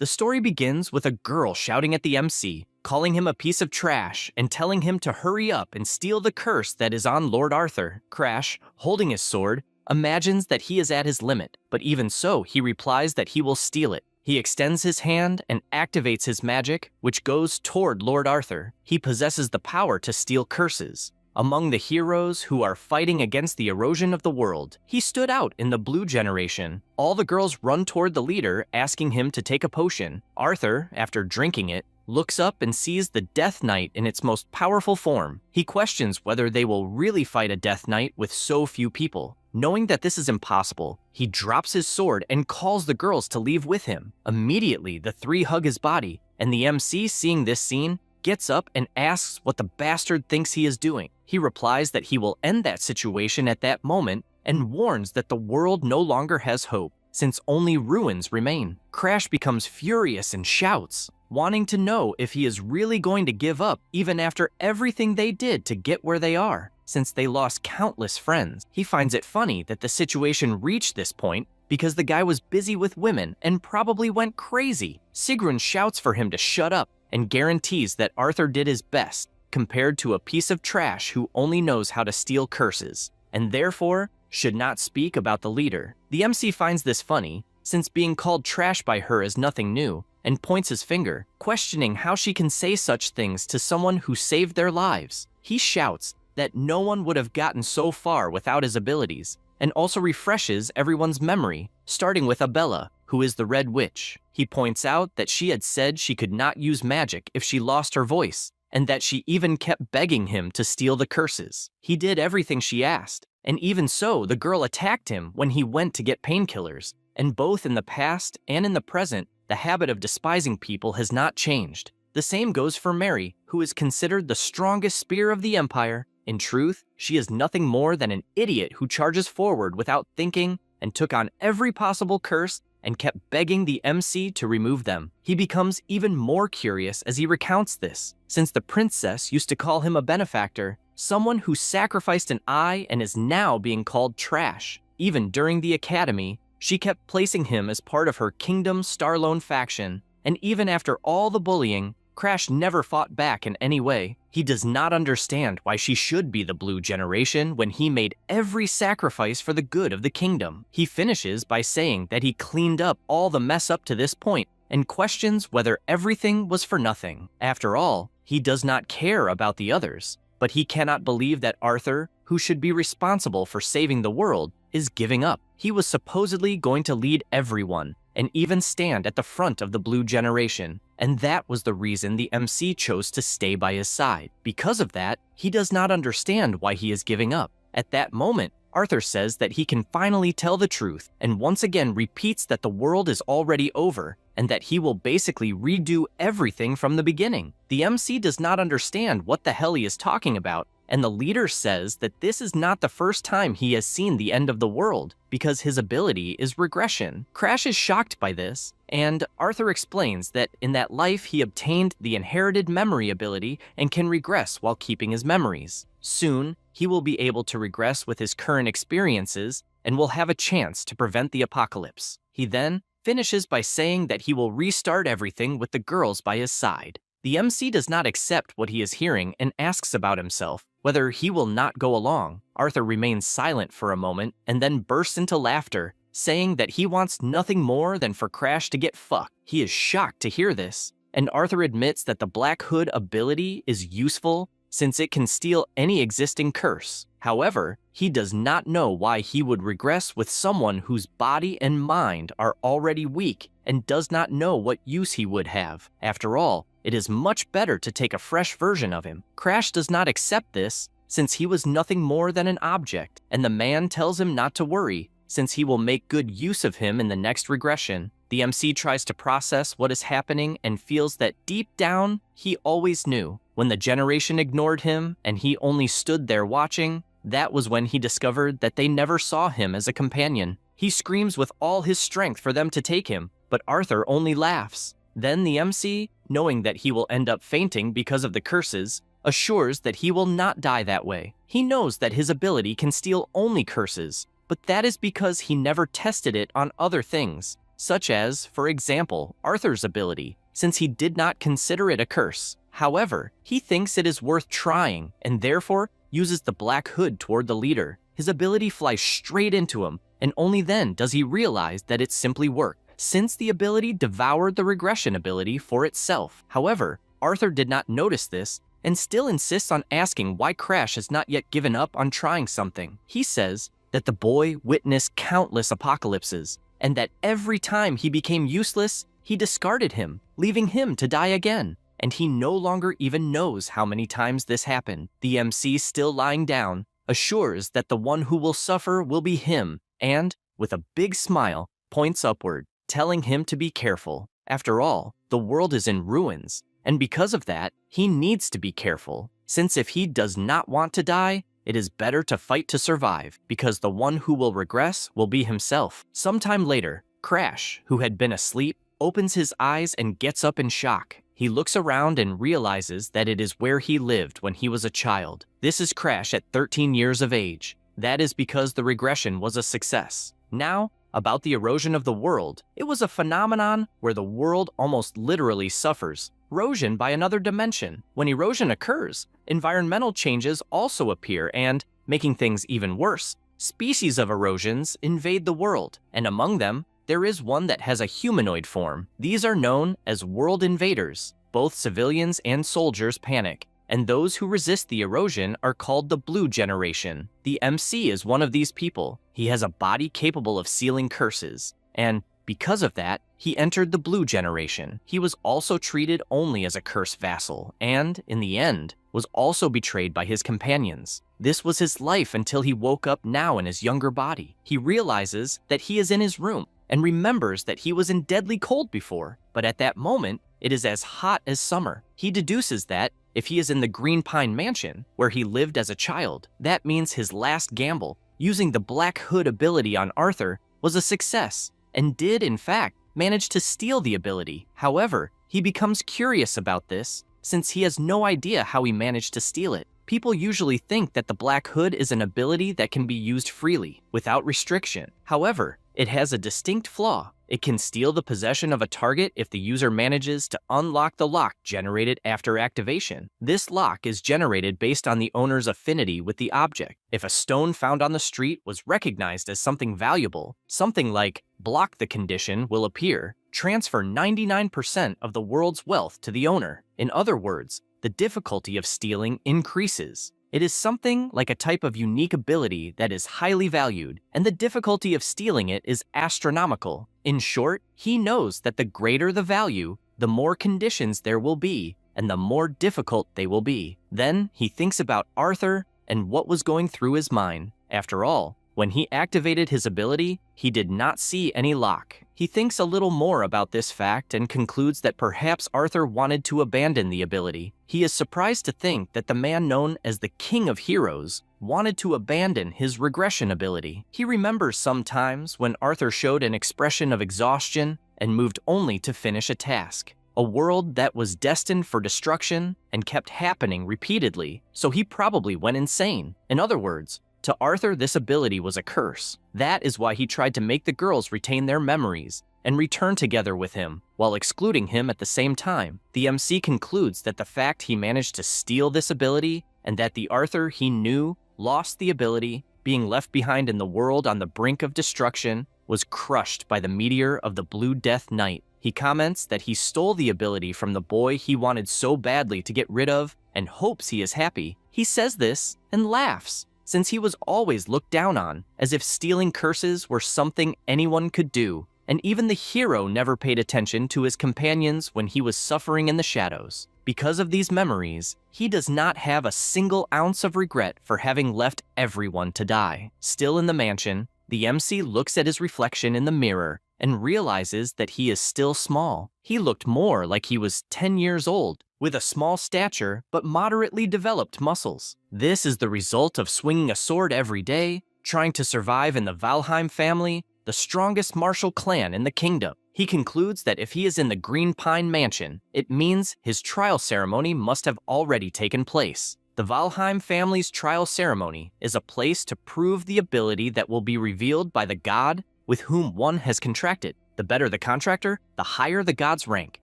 The story begins with a girl shouting at the MC, calling him a piece of trash and telling him to hurry up and steal the curse that is on Lord Arthur. Crash, holding his sword, imagines that he is at his limit, but even so, he replies that he will steal it. He extends his hand and activates his magic, which goes toward Lord Arthur. He possesses the power to steal curses. Among the heroes who are fighting against the erosion of the world, he stood out in the blue generation. All the girls run toward the leader, asking him to take a potion. Arthur, after drinking it, looks up and sees the Death Knight in its most powerful form. He questions whether they will really fight a Death Knight with so few people. Knowing that this is impossible, he drops his sword and calls the girls to leave with him. Immediately, the three hug his body, and the MC, seeing this scene, gets up and asks what the bastard thinks he is doing. He replies that he will end that situation at that moment and warns that the world no longer has hope, since only ruins remain. Crash becomes furious and shouts, wanting to know if he is really going to give up even after everything they did to get where they are, since they lost countless friends. He finds it funny that the situation reached this point because the guy was busy with women and probably went crazy. Sigrun shouts for him to shut up and guarantees that Arthur did his best compared to a piece of trash who only knows how to steal curses, and therefore should not speak about the leader. The MC finds this funny, since being called trash by her is nothing new, and points his finger, questioning how she can say such things to someone who saved their lives. He shouts that no one would have gotten so far without his abilities, and also refreshes everyone's memory, starting with Abella, who is the Red Witch. He points out that she had said she could not use magic if she lost her voice, and that she even kept begging him to steal the curses. He did everything she asked, and even so, the girl attacked him when he went to get painkillers, and both in the past and in the present, the habit of despising people has not changed. The same goes for Mary, who is considered the strongest spear of the Empire. In truth, she is nothing more than an idiot who charges forward without thinking and took on every possible curse and kept begging the MC to remove them. He becomes even more curious as he recounts this, since the princess used to call him a benefactor, someone who sacrificed an eye and is now being called trash. Even during the academy, she kept placing him as part of her Kingdom Starlone faction, and even after all the bullying, Crash never fought back in any way. He does not understand why she should be the blue generation when he made every sacrifice for the good of the kingdom. He finishes by saying that he cleaned up all the mess up to this point and questions whether everything was for nothing. After all, he does not care about the others, but he cannot believe that Arthur, who should be responsible for saving the world, is giving up. He was supposedly going to lead everyone and even stand at the front of the blue generation, and that was the reason the MC chose to stay by his side. Because of that, he does not understand why he is giving up. At that moment, Arthur says that he can finally tell the truth and once again repeats that the world is already over and that he will basically redo everything from the beginning. The MC does not understand what the hell he is talking about, and the leader says that this is not the first time he has seen the end of the world, because his ability is regression. Crash is shocked by this, and Arthur explains that in that life he obtained the inherited memory ability and can regress while keeping his memories. Soon, he will be able to regress with his current experiences and will have a chance to prevent the apocalypse. He then finishes by saying that he will restart everything with the girls by his side. The MC does not accept what he is hearing and asks about himself, whether he will not go along. Arthur remains silent for a moment and then bursts into laughter, saying that he wants nothing more than for Crash to get fucked. He is shocked to hear this, and Arthur admits that the Black Hood ability is useful since it can steal any existing curse. However, he does not know why he would regress with someone whose body and mind are already weak and does not know what use he would have. After all, it is much better to take a fresh version of him. Crash does not accept this, since he was nothing more than an object, and the man tells him not to worry, since he will make good use of him in the next regression. The MC tries to process what is happening and feels that deep down, he always knew. When the generation ignored him and he only stood there watching, that was when he discovered that they never saw him as a companion. He screams with all his strength for them to take him, but Arthur only laughs. Then the MC, knowing that he will end up fainting because of the curses, assures that he will not die that way. He knows that his ability can steal only curses, but that is because he never tested it on other things, such as, for example, Arthur's ability, since he did not consider it a curse. However, he thinks it is worth trying and therefore uses the black hood toward the leader. His ability flies straight into him, and only then does he realize that it simply worked, since the ability devoured the regression ability for itself. However, Arthur did not notice this and still insists on asking why Crash has not yet given up on trying something. He says that the boy witnessed countless apocalypses, and that every time he became useless, he discarded him, leaving him to die again. And he no longer even knows how many times this happened. The MC, still lying down, assures that the one who will suffer will be him, and, with a big smile, points upward, telling him to be careful. After all, the world is in ruins, and because of that, he needs to be careful, since if he does not want to die, it is better to fight to survive, because the one who will regress will be himself. Sometime later, Crash, who had been asleep, opens his eyes and gets up in shock. He looks around and realizes that it is where he lived when he was a child. This is Crash at 13 years of age. That is because the regression was a success. Now, about the erosion of the world, it was a phenomenon where the world almost literally suffers. Erosion by another dimension. When erosion occurs, environmental changes also appear and, making things even worse, species of erosions invade the world, and among them, there is one that has a humanoid form. These are known as world invaders. Both civilians and soldiers panic, and those who resist the erosion are called the Blue Generation. The MC is one of these people. He has a body capable of sealing curses, and because of that, he entered the Blue Generation. He was also treated only as a curse vassal, and, in the end, was also betrayed by his companions. This was his life until he woke up now in his younger body. He realizes that he is in his room, and remembers that he was in deadly cold before, but at that moment, it is as hot as summer. He deduces that if he is in the Green Pine Mansion, where he lived as a child, that means his last gamble, using the Black Hood ability on Arthur, was a success, and did, in fact, manage to steal the ability. However, he becomes curious about this, since he has no idea how he managed to steal it. People usually think that the Black Hood is an ability that can be used freely, without restriction. However, it has a distinct flaw. It can steal the possession of a target if the user manages to unlock the lock generated after activation. This lock is generated based on the owner's affinity with the object. If a stone found on the street was recognized as something valuable, something like block the condition will appear. Transfer 99% of the world's wealth to the owner. In other words, the difficulty of stealing increases. It is something like a type of unique ability that is highly valued, and the difficulty of stealing it is astronomical. In short, he knows that the greater the value, the more conditions there will be, and the more difficult they will be. Then he thinks about Arthur and what was going through his mind. After all, when he activated his ability, he did not see any lock. He thinks a little more about this fact and concludes that perhaps Arthur wanted to abandon the ability. He is surprised to think that the man known as the King of Heroes wanted to abandon his regression ability. He remembers some times when Arthur showed an expression of exhaustion and moved only to finish a task. A world that was destined for destruction and kept happening repeatedly, so he probably went insane. In other words, to Arthur, this ability was a curse. That is why he tried to make the girls retain their memories and return together with him, while excluding him at the same time. The MC concludes that the fact he managed to steal this ability, and that the Arthur he knew lost the ability, being left behind in the world on the brink of destruction, was crushed by the meteor of the Blue Death Knight. He comments that he stole the ability from the boy he wanted so badly to get rid of, and hopes he is happy. He says this and laughs, since he was always looked down on, as if stealing curses were something anyone could do, and even the hero never paid attention to his companions when he was suffering in the shadows. Because of these memories, he does not have a single ounce of regret for having left everyone to die. Still in the mansion, the MC looks at his reflection in the mirror and realizes that he is still small. He looked more like he was 10 years old, with a small stature but moderately developed muscles. This is the result of swinging a sword every day, trying to survive in the Valheim family, the strongest martial clan in the kingdom. He concludes that if he is in the Green Pine Mansion, it means his trial ceremony must have already taken place. The Valheim family's trial ceremony is a place to prove the ability that will be revealed by the god with whom one has contracted. The The better the contractor, the higher the god's rank.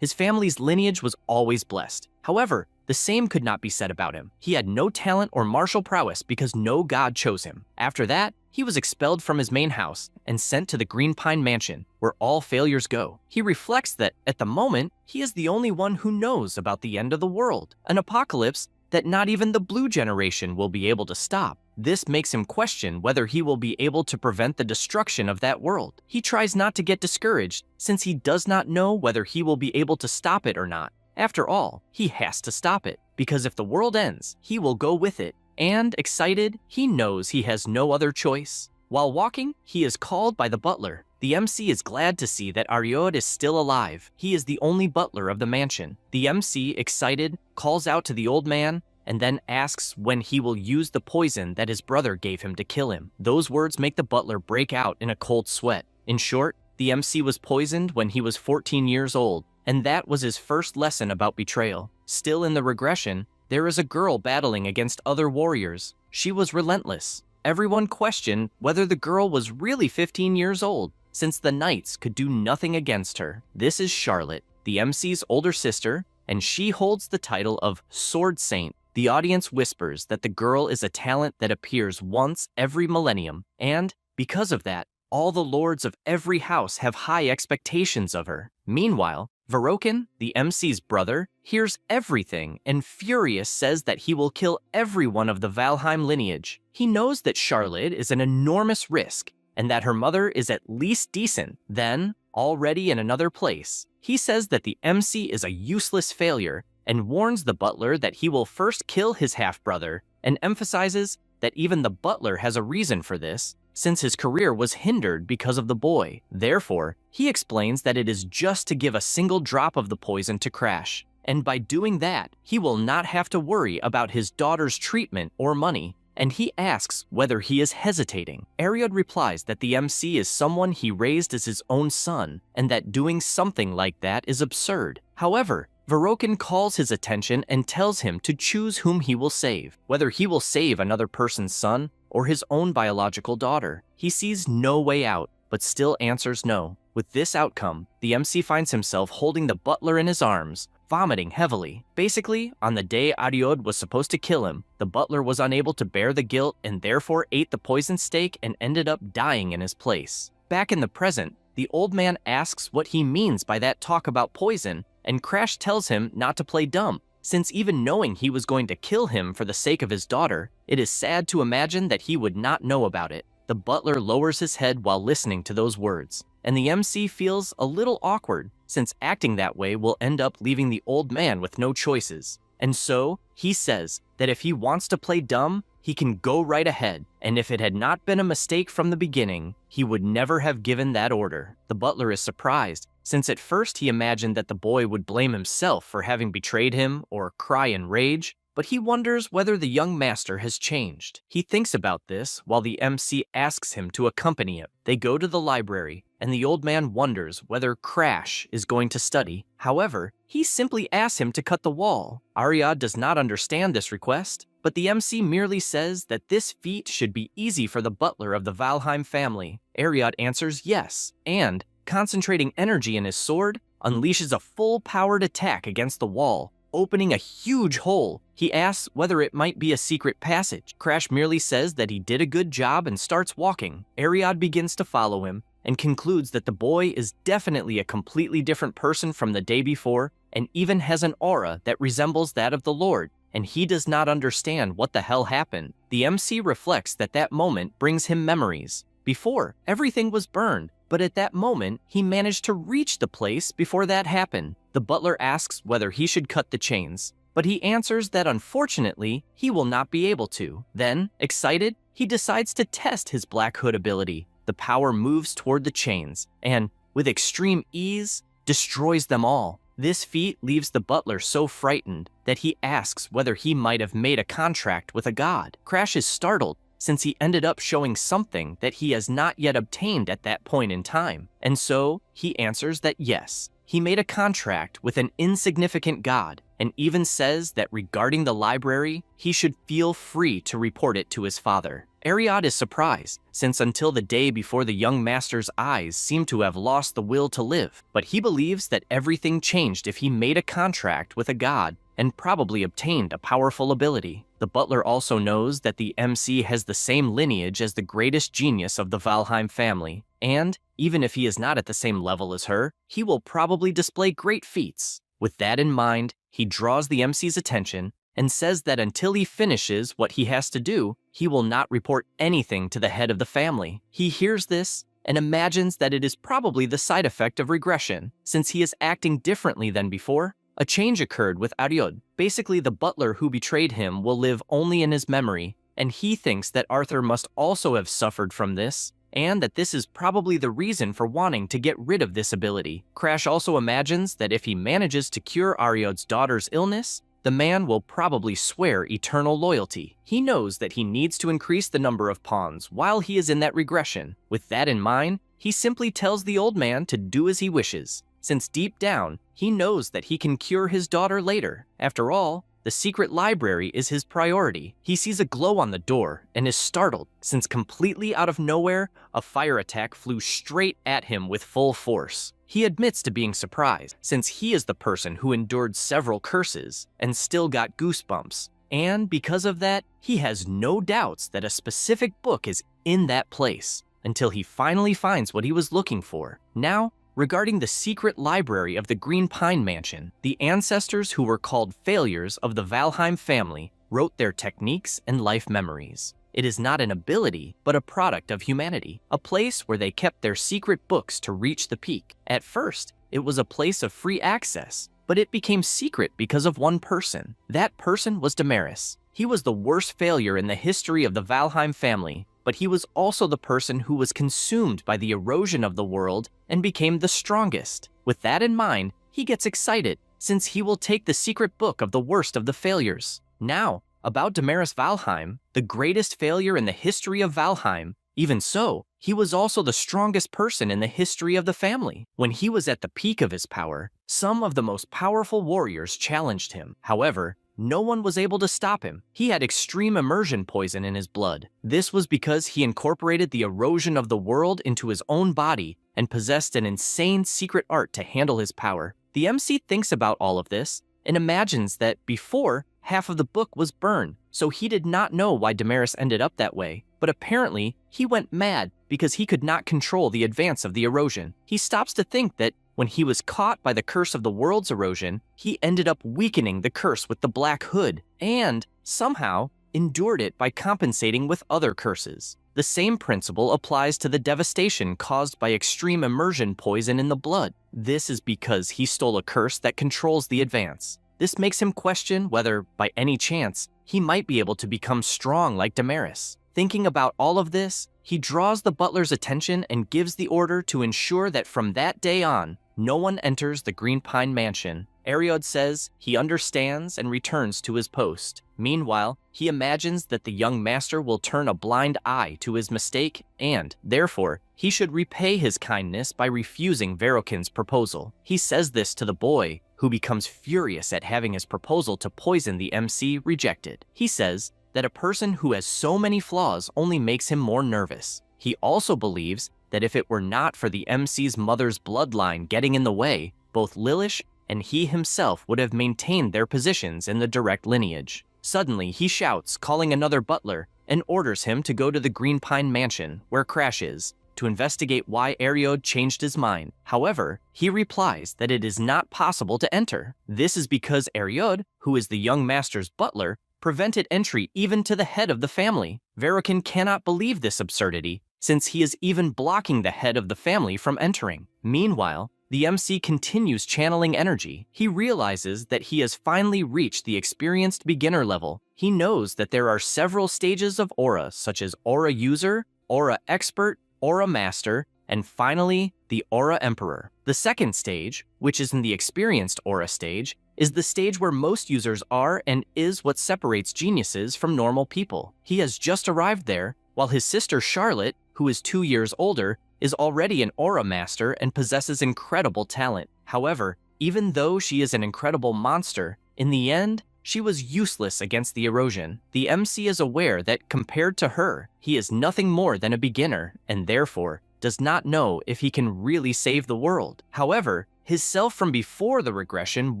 His family's lineage was always blessed. However, the same could not be said about him. He had no talent or martial prowess because no god chose him. After that, he was expelled from his main house and sent to the Green Pine Mansion, where all failures go. He reflects that, at the moment, he is the only one who knows about the end of the world, an apocalypse that not even the blue generation will be able to stop. This makes him question whether he will be able to prevent the destruction of that world. He tries not to get discouraged, since he does not know whether he will be able to stop it or not. After all, he has to stop it, because if the world ends, he will go with it. And, excited, he knows he has no other choice. While walking, he is called by the butler. The MC is glad to see that Ariod is still alive. He is the only butler of the mansion. The MC, excited, calls out to the old man and then asks when he will use the poison that his brother gave him to kill him. Those words make the butler break out in a cold sweat. In short, the MC was poisoned when he was 14 years old, and that was his first lesson about betrayal. Still in the regression, there is a girl battling against other warriors. She was relentless. Everyone questioned whether the girl was really 15 years old, since the knights could do nothing against her. This is Charlotte, the MC's older sister, and she holds the title of Sword Saint. The audience whispers that the girl is a talent that appears once every millennium, and, because of that, all the lords of every house have high expectations of her. Meanwhile, Varokin, the MC's brother, hears everything and furious says that he will kill everyone of the Valheim lineage. He knows that Charlotte is an enormous risk and that her mother is at least decent. Then, already in another place, he says that the MC is a useless failure and warns the butler that he will first kill his half-brother and emphasizes that even the butler has a reason for this, since his career was hindered because of the boy. Therefore, he explains that it is just to give a single drop of the poison to Crash, and by doing that, he will not have to worry about his daughter's treatment or money, and he asks whether he is hesitating. Ariod replies that the MC is someone he raised as his own son, and that doing something like that is absurd. However, Varokin calls his attention and tells him to choose whom he will save, whether he will save another person's son or his own biological daughter. He sees no way out, but still answers no. With this outcome, the MC finds himself holding the butler in his arms, vomiting heavily. Basically, on the day Ariod was supposed to kill him, the butler was unable to bear the guilt and therefore ate the poisoned steak and ended up dying in his place. Back in the present, the old man asks what he means by that talk about poison, and Crash tells him not to play dumb, since even knowing he was going to kill him for the sake of his daughter, it is sad to imagine that he would not know about it. The butler lowers his head while listening to those words, and the MC feels a little awkward, since acting that way will end up leaving the old man with no choices. And so, he says that if he wants to play dumb, he can go right ahead, and if it had not been a mistake from the beginning, he would never have given that order. The butler is surprised, since at first he imagined that the boy would blame himself for having betrayed him or cry in rage, but he wonders whether the young master has changed. He thinks about this while the MC asks him to accompany him. They go to the library, and the old man wonders whether Crash is going to study. However, he simply asks him to cut the wall. Ariod does not understand this request, but the MC merely says that this feat should be easy for the butler of the Valheim family. Ariod answers yes, and, concentrating energy in his sword, unleashes a full-powered attack against the wall, opening a huge hole. He asks whether it might be a secret passage. Crash merely says that he did a good job and starts walking. Ariod begins to follow him and concludes that the boy is definitely a completely different person from the day before and even has an aura that resembles that of the Lord, and he does not understand what the hell happened. The MC reflects that that moment brings him memories. Before, everything was burned, but at that moment, he managed to reach the place before that happened. The butler asks whether he should cut the chains, but he answers that unfortunately, he will not be able to. Then, excited, he decides to test his Black Hood ability. The power moves toward the chains, and, with extreme ease, destroys them all. This feat leaves the butler so frightened that he asks whether he might have made a contract with a god. Crash is startled, since he ended up showing something that he has not yet obtained at that point in time. And so, he answers that yes, he made a contract with an insignificant god, and even says that regarding the library, he should feel free to report it to his father. Ariod is surprised, since until the day before the young master's eyes seem to have lost the will to live, but he believes that everything changed if he made a contract with a god and probably obtained a powerful ability. The butler also knows that the MC has the same lineage as the greatest genius of the Valheim family, and even if he is not at the same level as her, he will probably display great feats. With that in mind, he draws the MC's attention and says that until he finishes what he has to do, he will not report anything to the head of the family. He hears this and imagines that it is probably the side effect of regression, since he is acting differently than before. A change occurred with Ariod. Basically, the butler who betrayed him will live only in his memory, and he thinks that Arthur must also have suffered from this, and that this is probably the reason for wanting to get rid of this ability. Crash also imagines that if he manages to cure Ariod's daughter's illness, the man will probably swear eternal loyalty. He knows that he needs to increase the number of pawns while he is in that regression. With that in mind, he simply tells the old man to do as he wishes, since deep down, he knows that he can cure his daughter later. After all, the secret library is his priority. He sees a glow on the door and is startled, since completely out of nowhere, a fire attack flew straight at him with full force. He admits to being surprised, since he is the person who endured several curses and still got goosebumps. And because of that, he has no doubts that a specific book is in that place, until he finally finds what he was looking for. Now, regarding the secret library of the Green Pine Mansion, the ancestors who were called failures of the Valheim family wrote their techniques and life memories. It is not an ability, but a product of humanity, a place where they kept their secret books to reach the peak. At first, it was a place of free access, but it became secret because of one person. That person was Damaris. He was the worst failure in the history of the Valheim family, but he was also the person who was consumed by the erosion of the world and became the strongest. With that in mind, he gets excited, since he will take the secret book of the worst of the failures. Now, about Damaris Valheim, the greatest failure in the history of Valheim. Even so, he was also the strongest person in the history of the family. When he was at the peak of his power, some of the most powerful warriors challenged him. However, no one was able to stop him. He had extreme immersion poison in his blood. This was because he incorporated the erosion of the world into his own body and possessed an insane secret art to handle his power. The MC thinks about all of this and imagines that before, half of the book was burned, so he did not know why Damaris ended up that way. But apparently, he went mad because he could not control the advance of the erosion. He stops to think that when he was caught by the curse of the world's erosion, he ended up weakening the curse with the Black Hood, and somehow endured it by compensating with other curses. The same principle applies to the devastation caused by extreme immersion poison in the blood. This is because he stole a curse that controls the advance. This makes him question whether, by any chance, he might be able to become strong like Damaris. Thinking about all of this, he draws the butler's attention and gives the order to ensure that from that day on, no one enters the Green Pine Mansion. Ariod says he understands and returns to his post. Meanwhile, he imagines that the young master will turn a blind eye to his mistake and, therefore, he should repay his kindness by refusing Verokin's proposal. He says this to the boy, who becomes furious at having his proposal to poison the MC rejected. He says that a person who has so many flaws only makes him more nervous. He also believes that if it were not for the MC's mother's bloodline getting in the way, both Lilish and he himself would have maintained their positions in the direct lineage. Suddenly, he shouts, calling another butler, and orders him to go to the Green Pine Mansion, where Crash is, to investigate why Ariod changed his mind. However, he replies that it is not possible to enter. This is because Ariod, who is the young master's butler, prevented entry even to the head of the family. Verokin cannot believe this absurdity, since he is even blocking the head of the family from entering. Meanwhile, the MC continues channeling energy. He realizes that he has finally reached the experienced beginner level. He knows that there are several stages of aura, such as Aura User, Aura Expert, Aura Master, and finally, the Aura Emperor. The second stage, which is in the experienced aura stage, is the stage where most users are and is what separates geniuses from normal people. He has just arrived there, while his sister Charlotte, who is 2 years older, is already an aura master and possesses incredible talent. However, even though she is an incredible monster, in the end, she was useless against the erosion. The MC is aware that compared to her, he is nothing more than a beginner, and therefore does not know if he can really save the world. However, his self from before the regression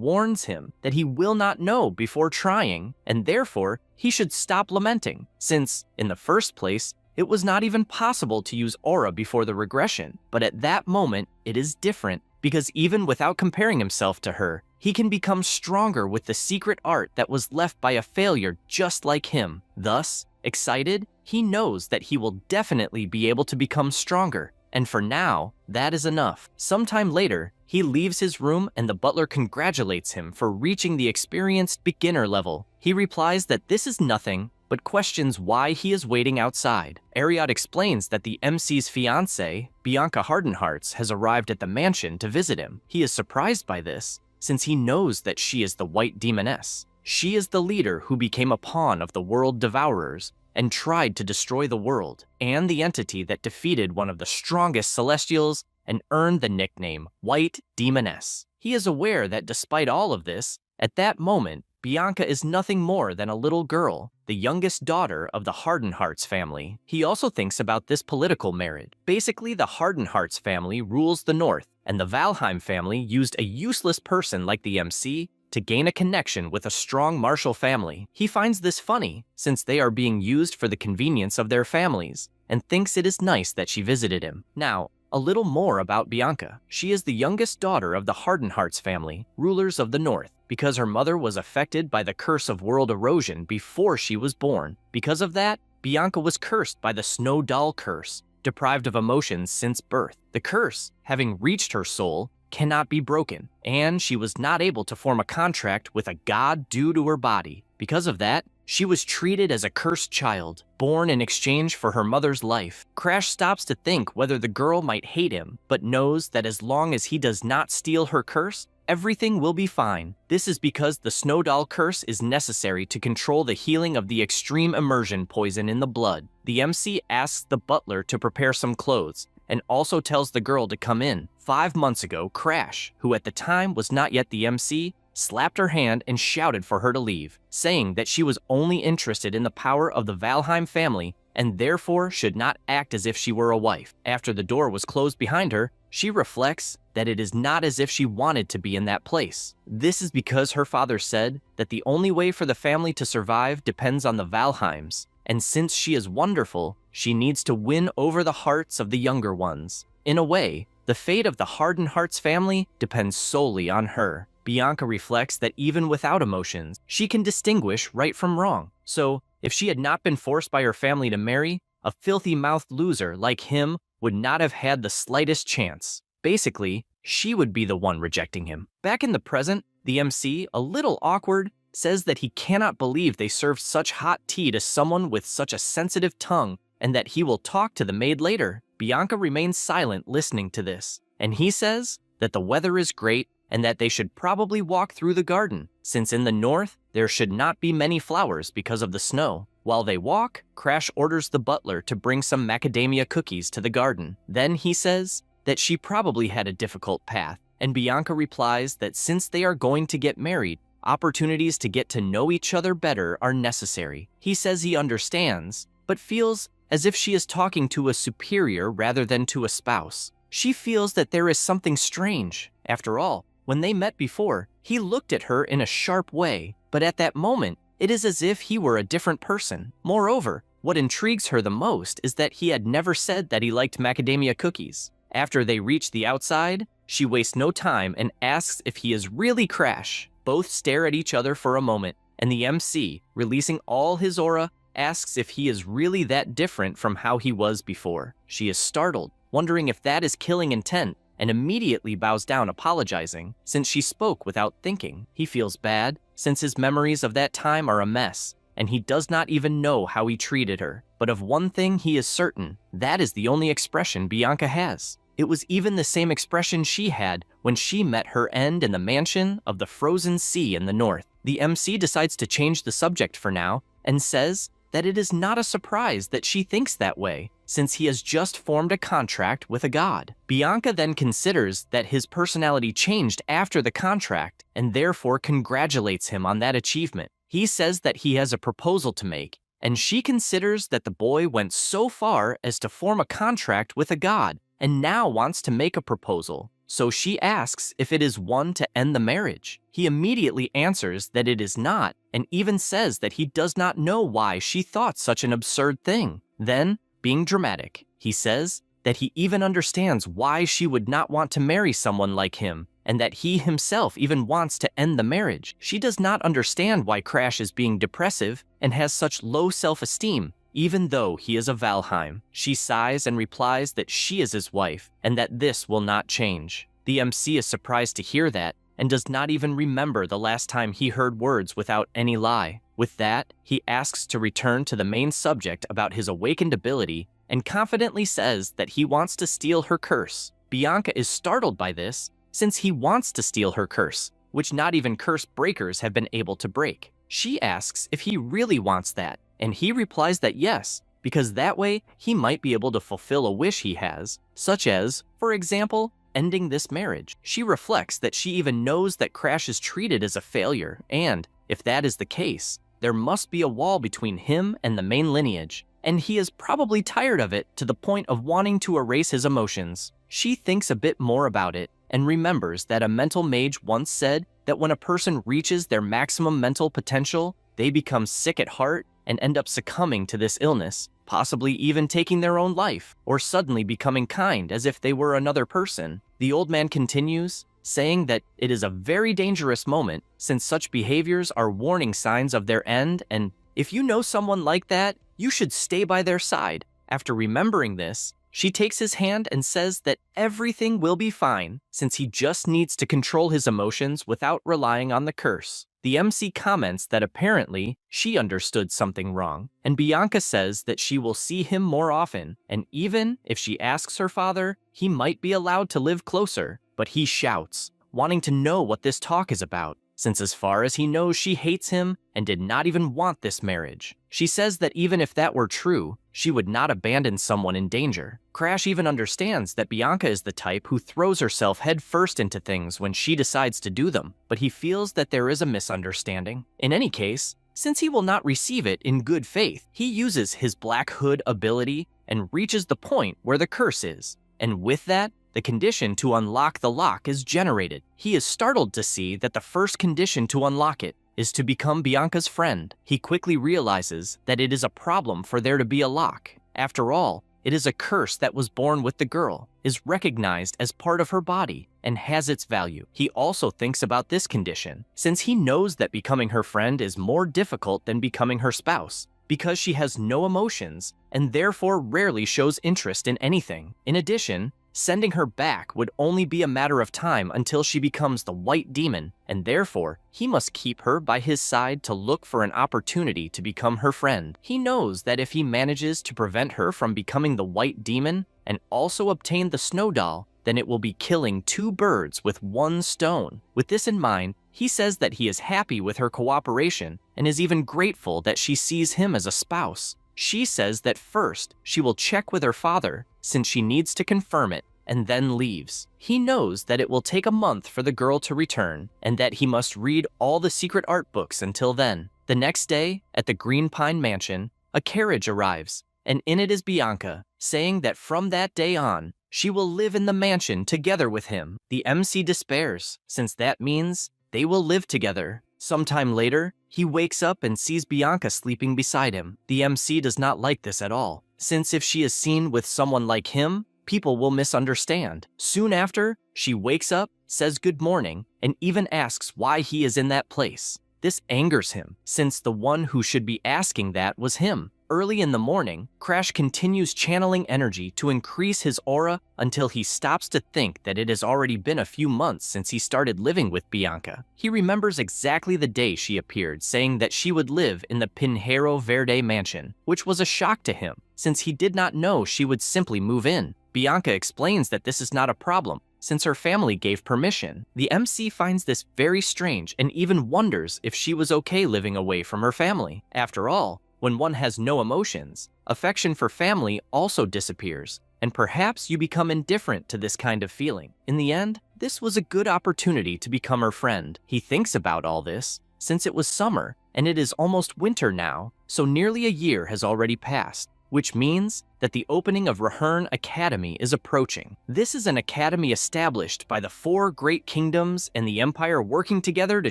warns him that he will not know before trying, and therefore he should stop lamenting, since, in the first place, it was not even possible to use aura before the regression. But at that moment, it is different, because even without comparing himself to her, he can become stronger with the secret art that was left by a failure just like him. Thus, excited, he knows that he will definitely be able to become stronger, and for now, that is enough. Sometime later, he leaves his room and the butler congratulates him for reaching the experienced beginner level. He replies that this is nothing, but questions why he is waiting outside. Ariad explains that the MC's fiancée, Bianca Hardenhearts, has arrived at the mansion to visit him. He is surprised by this, since he knows that she is the White Demoness. She is the leader who became a pawn of the World Devourers and tried to destroy the world, and the entity that defeated one of the strongest Celestials and earned the nickname White Demoness. He is aware that despite all of this, at that moment, Bianca is nothing more than a little girl, the youngest daughter of the Hardenhearts family. He also thinks about this political marriage. Basically, the Hardenhearts family rules the north, and the Valheim family used a useless person like the MC to gain a connection with a strong martial family. He finds this funny, since they are being used for the convenience of their families, and thinks it is nice that she visited him. Now, a little more about Bianca. She is the youngest daughter of the Hardenhearts family, rulers of the north, because her mother was affected by the curse of world erosion before she was born. Because of that, Bianca was cursed by the Snow Doll curse, deprived of emotions since birth. The curse, having reached her soul, cannot be broken, and she was not able to form a contract with a god due to her body. Because of that, she was treated as a cursed child, born in exchange for her mother's life. Crash stops to think whether the girl might hate him, but knows that as long as he does not steal her curse, everything will be fine. This is because the Snow Doll curse is necessary to control the healing of the extreme immersion poison in the blood. The MC asks the butler to prepare some clothes, and also tells the girl to come in. 5 months ago, Crash, who at the time was not yet the MC, slapped her hand and shouted for her to leave, saying that she was only interested in the power of the Valheim family and therefore should not act as if she were a wife. After the door was closed behind her, she reflects that it is not as if she wanted to be in that place. This is because her father said that the only way for the family to survive depends on the Valheims, and since she is wonderful, she needs to win over the hearts of the younger ones. In a way, the fate of the Hardenhearts family depends solely on her. Bianca reflects that even without emotions, she can distinguish right from wrong. So, if she had not been forced by her family to marry, a filthy-mouthed loser like him would not have had the slightest chance. Basically, she would be the one rejecting him. Back in the present, the MC, a little awkward, says that he cannot believe they served such hot tea to someone with such a sensitive tongue, and that he will talk to the maid later. Bianca remains silent listening to this, and he says that the weather is great and that they should probably walk through the garden, since in the north there should not be many flowers because of the snow. While they walk, Crash orders the butler to bring some macadamia cookies to the garden. Then he says that she probably had a difficult path, and Bianca replies that since they are going to get married, opportunities to get to know each other better are necessary. He says he understands, but feels as if she is talking to a superior rather than to a spouse. She feels that there is something strange. After all, when they met before, he looked at her in a sharp way, but at that moment, it is as if he were a different person. Moreover, what intrigues her the most is that he had never said that he liked macadamia cookies. After they reach the outside, she wastes no time and asks if he is really Crash. Both stare at each other for a moment, and the MC, releasing all his aura, asks if he is really that different from how he was before. She is startled, wondering if that is killing intent, and immediately bows down apologizing, since she spoke without thinking. He feels bad, since his memories of that time are a mess, and he does not even know how he treated her. But of one thing he is certain, that is the only expression Bianca has. It was even the same expression she had when she met her end in the mansion of the frozen sea in the north. The MC decides to change the subject for now and says that it is not a surprise that she thinks that way, since he has just formed a contract with a god. Bianca then considers that his personality changed after the contract and therefore congratulates him on that achievement. He says that he has a proposal to make, and she considers that the boy went so far as to form a contract with a god and now wants to make a proposal. So she asks if it is one to end the marriage. He immediately answers that it is not, and even says that he does not know why she thought such an absurd thing. Then, being dramatic, he says that he even understands why she would not want to marry someone like him, and that he himself even wants to end the marriage. She does not understand why Crash is being depressive and has such low self-esteem, even though he is a Valheim. She sighs and replies that she is his wife, and that this will not change. The MC is surprised to hear that, and does not even remember the last time he heard words without any lie. With that, he asks to return to the main subject about his awakened ability, and confidently says that he wants to steal her curse. Bianca is startled by this, since he wants to steal her curse, which not even curse breakers have been able to break. She asks if he really wants that, and he replies that yes, because that way he might be able to fulfill a wish he has, such as, for example, ending this marriage. She reflects that she even knows that Crash is treated as a failure, and, if that is the case, there must be a wall between him and the main lineage, and he is probably tired of it to the point of wanting to erase his emotions. She thinks a bit more about it, and remembers that a mental mage once said that when a person reaches their maximum mental potential, they become sick at heart and end up succumbing to this illness, possibly even taking their own life, or suddenly becoming kind as if they were another person. The old man continues, saying that it is a very dangerous moment since such behaviors are warning signs of their end, and if you know someone like that, you should stay by their side. After remembering this, she takes his hand and says that everything will be fine since he just needs to control his emotions without relying on the curse. The MC comments that apparently she understood something wrong, and Bianca says that she will see him more often, and even if she asks her father, he might be allowed to live closer, but he shouts, wanting to know what this talk is about, since as far as he knows she hates him and did not even want this marriage. She says that even if that were true, she would not abandon someone in danger. Crash even understands that Bianca is the type who throws herself headfirst into things when she decides to do them, but he feels that there is a misunderstanding. In any case, since he will not receive it in good faith, he uses his Black Hood ability and reaches the point where the curse is, and with that, the condition to unlock the lock is generated. He is startled to see that the first condition to unlock it is to become Bianca's friend. He quickly realizes that it is a problem for there to be a lock. After all, it is a curse that was born with the girl, is recognized as part of her body, and has its value. He also thinks about this condition, since he knows that becoming her friend is more difficult than becoming her spouse, because she has no emotions and therefore rarely shows interest in anything. In addition, sending her back would only be a matter of time until she becomes the White Demon, and therefore, he must keep her by his side to look for an opportunity to become her friend. He knows that if he manages to prevent her from becoming the White Demon and also obtain the Snow Doll, then it will be killing two birds with one stone. With this in mind, he says that he is happy with her cooperation and is even grateful that she sees him as a spouse. She says that first, she will check with her father, since she needs to confirm it, and then leaves. He knows that it will take a month for the girl to return, and that he must read all the secret art books until then. The next day, at the Green Pine Mansion, a carriage arrives, and in it is Bianca, saying that from that day on, she will live in the mansion together with him. The MC despairs, since that means they will live together. Sometime later, he wakes up and sees Bianca sleeping beside him. The MC does not like this at all, since if she is seen with someone like him, people will misunderstand. Soon after, she wakes up, says good morning, and even asks why he is in that place. This angers him, since the one who should be asking that was him. Early in the morning, Crash continues channeling energy to increase his aura until he stops to think that it has already been a few months since he started living with Bianca. He remembers exactly the day she appeared, saying that she would live in the Pinheiro Verde mansion, which was a shock to him, since he did not know she would simply move in. Bianca explains that this is not a problem, since her family gave permission. The MC finds this very strange and even wonders if she was okay living away from her family. After all, when one has no emotions, affection for family also disappears, and perhaps you become indifferent to this kind of feeling. In the end, this was a good opportunity to become her friend. He thinks about all this, since it was summer, and it is almost winter now, so nearly a year has already passed, which means that the opening of Rahern Academy is approaching. This is an academy established by the 4 great kingdoms and the empire working together to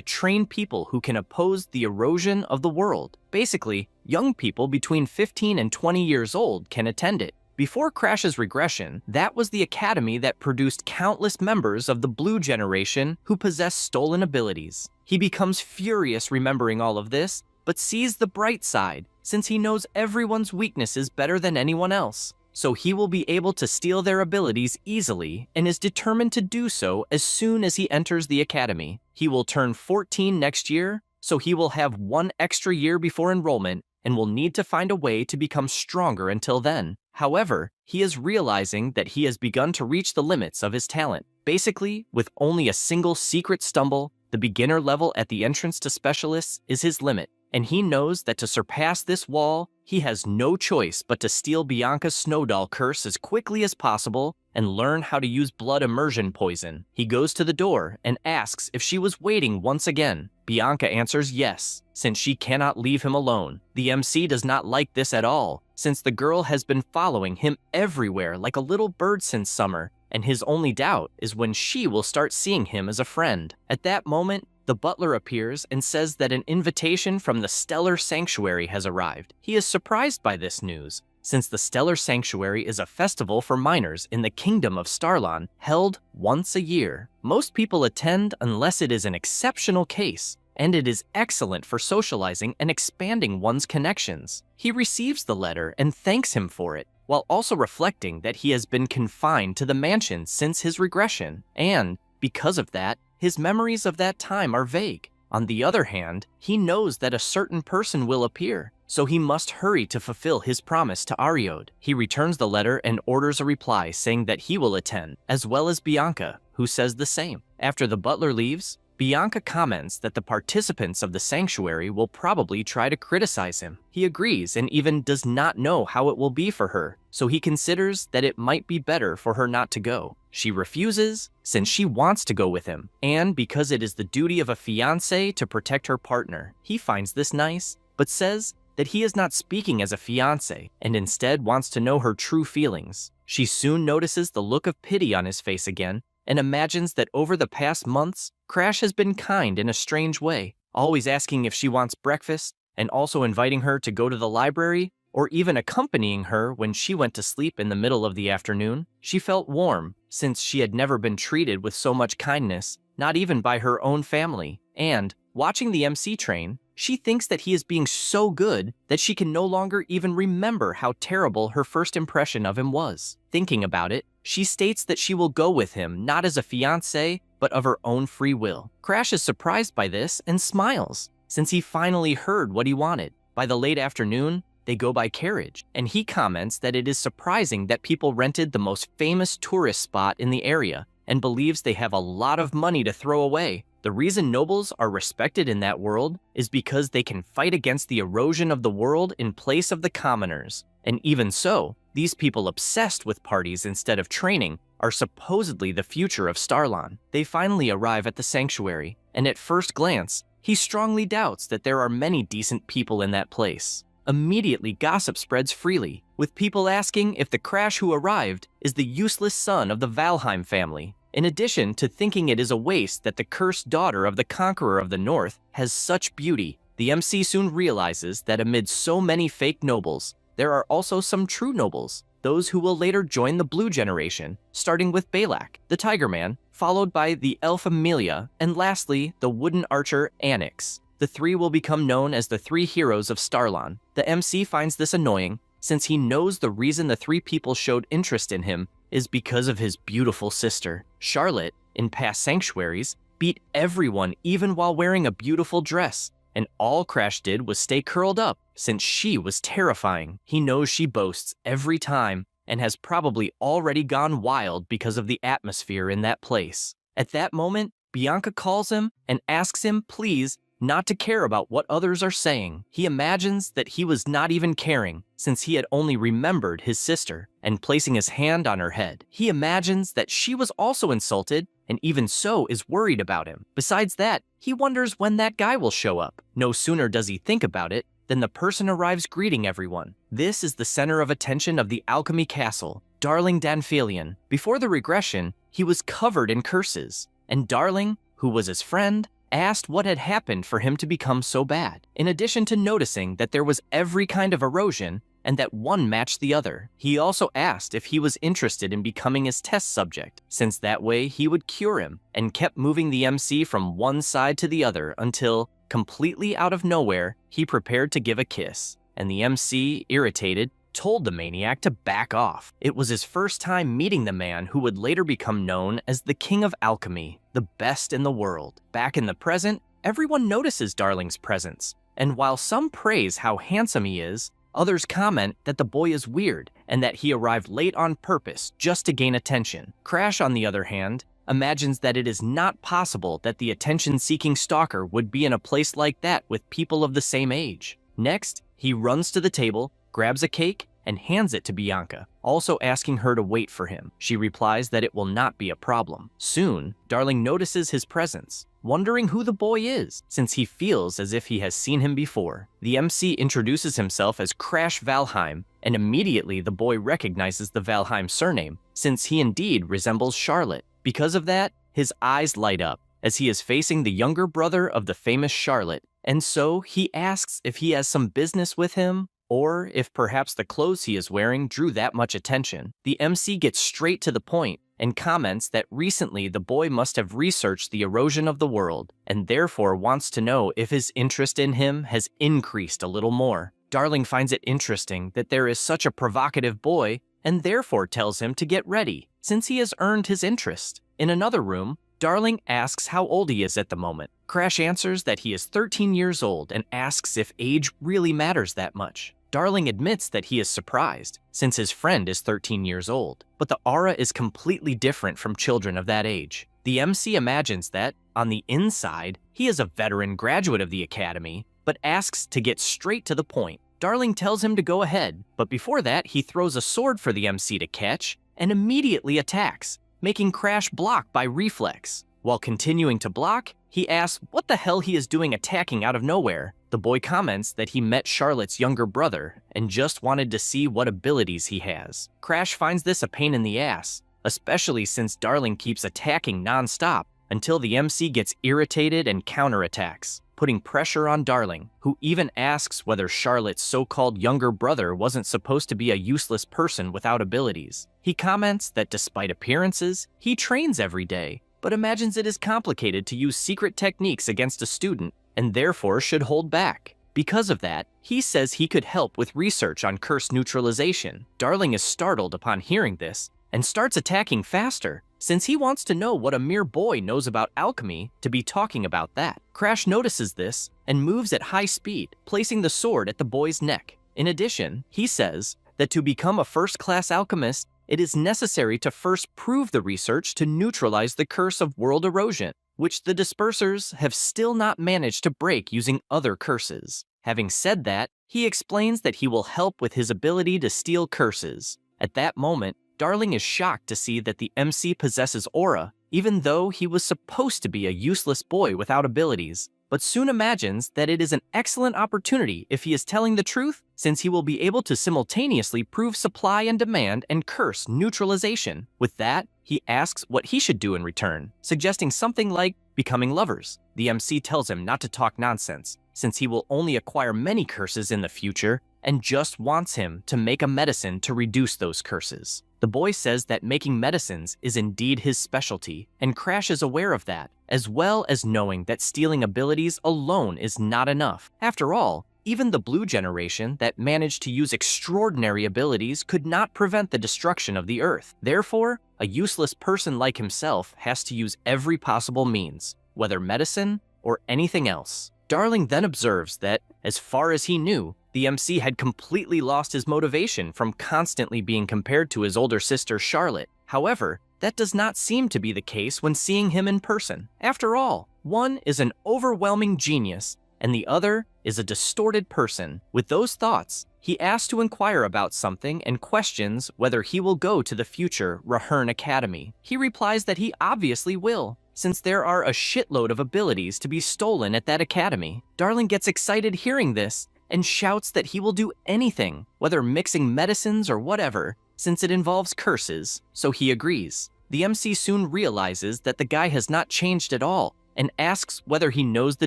train people who can oppose the erosion of the world. Basically, young people between 15 and 20 years old can attend it. Before Crash's regression, that was the academy that produced countless members of the Blue generation who possess stolen abilities. He becomes furious remembering all of this, but sees the bright side, since he knows everyone's weaknesses better than anyone else. So he will be able to steal their abilities easily and is determined to do so as soon as he enters the academy. He will turn 14 next year, so he will have 1 extra year before enrollment and will need to find a way to become stronger until then. However, he is realizing that he has begun to reach the limits of his talent. Basically, with only a single secret stumble, the beginner level at the entrance to specialists is his limit, and he knows that to surpass this wall, he has no choice but to steal Bianca's Snowdoll curse as quickly as possible and learn how to use blood immersion poison. He goes to the door and asks if she was waiting once again. Bianca answers yes, since she cannot leave him alone. The MC does not like this at all, since the girl has been following him everywhere like a little bird since summer, and his only doubt is when she will start seeing him as a friend. At that moment, the butler appears and says that an invitation from the Stellar Sanctuary has arrived. He is surprised by this news, since the Stellar Sanctuary is a festival for miners in the Kingdom of Starlon, held once a year. Most people attend unless it is an exceptional case, and it is excellent for socializing and expanding one's connections. He receives the letter and thanks him for it, while also reflecting that he has been confined to the mansion since his regression, and, because of that, his memories of that time are vague. On the other hand, he knows that a certain person will appear, so he must hurry to fulfill his promise to Ariode. He returns the letter and orders a reply saying that he will attend, as well as Bianca, who says the same. After the butler leaves, Bianca comments that the participants of the sanctuary will probably try to criticize him. He agrees and even does not know how it will be for her, so he considers that it might be better for her not to go. She refuses, since she wants to go with him, and because it is the duty of a fiancé to protect her partner. He finds this nice, but says that he is not speaking as a fiancé, and instead wants to know her true feelings. She soon notices the look of pity on his face again, and imagines that over the past months, Crash has been kind in a strange way, always asking if she wants breakfast, and also inviting her to go to the library, or even accompanying her when she went to sleep in the middle of the afternoon. She felt warm, since she had never been treated with so much kindness, not even by her own family. And, watching the MC train, she thinks that he is being so good that she can no longer even remember how terrible her first impression of him was. Thinking about it, she states that she will go with him not as a fiancé, but of her own free will. Crash is surprised by this and smiles, since he finally heard what he wanted. By the late afternoon, they go by carriage, and he comments that it is surprising that people rented the most famous tourist spot in the area and believes they have a lot of money to throw away. The reason nobles are respected in that world is because they can fight against the erosion of the world in place of the commoners. And even so, these people obsessed with parties instead of training are supposedly the future of Starlon. They finally arrive at the sanctuary, and at first glance, he strongly doubts that there are many decent people in that place. Immediately, gossip spreads freely, with people asking if the Crash who arrived is the useless son of the Valheim family, in addition to thinking it is a waste that the cursed daughter of the Conqueror of the North has such beauty. The MC soon realizes that amid so many fake nobles, there are also some true nobles, those who will later join the Blue generation, starting with Balak, the Tiger Man, followed by the Elf Amelia, and lastly, the wooden archer Anix. The three will become known as the three heroes of Starlon. The MC finds this annoying, since he knows the reason the three people showed interest in him is because of his beautiful sister. Charlotte, in past sanctuaries, beat everyone even while wearing a beautiful dress, and all Crash did was stay curled up, since she was terrifying. He knows she boasts every time, and has probably already gone wild because of the atmosphere in that place. At that moment, Bianca calls him and asks him, please, not to care about what others are saying. He imagines that he was not even caring, since he had only remembered his sister, and placing his hand on her head. He imagines that she was also insulted, and even so is worried about him. Besides that, he wonders when that guy will show up. No sooner does he think about it than the person arrives greeting everyone. This is the center of attention of the alchemy castle, Darling Danfilion. Before the regression, he was covered in curses, and Darling, who was his friend, asked what had happened for him to become so bad. In addition to noticing that there was every kind of erosion and that one matched the other, he also asked if he was interested in becoming his test subject, since that way he would cure him, and kept moving the MC from one side to the other until, completely out of nowhere, he prepared to give a kiss, and the MC, irritated, told the maniac to back off. It was his first time meeting the man who would later become known as the King of Alchemy, the best in the world. Back in the present, everyone notices Darling's presence, and while some praise how handsome he is, others comment that the boy is weird and that he arrived late on purpose just to gain attention. Crash, on the other hand, imagines that it is not possible that the attention-seeking stalker would be in a place like that with people of the same age. Next, he runs to the table, grabs a cake, and hands it to Bianca, also asking her to wait for him. She replies that it will not be a problem. Soon, Darling notices his presence, wondering who the boy is, since he feels as if he has seen him before. The MC introduces himself as Crash Valheim, and immediately the boy recognizes the Valheim surname, since he indeed resembles Charlotte. Because of that, his eyes light up, as he is facing the younger brother of the famous Charlotte, and so he asks if he has some business with him, or if perhaps the clothes he is wearing drew that much attention. The MC gets straight to the point and comments that recently the boy must have researched the erosion of the world and therefore wants to know if his interest in him has increased a little more. Darling finds it interesting that there is such a provocative boy and therefore tells him to get ready, since he has earned his interest. In another room, Darling asks how old he is at the moment. Crash answers that he is 13 years old and asks if age really matters that much. Darling admits that he is surprised, since his friend is 13 years old, but the aura is completely different from children of that age. The MC imagines that, on the inside, he is a veteran graduate of the academy, but asks to get straight to the point. Darling tells him to go ahead, but before that he throws a sword for the MC to catch and immediately attacks, making Crash block by reflex. While continuing to block, he asks what the hell he is doing attacking out of nowhere. The boy comments that he met Charlotte's younger brother and just wanted to see what abilities he has. Crash finds this a pain in the ass, especially since Darling keeps attacking non-stop until the MC gets irritated and counterattacks, putting pressure on Darling, who even asks whether Charlotte's so-called younger brother wasn't supposed to be a useless person without abilities. He comments that despite appearances, he trains every day, but imagines it is complicated to use secret techniques against a student and therefore should hold back. Because of that, he says he could help with research on curse neutralization. Darling is startled upon hearing this and starts attacking faster, since he wants to know what a mere boy knows about alchemy to be talking about that. Crash notices this and moves at high speed, placing the sword at the boy's neck. In addition, he says that to become a first-class alchemist, it is necessary to first prove the research to neutralize the curse of world erosion, which the dispersers have still not managed to break using other curses. Having said that, he explains that he will help with his ability to steal curses. At that moment, Darling is shocked to see that the MC possesses aura, even though he was supposed to be a useless boy without abilities, but soon imagines that it is an excellent opportunity if he is telling the truth, since he will be able to simultaneously prove supply and demand and curse neutralization. With that, he asks what he should do in return, suggesting something like becoming lovers. The MC tells him not to talk nonsense, since he will only acquire many curses in the future and just wants him to make a medicine to reduce those curses. The boy says that making medicines is indeed his specialty, and Crash is aware of that, as well as knowing that stealing abilities alone is not enough. After all, even the blue generation that managed to use extraordinary abilities could not prevent the destruction of the Earth. Therefore, a useless person like himself has to use every possible means, whether medicine or anything else. Darling then observes that, as far as he knew, The MC had completely lost his motivation from constantly being compared to his older sister Charlotte. However, that does not seem to be the case when seeing him in person. After all, one is an overwhelming genius, and the other is a distorted person. With those thoughts, he asks to inquire about something and questions whether he will go to the future Rahern Academy. He replies that he obviously will, since there are a shitload of abilities to be stolen at that academy. Darling gets excited hearing this and shouts that he will do anything, whether mixing medicines or whatever, since it involves curses, so he agrees. The MC soon realizes that the guy has not changed at all and asks whether he knows the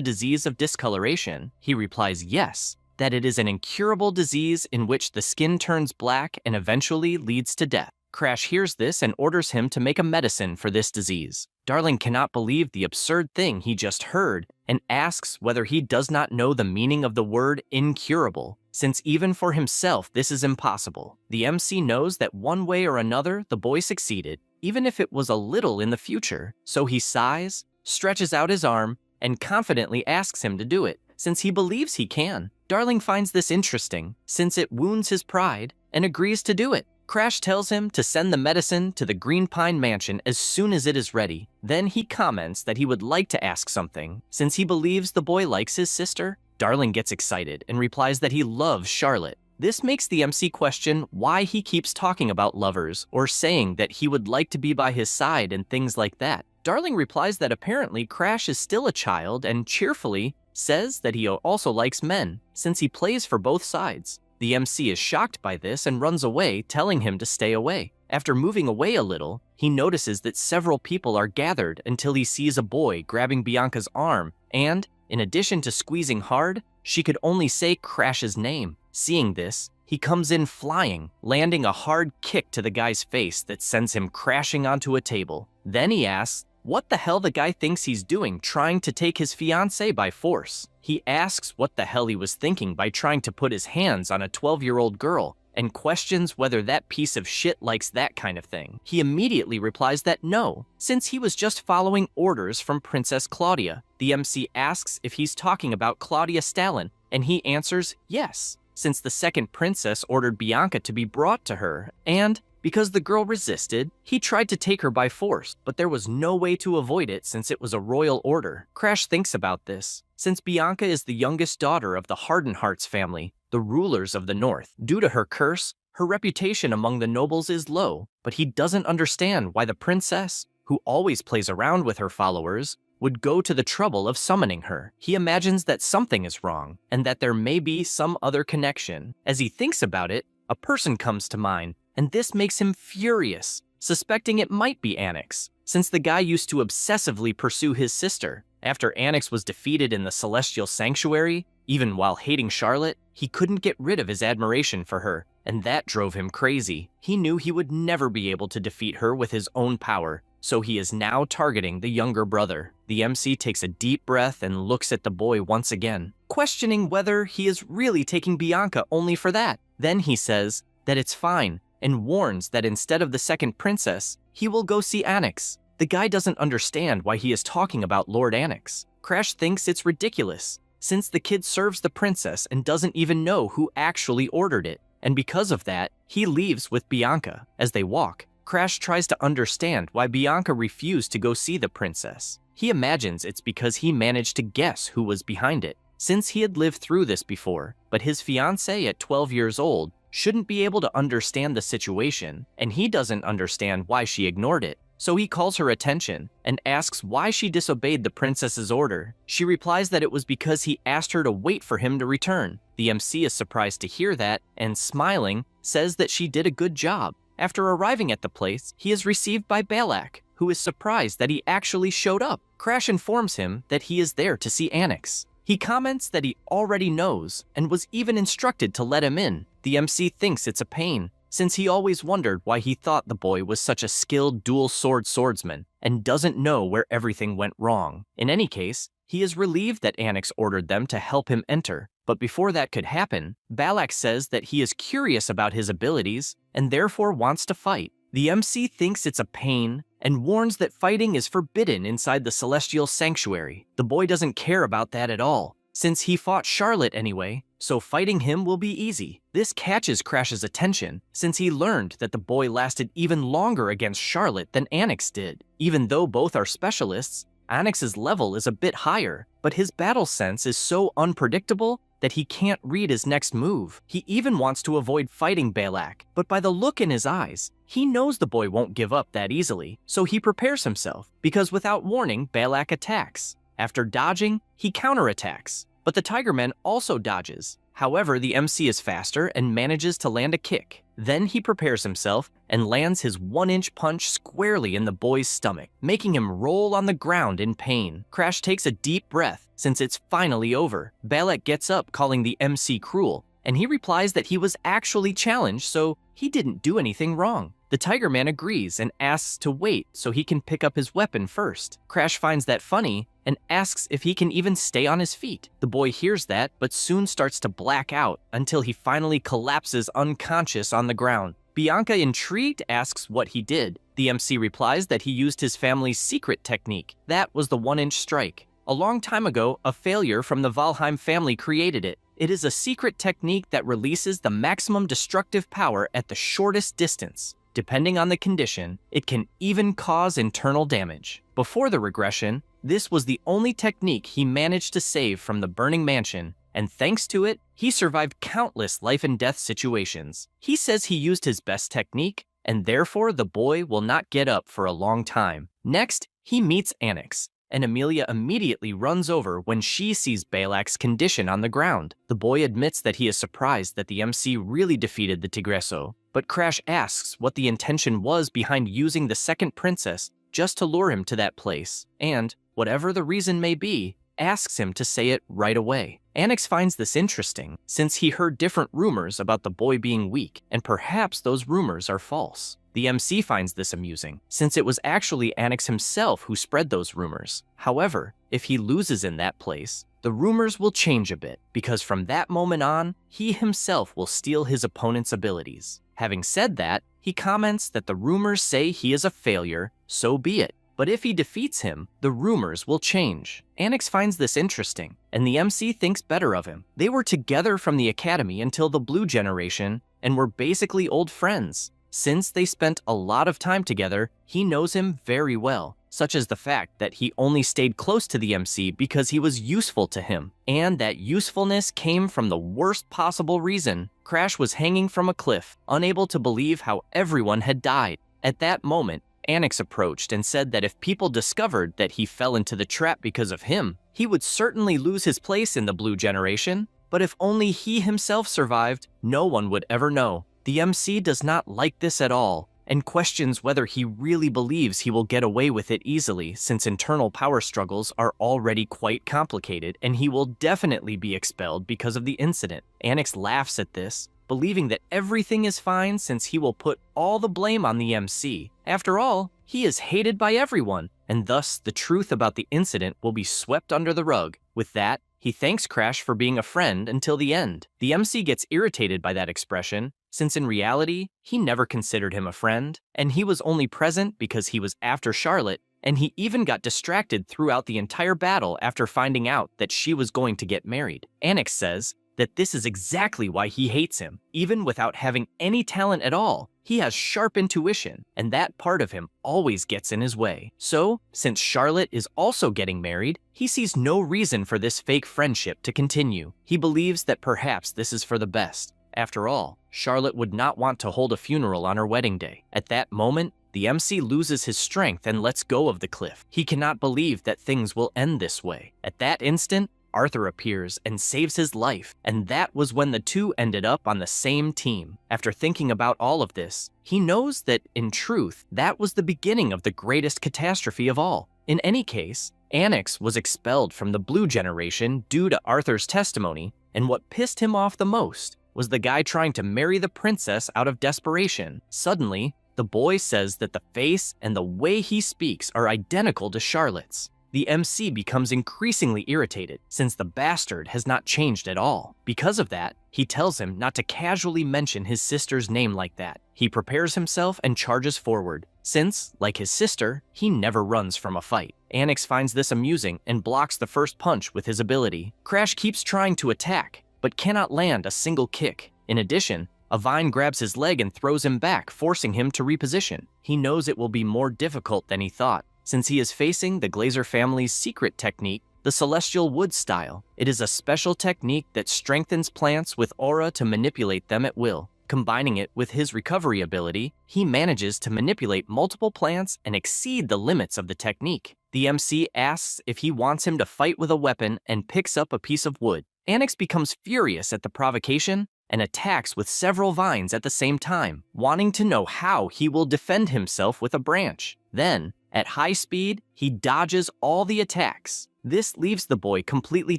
disease of discoloration. He replies yes, that it is an incurable disease in which the skin turns black and eventually leads to death. Crash hears this and orders him to make a medicine for this disease. Darling cannot believe the absurd thing he just heard and asks whether he does not know the meaning of the word incurable, since even for himself this is impossible. The MC knows that one way or another the boy succeeded, even if it was a little in the future, so he sighs, stretches out his arm, and confidently asks him to do it, since he believes he can. Darling finds this interesting, since it wounds his pride, and agrees to do it. Crash tells him to send the medicine to the Green Pine Mansion as soon as it is ready. Then he comments that he would like to ask something, since he believes the boy likes his sister. Darling gets excited and replies that he loves Charlotte. This makes the MC question why he keeps talking about lovers or saying that he would like to be by his side and things like that. Darling replies that apparently Crash is still a child and cheerfully says that he also likes men, since he plays for both sides. The MC is shocked by this and runs away, telling him to stay away. After moving away a little, he notices that several people are gathered until he sees a boy grabbing Bianca's arm, and, in addition to squeezing hard, she could only say Crash's name. Seeing this, he comes in flying, landing a hard kick to the guy's face that sends him crashing onto a table. Then he asks what the hell the guy thinks he's doing trying to take his fiancée by force. He asks what the hell he was thinking by trying to put his hands on a 12-year-old girl, and questions whether that piece of shit likes that kind of thing. He immediately replies that no, since he was just following orders from Princess Claudia. The MC asks if he's talking about Claudia Stalin, and he answers yes, since the second princess ordered Bianca to be brought to her, and because the girl resisted, he tried to take her by force, but there was no way to avoid it since it was a royal order. Crash thinks about this, since Bianca is the youngest daughter of the Hardenhearts family, the rulers of the north. Due to her curse, her reputation among the nobles is low, but he doesn't understand why the princess, who always plays around with her followers, would go to the trouble of summoning her. He imagines that something is wrong, and that there may be some other connection. As he thinks about it, a person comes to mind, and this makes him furious, suspecting it might be Anix, since the guy used to obsessively pursue his sister. After Anix was defeated in the Celestial Sanctuary, even while hating Charlotte, he couldn't get rid of his admiration for her, and that drove him crazy. He knew he would never be able to defeat her with his own power, so he is now targeting the younger brother. The MC takes a deep breath and looks at the boy once again, questioning whether he is really taking Bianca only for that. Then he says that it's fine, and warns that instead of the second princess, he will go see Anix. The guy doesn't understand why he is talking about Lord Anix. Crash thinks it's ridiculous, since the kid serves the princess and doesn't even know who actually ordered it, and because of that, he leaves with Bianca. As they walk, Crash tries to understand why Bianca refused to go see the princess. He imagines it's because he managed to guess who was behind it, since he had lived through this before, but his fiancée at 12 years old shouldn't be able to understand the situation, and he doesn't understand why she ignored it. So he calls her attention and asks why she disobeyed the princess's order. She replies that it was because he asked her to wait for him to return. The MC is surprised to hear that and, smiling, says that she did a good job. After arriving at the place, he is received by Balak, who is surprised that he actually showed up. Crash informs him that he is there to see Anix. He comments that he already knows and was even instructed to let him in. The MC thinks it's a pain, since he always wondered why he thought the boy was such a skilled dual-sword swordsman and doesn't know where everything went wrong. In any case, he is relieved that Anix ordered them to help him enter, but before that could happen, Balak says that he is curious about his abilities and therefore wants to fight. The MC thinks it's a pain and warns that fighting is forbidden inside the Celestial Sanctuary. The boy doesn't care about that at all, since he fought Charlotte anyway, so fighting him will be easy. This catches Crash's attention, since he learned that the boy lasted even longer against Charlotte than Anix did. Even though both are specialists, Anix's level is a bit higher, but his battle sense is so unpredictable that he can't read his next move. He even wants to avoid fighting Balak, but by the look in his eyes, he knows the boy won't give up that easily, so he prepares himself, because without warning, Balak attacks. After dodging, he counterattacks, but the Tigerman also dodges. However, the MC is faster and manages to land a kick. Then he prepares himself and lands his 1-inch punch squarely in the boy's stomach, making him roll on the ground in pain. Crash takes a deep breath, since it's finally over. Balak gets up, calling the MC cruel, and he replies that he was actually challenged, so he didn't do anything wrong. The Tigerman agrees and asks to wait so he can pick up his weapon first. Crash finds that funny and asks if he can even stay on his feet. The boy hears that, but soon starts to black out until he finally collapses unconscious on the ground. Bianca, intrigued, asks what he did. The MC replies that he used his family's secret technique. That was the 1-inch strike. A long time ago, a failure from the Valheim family created it. It is a secret technique that releases the maximum destructive power at the shortest distance. Depending on the condition, it can even cause internal damage. Before the regression, this was the only technique he managed to save from the burning mansion, and thanks to it, he survived countless life and death situations. He says he used his best technique, and therefore the boy will not get up for a long time. Next, he meets Anix, and Amelia immediately runs over when she sees Balak's condition on the ground. The boy admits that he is surprised that the MC really defeated the Tigreso, but Crash asks what the intention was behind using the second princess just to lure him to that place, and, whatever the reason may be, asks him to say it right away. Anix finds this interesting, since he heard different rumors about the boy being weak, and perhaps those rumors are false. The MC finds this amusing, since it was actually Anix himself who spread those rumors. However, if he loses in that place, the rumors will change a bit, because from that moment on, he himself will steal his opponent's abilities. Having said that, he comments that the rumors say he is a failure, so be it. But if he defeats him, the rumors will change. Anix finds this interesting, and the MC thinks better of him. They were together from the academy until the Blue Generation, and were basically old friends. Since they spent a lot of time together, he knows him very well, such as the fact that he only stayed close to the MC because he was useful to him, and that usefulness came from the worst possible reason. Crash was hanging from a cliff, unable to believe how everyone had died. At that moment, Anix approached and said that if people discovered that he fell into the trap because of him, he would certainly lose his place in the Blue Generation, but if only he himself survived, no one would ever know. The MC does not like this at all, and questions whether he really believes he will get away with it easily, since internal power struggles are already quite complicated, and he will definitely be expelled because of the incident. Anix laughs at this, believing that everything is fine since he will put all the blame on the MC. After all, he is hated by everyone, and thus the truth about the incident will be swept under the rug. With that, he thanks Crash for being a friend until the end. The MC gets irritated by that expression, since in reality, he never considered him a friend, and he was only present because he was after Charlotte, and he even got distracted throughout the entire battle after finding out that she was going to get married. Anix says that this is exactly why he hates him. Even without having any talent at all, he has sharp intuition, and that part of him always gets in his way. So, since Charlotte is also getting married, he sees no reason for this fake friendship to continue. He believes that perhaps this is for the best. After all, Charlotte would not want to hold a funeral on her wedding day. At that moment, the MC loses his strength and lets go of the cliff. He cannot believe that things will end this way. At that instant, Arthur appears and saves his life, and that was when the two ended up on the same team. After thinking about all of this, he knows that, in truth, that was the beginning of the greatest catastrophe of all. In any case, Anix was expelled from the Blue Generation due to Arthur's testimony, and what pissed him off the most was the guy trying to marry the princess out of desperation. Suddenly, the boy says that the face and the way he speaks are identical to Charlotte's. The MC becomes increasingly irritated since the bastard has not changed at all. Because of that, he tells him not to casually mention his sister's name like that. He prepares himself and charges forward, since, like his sister, he never runs from a fight. Anix finds this amusing and blocks the first punch with his ability. Crash keeps trying to attack, but cannot land a single kick. In addition, a vine grabs his leg and throws him back, forcing him to reposition. He knows it will be more difficult than he thought, since he is facing the Glazer family's secret technique, the Celestial Wood style. It is a special technique that strengthens plants with aura to manipulate them at will. Combining it with his recovery ability, he manages to manipulate multiple plants and exceed the limits of the technique. The MC asks if he wants him to fight with a weapon and picks up a piece of wood. Anix becomes furious at the provocation and attacks with several vines at the same time, wanting to know how he will defend himself with a branch. Then, at high speed, he dodges all the attacks. This leaves the boy completely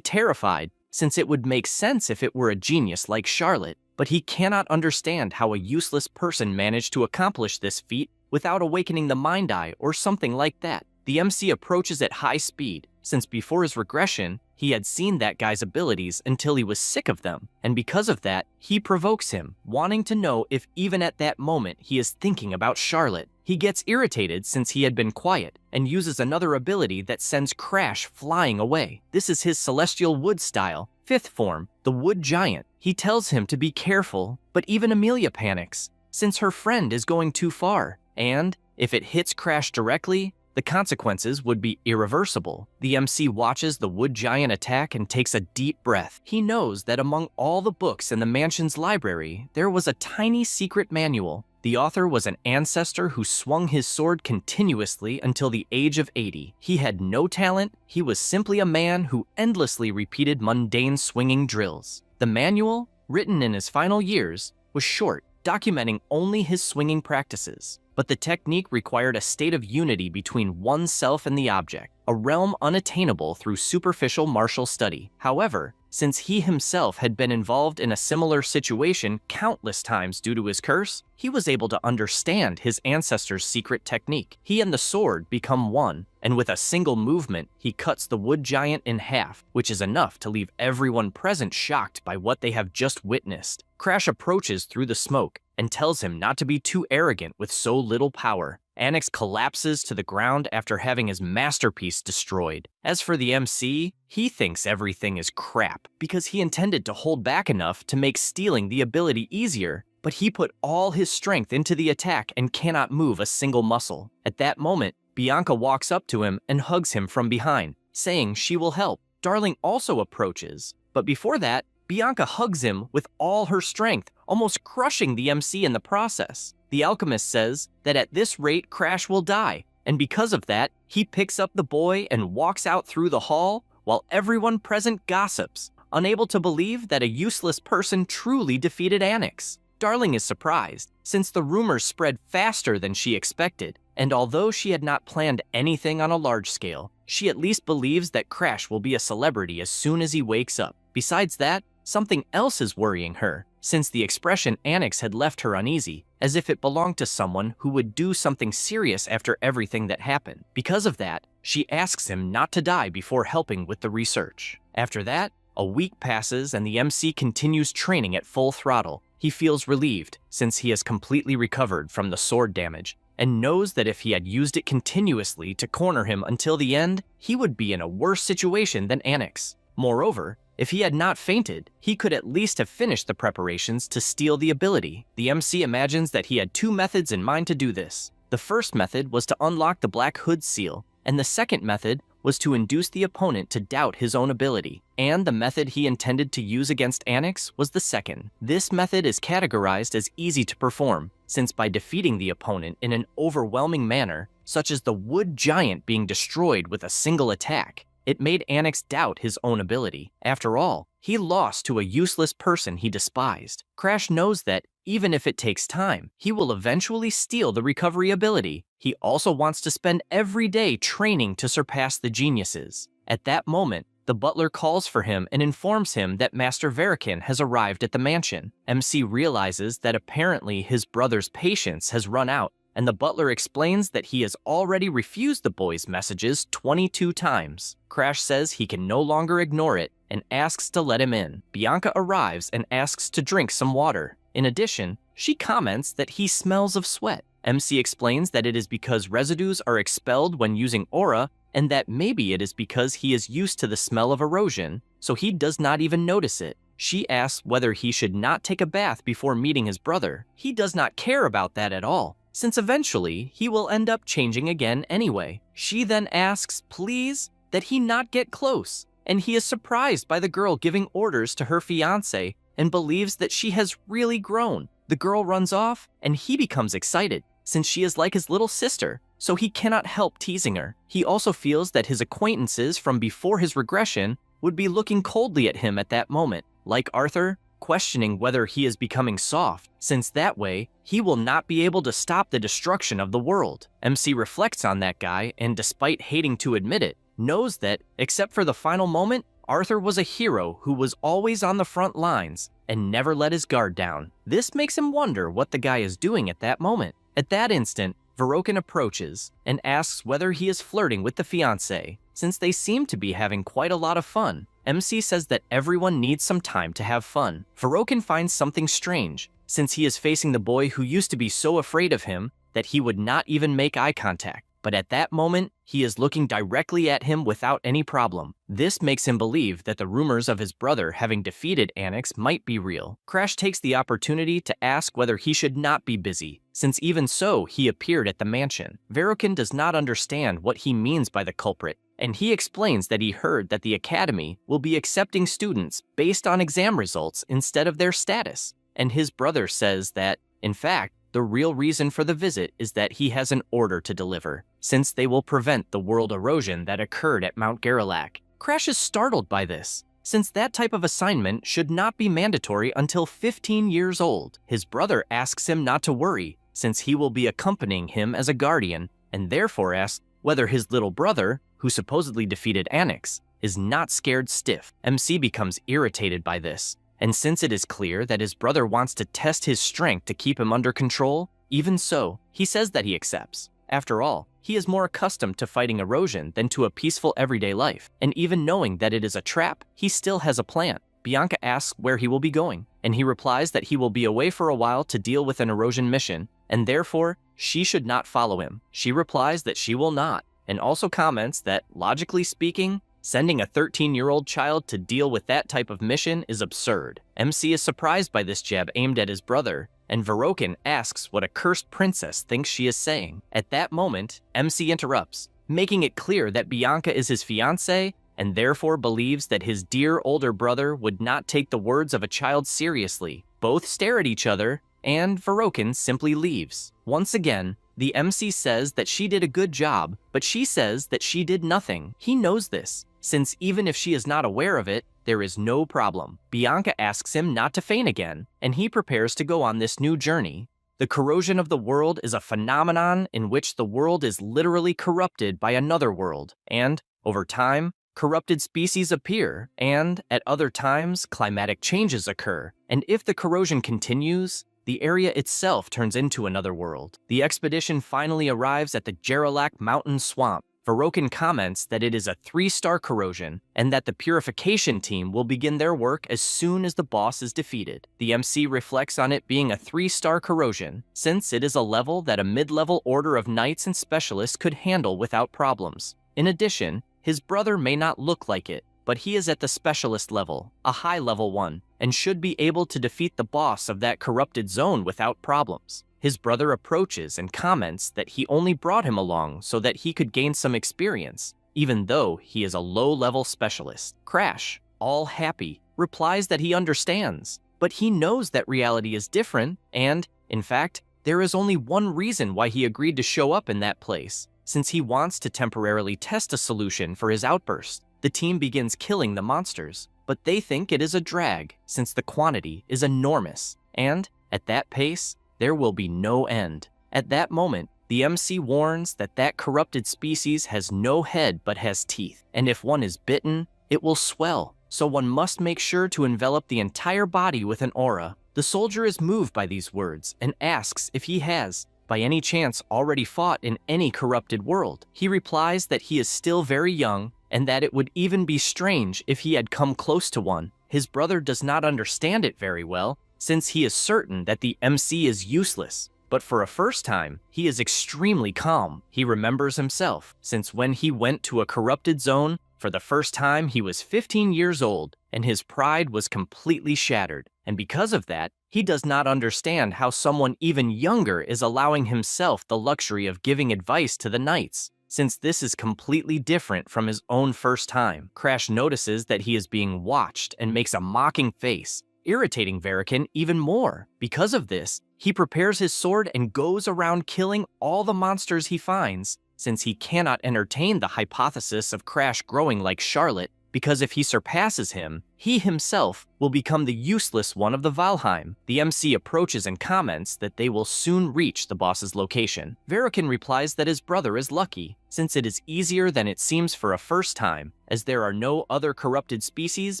terrified, since it would make sense if it were a genius like Charlotte, but he cannot understand how a useless person managed to accomplish this feat without awakening the Mind Eye or something like that. The MC approaches at high speed, since before his regression, he had seen that guy's abilities until he was sick of them, and because of that, he provokes him, wanting to know if even at that moment he is thinking about Charlotte. He gets irritated since he had been quiet, and uses another ability that sends Crash flying away. This is his Celestial Wood style, 5th form, the Wood Giant. He tells him to be careful, but even Amelia panics, since her friend is going too far, and if it hits Crash directly, the consequences would be irreversible. The MC watches the Wood Giant attack and takes a deep breath. He knows that among all the books in the mansion's library, there was a tiny secret manual. The author was an ancestor who swung his sword continuously until the age of 80. He had no talent, he was simply a man who endlessly repeated mundane swinging drills. The manual, written in his final years, was short, documenting only his swinging practices. But the technique required a state of unity between oneself and the object, a realm unattainable through superficial martial study. However, since he himself had been involved in a similar situation countless times due to his curse, he was able to understand his ancestor's secret technique. He and the sword become one, and with a single movement, he cuts the Wood Giant in half, which is enough to leave everyone present shocked by what they have just witnessed. Crash approaches through the smoke and tells him not to be too arrogant with so little power. Anix collapses to the ground after having his masterpiece destroyed. As for the MC, he thinks everything is crap because he intended to hold back enough to make stealing the ability easier, but he put all his strength into the attack and cannot move a single muscle. At that moment, Bianca walks up to him and hugs him from behind, saying she will help. Darling also approaches, but before that, Bianca hugs him with all her strength, almost crushing the MC in the process. The alchemist says that at this rate Crash will die, and because of that, he picks up the boy and walks out through the hall while everyone present gossips, unable to believe that a useless person truly defeated Anix. Darling is surprised, since the rumors spread faster than she expected, and although she had not planned anything on a large scale, she at least believes that Crash will be a celebrity as soon as he wakes up. Besides that, something else is worrying her, since the expression Anix had left her uneasy, as if it belonged to someone who would do something serious after everything that happened. Because of that, she asks him not to die before helping with the research. After that, a week passes and the MC continues training at full throttle. He feels relieved, since he has completely recovered from the sword damage, and knows that if he had used it continuously to corner him until the end, he would be in a worse situation than Anix. Moreover, if he had not fainted, he could at least have finished the preparations to steal the ability. The MC imagines that he had two methods in mind to do this. The first method was to unlock the Black Hood seal, and the second method was to induce the opponent to doubt his own ability. And the method he intended to use against Anix was the second. This method is categorized as easy to perform, since by defeating the opponent in an overwhelming manner, such as the Wood Giant being destroyed with a single attack, it made Anix doubt his own ability. After all, he lost to a useless person he despised. Crash knows that, even if it takes time, he will eventually steal the recovery ability. He also wants to spend every day training to surpass the geniuses. At that moment, the butler calls for him and informs him that Master Verikin has arrived at the mansion. MC realizes that apparently his brother's patience has run out, and the butler explains that he has already refused the boy's messages 22 times. Crash says he can no longer ignore it and asks to let him in. Bianca arrives and asks to drink some water. In addition, she comments that he smells of sweat. MC explains that it is because residues are expelled when using aura, and that maybe it is because he is used to the smell of erosion, so he does not even notice it. She asks whether he should not take a bath before meeting his brother. He does not care about that at all, since eventually he will end up changing again anyway. She then asks, please, that he not get close, and he is surprised by the girl giving orders to her fiancé and believes that she has really grown. The girl runs off, and he becomes excited, since she is like his little sister, so he cannot help teasing her. He also feels that his acquaintances from before his regression would be looking coldly at him at that moment, like Arthur, questioning whether he is becoming soft, since that way, he will not be able to stop the destruction of the world. MC reflects on that guy, and despite hating to admit it, knows that, except for the final moment, Arthur was a hero who was always on the front lines and never let his guard down. This makes him wonder what the guy is doing at that moment. At that instant, Verokin approaches and asks whether he is flirting with the fiancé, since they seem to be having quite a lot of fun. MC says that everyone needs some time to have fun. Verokin finds something strange, since he is facing the boy who used to be so afraid of him that he would not even make eye contact. But at that moment, he is looking directly at him without any problem. This makes him believe that the rumors of his brother having defeated Anix might be real. Crash takes the opportunity to ask whether he should not be busy, since even so, he appeared at the mansion. Verokin does not understand what he means by the culprit, and he explains that he heard that the academy will be accepting students based on exam results instead of their status. And his brother says that, in fact, the real reason for the visit is that he has an order to deliver, since they will prevent the world erosion that occurred at Mount Garrelak. Crash is startled by this, since that type of assignment should not be mandatory until 15 years old. His brother asks him not to worry, since he will be accompanying him as a guardian, and therefore asks whether his little brother, who supposedly defeated Anix, is not scared stiff. MC becomes irritated by this, and since it is clear that his brother wants to test his strength to keep him under control, even so, he says that he accepts. After all, he is more accustomed to fighting erosion than to a peaceful everyday life, and even knowing that it is a trap, he still has a plan. Bianca asks where he will be going, and he replies that he will be away for a while to deal with an erosion mission, and therefore, she should not follow him. She replies that she will not, and also comments that, logically speaking, sending a 13-year-old child to deal with that type of mission is absurd. MC is surprised by this jab aimed at his brother, and Verokin asks what a cursed princess thinks she is saying. At that moment, MC interrupts, making it clear that Bianca is his fiancée and therefore believes that his dear older brother would not take the words of a child seriously. Both stare at each other, and Verokin simply leaves. Once again, the MC says that she did a good job, but she says that she did nothing. He knows this, since even if she is not aware of it, there is no problem. Bianca asks him not to faint again, and he prepares to go on this new journey. The corrosion of the world is a phenomenon in which the world is literally corrupted by another world, and, over time, corrupted species appear, and, at other times, climatic changes occur. And if the corrosion continues, the area itself turns into another world. The expedition finally arrives at the Jarrelak Mountain Swamp. Verokin comments that it is a 3-star corrosion, and that the purification team will begin their work as soon as the boss is defeated. The MC reflects on it being a 3-star corrosion, since it is a level that a mid-level order of knights and specialists could handle without problems. In addition, his brother may not look like it, but he is at the specialist level, a high level one, and should be able to defeat the boss of that corrupted zone without problems. His brother approaches and comments that he only brought him along so that he could gain some experience, even though he is a low-level specialist. Crash, all happy, replies that he understands, but he knows that reality is different, and, in fact, there is only one reason why he agreed to show up in that place, since he wants to temporarily test a solution for his outburst. The team begins killing the monsters, but they think it is a drag, since the quantity is enormous, and, at that pace, there will be no end. At that moment, the MC warns that that corrupted species has no head but has teeth, and if one is bitten, it will swell, so one must make sure to envelop the entire body with an aura. The soldier is moved by these words and asks if he has, by any chance, already fought in any corrupted world. He replies that he is still very young, and that it would even be strange if he had come close to one. His brother does not understand it very well, since he is certain that the MC is useless. But for a first time, he is extremely calm. He remembers himself, since when he went to a corrupted zone, For the first time, he was 15 years old, and his pride was completely shattered. And because of that, he does not understand how someone even younger is allowing himself the luxury of giving advice to the knights, since this is completely different from his own first time. Crash notices that he is being watched and makes a mocking face, irritating Verikan even more. Because of this, he prepares his sword and goes around killing all the monsters he finds, since he cannot entertain the hypothesis of Crash growing like Charlotte, because if he surpasses him, he himself will become the useless one of the Valheim. The MC approaches and comments that they will soon reach the boss's location. Verikan replies that his brother is lucky, since it is easier than it seems for a first time, as there are no other corrupted species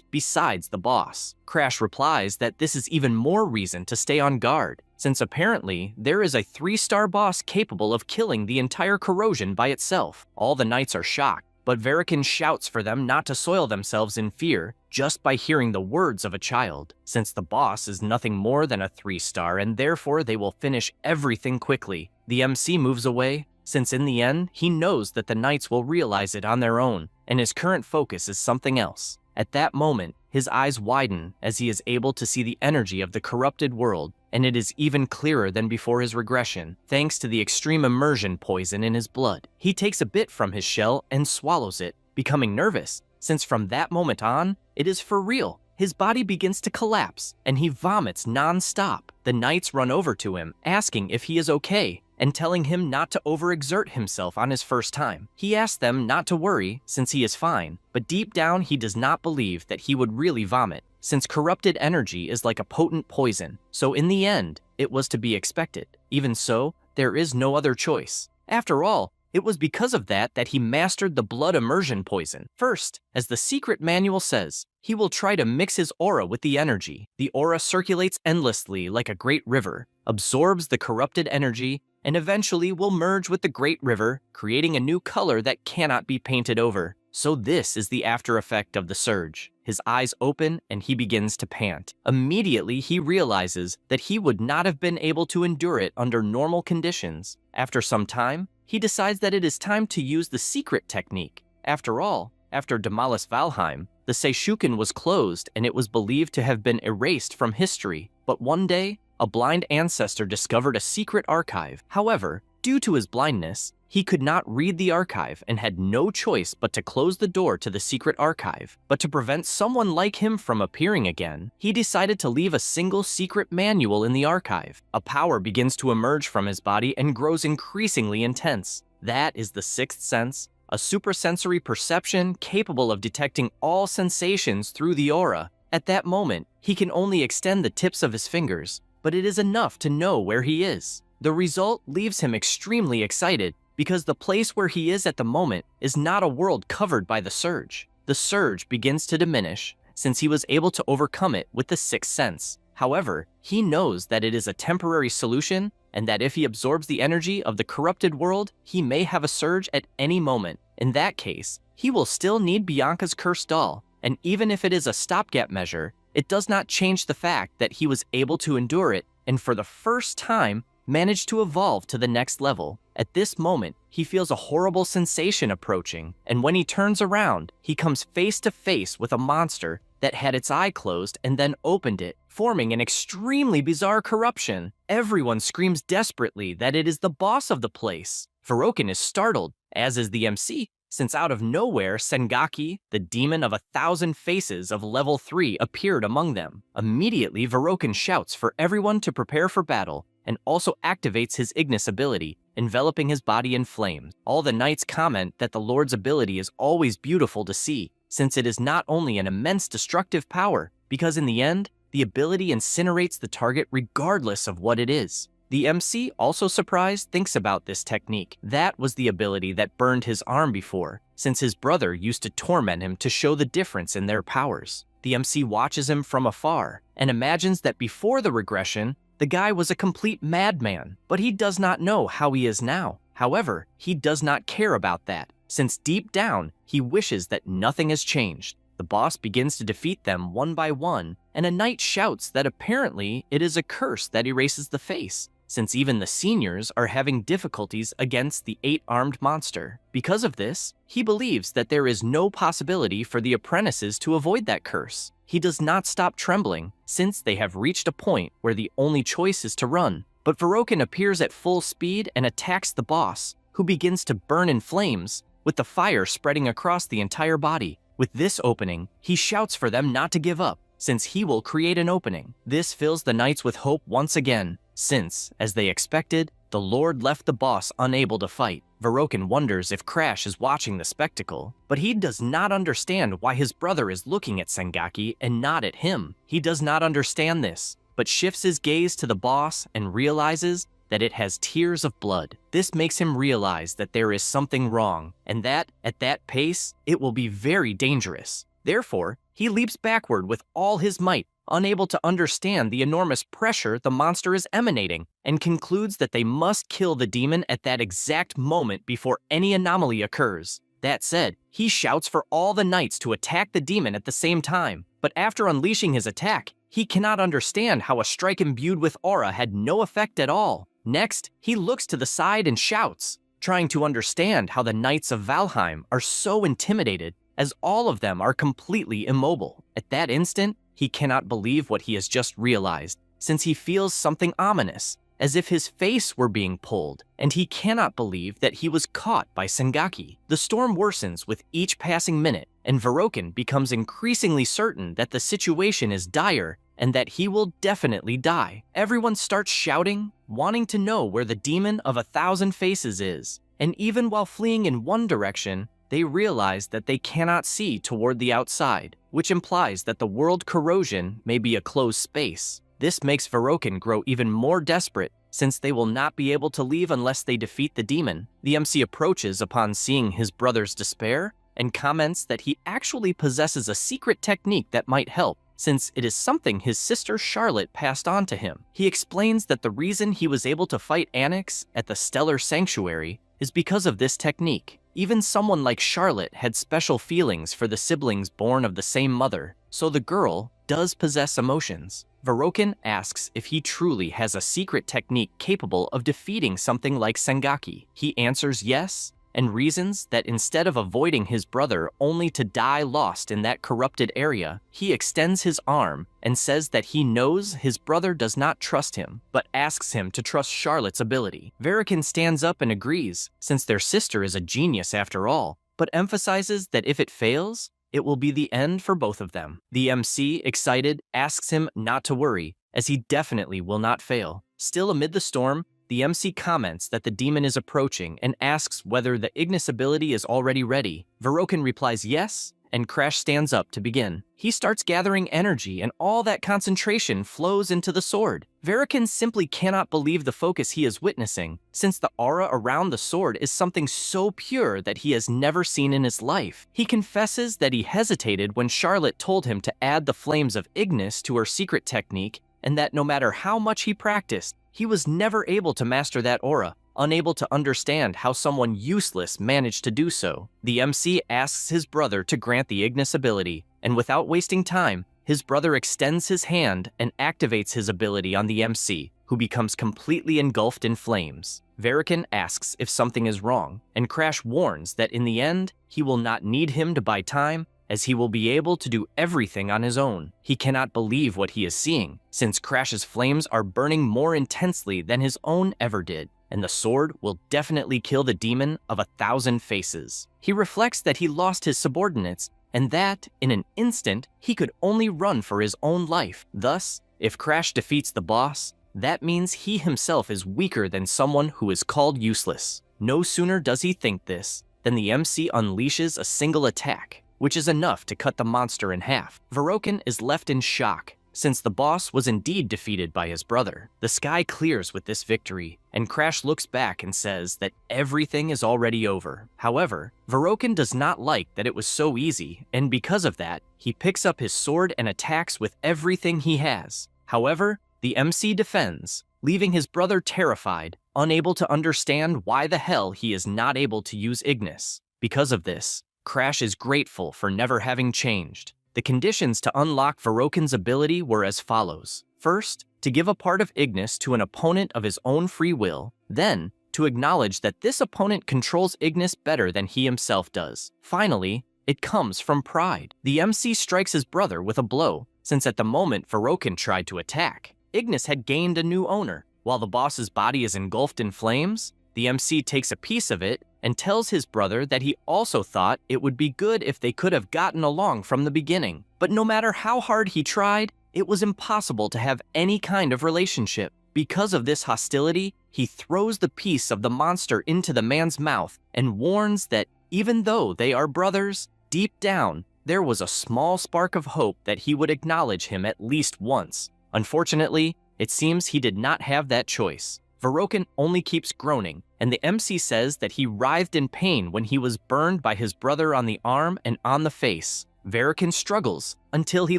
besides the boss. Crash replies that this is even more reason to stay on guard, since apparently there is a 3-star boss capable of killing the entire corrosion by itself. All the knights are shocked, but Verikan shouts for them not to soil themselves in fear just by hearing the words of a child, since the boss is nothing more than a 3-star and therefore they will finish everything quickly. The MC moves away, since in the end, he knows that the knights will realize it on their own, and his current focus is something else. At that moment, his eyes widen as he is able to see the energy of the corrupted world, and it is even clearer than before his regression, thanks to the extreme immersion poison in his blood. He takes a bit from his shell and swallows it, becoming nervous, since from that moment on, it is for real. His body begins to collapse, and he vomits non-stop. The knights run over to him, asking if he is okay, and telling him not to overexert himself on his first time. He asks them not to worry, since he is fine, but deep down he does not believe that he would really vomit, since corrupted energy is like a potent poison, so in the end, it was to be expected. Even so, there is no other choice. After all, it was because of that he mastered the blood immersion poison. First, as the secret manual says, he will try to mix his aura with the energy. The aura circulates endlessly like a great river, absorbs the corrupted energy, and eventually will merge with the great river, creating a new color that cannot be painted over. So this is the after effect of the surge. His eyes open and he begins to pant. Immediately, he realizes that he would not have been able to endure it under normal conditions. After some time, he decides that it is time to use the secret technique. After all, after Demolus Valheim, the Seishuken was closed and it was believed to have been erased from history. But one day, a blind ancestor discovered a secret archive. However, due to his blindness, he could not read the archive and had no choice but to close the door to the secret archive. But to prevent someone like him from appearing again, he decided to leave a single secret manual in the archive. A power begins to emerge from his body and grows increasingly intense. That is the sixth sense, a supersensory perception capable of detecting all sensations through the aura. At that moment, he can only extend the tips of his fingers, but it is enough to know where he is. The result leaves him extremely excited, because the place where he is at the moment is not a world covered by the surge. The surge begins to diminish, since he was able to overcome it with the sixth sense. However, he knows that it is a temporary solution, and that if he absorbs the energy of the corrupted world, he may have a surge at any moment. In that case, he will still need Bianca's cursed doll, and even if it is a stopgap measure, it does not change the fact that he was able to endure it, and for the first time, managed to evolve to the next level. At this moment, he feels a horrible sensation approaching, and when he turns around, he comes face to face with a monster that had its eye closed and then opened it, forming an extremely bizarre corruption. Everyone screams desperately that it is the boss of the place. Verokin is startled, as is the MC, since out of nowhere, Sengaki, the demon of 1,000 faces of level 3, appeared among them. Immediately, Verokin shouts for everyone to prepare for battle, and also activates his Ignis ability, enveloping his body in flames. All the knights comment that the Lord's ability is always beautiful to see, since it is not only an immense destructive power, because in the end, the ability incinerates the target regardless of what it is. The MC, also surprised, thinks about this technique. That was the ability that burned his arm before, since his brother used to torment him to show the difference in their powers. The MC watches him from afar, and imagines that before the regression, the guy was a complete madman, but he does not know how he is now. However, he does not care about that, since deep down, he wishes that nothing has changed. The boss begins to defeat them one by one, and a knight shouts that apparently it is a curse that erases the face. since even the seniors are having difficulties against the 8-armed monster. Because of this, he believes that there is no possibility for the apprentices to avoid that curse. He does not stop trembling, since they have reached a point where the only choice is to run. But Verokin appears at full speed and attacks the boss, who begins to burn in flames, with the fire spreading across the entire body. With this opening, he shouts for them not to give up, since he will create an opening. This fills the knights with hope once again, since, as they expected, the Lord left the boss unable to fight. Verokin wonders if Crash is watching the spectacle, but he does not understand why his brother is looking at Sengaki and not at him. He does not understand this, but shifts his gaze to the boss and realizes that it has tears of blood. This makes him realize that there is something wrong, and that, at that pace, it will be very dangerous. Therefore, he leaps backward with all his might, unable to understand the enormous pressure the monster is emanating, and concludes that they must kill the demon at that exact moment before any anomaly occurs. That said, he shouts for all the knights to attack the demon at the same time, but after unleashing his attack, he cannot understand how a strike imbued with aura had no effect at all. Next, he looks to the side and shouts, trying to understand how the knights of Valheim are so intimidated, as all of them are completely immobile. At that instant, he cannot believe what he has just realized, since he feels something ominous, as if his face were being pulled, and he cannot believe that he was caught by Sengaki. The storm worsens with each passing minute, and Verokin becomes increasingly certain that the situation is dire and that he will definitely die. Everyone starts shouting, wanting to know where the demon of 1,000 faces is, and even while fleeing in one direction, they realize that they cannot see toward the outside, which implies that the world corrosion may be a closed space. This makes Verokin grow even more desperate, since they will not be able to leave unless they defeat the demon. The MC approaches upon seeing his brother's despair, and comments that he actually possesses a secret technique that might help, since it is something his sister Charlotte passed on to him. He explains that the reason he was able to fight Anix at the Stellar Sanctuary is because of this technique. Even someone like Charlotte had special feelings for the siblings born of the same mother, so the girl does possess emotions. Verokin asks if he truly has a secret technique capable of defeating something like Sengaki. He answers yes, and reasons that instead of avoiding his brother only to die lost in that corrupted area, he extends his arm and says that he knows his brother does not trust him, but asks him to trust Charlotte's ability. Verokin stands up and agrees, since their sister is a genius after all, but emphasizes that if it fails, it will be the end for both of them. The MC, excited, asks him not to worry, as he definitely will not fail. Still amid the storm, the MC comments that the demon is approaching and asks whether the Ignis ability is already ready. Verokin replies yes, and Crash stands up to begin. He starts gathering energy, and all that concentration flows into the sword. Verokin simply cannot believe the focus he is witnessing, since the aura around the sword is something so pure that he has never seen in his life. He confesses that he hesitated when Charlotte told him to add the flames of Ignis to her secret technique, and that no matter how much he practiced, he was never able to master that aura, unable to understand how someone useless managed to do so. The MC asks his brother to grant the Ignis ability, and without wasting time, his brother extends his hand and activates his ability on the MC, who becomes completely engulfed in flames. Verokin asks if something is wrong, and Crash warns that in the end, he will not need him to buy time, as he will be able to do everything on his own. He cannot believe what he is seeing, since Crash's flames are burning more intensely than his own ever did, and the sword will definitely kill the demon of 1,000 faces. He reflects that he lost his subordinates, and that, in an instant, he could only run for his own life. Thus, if Crash defeats the boss, that means he himself is weaker than someone who is called useless. No sooner does he think this, than the MC unleashes a single attack, which is enough to cut the monster in half. Verokin is left in shock, since the boss was indeed defeated by his brother. The sky clears with this victory, and Crash looks back and says that everything is already over. However, Verokin does not like that it was so easy, and because of that, he picks up his sword and attacks with everything he has. However, the MC defends, leaving his brother terrified, unable to understand why the hell he is not able to use Ignis. Because of this, Crash is grateful for never having changed. The conditions to unlock Verokin's ability were as follows. First, to give a part of Ignis to an opponent of his own free will, then to acknowledge that this opponent controls Ignis better than he himself does. Finally, it comes from pride. The MC strikes his brother with a blow, since at the moment Verokin tried to attack, Ignis had gained a new owner. While the boss's body is engulfed in flames, the MC takes a piece of it and tells his brother that he also thought it would be good if they could have gotten along from the beginning. But no matter how hard he tried, it was impossible to have any kind of relationship. Because of this hostility, he throws the piece of the monster into the man's mouth and warns that even though they are brothers, deep down, there was a small spark of hope that he would acknowledge him at least once. Unfortunately, it seems he did not have that choice. Verokin only keeps groaning, and the MC says that he writhed in pain when he was burned by his brother on the arm and on the face. Verokin struggles until he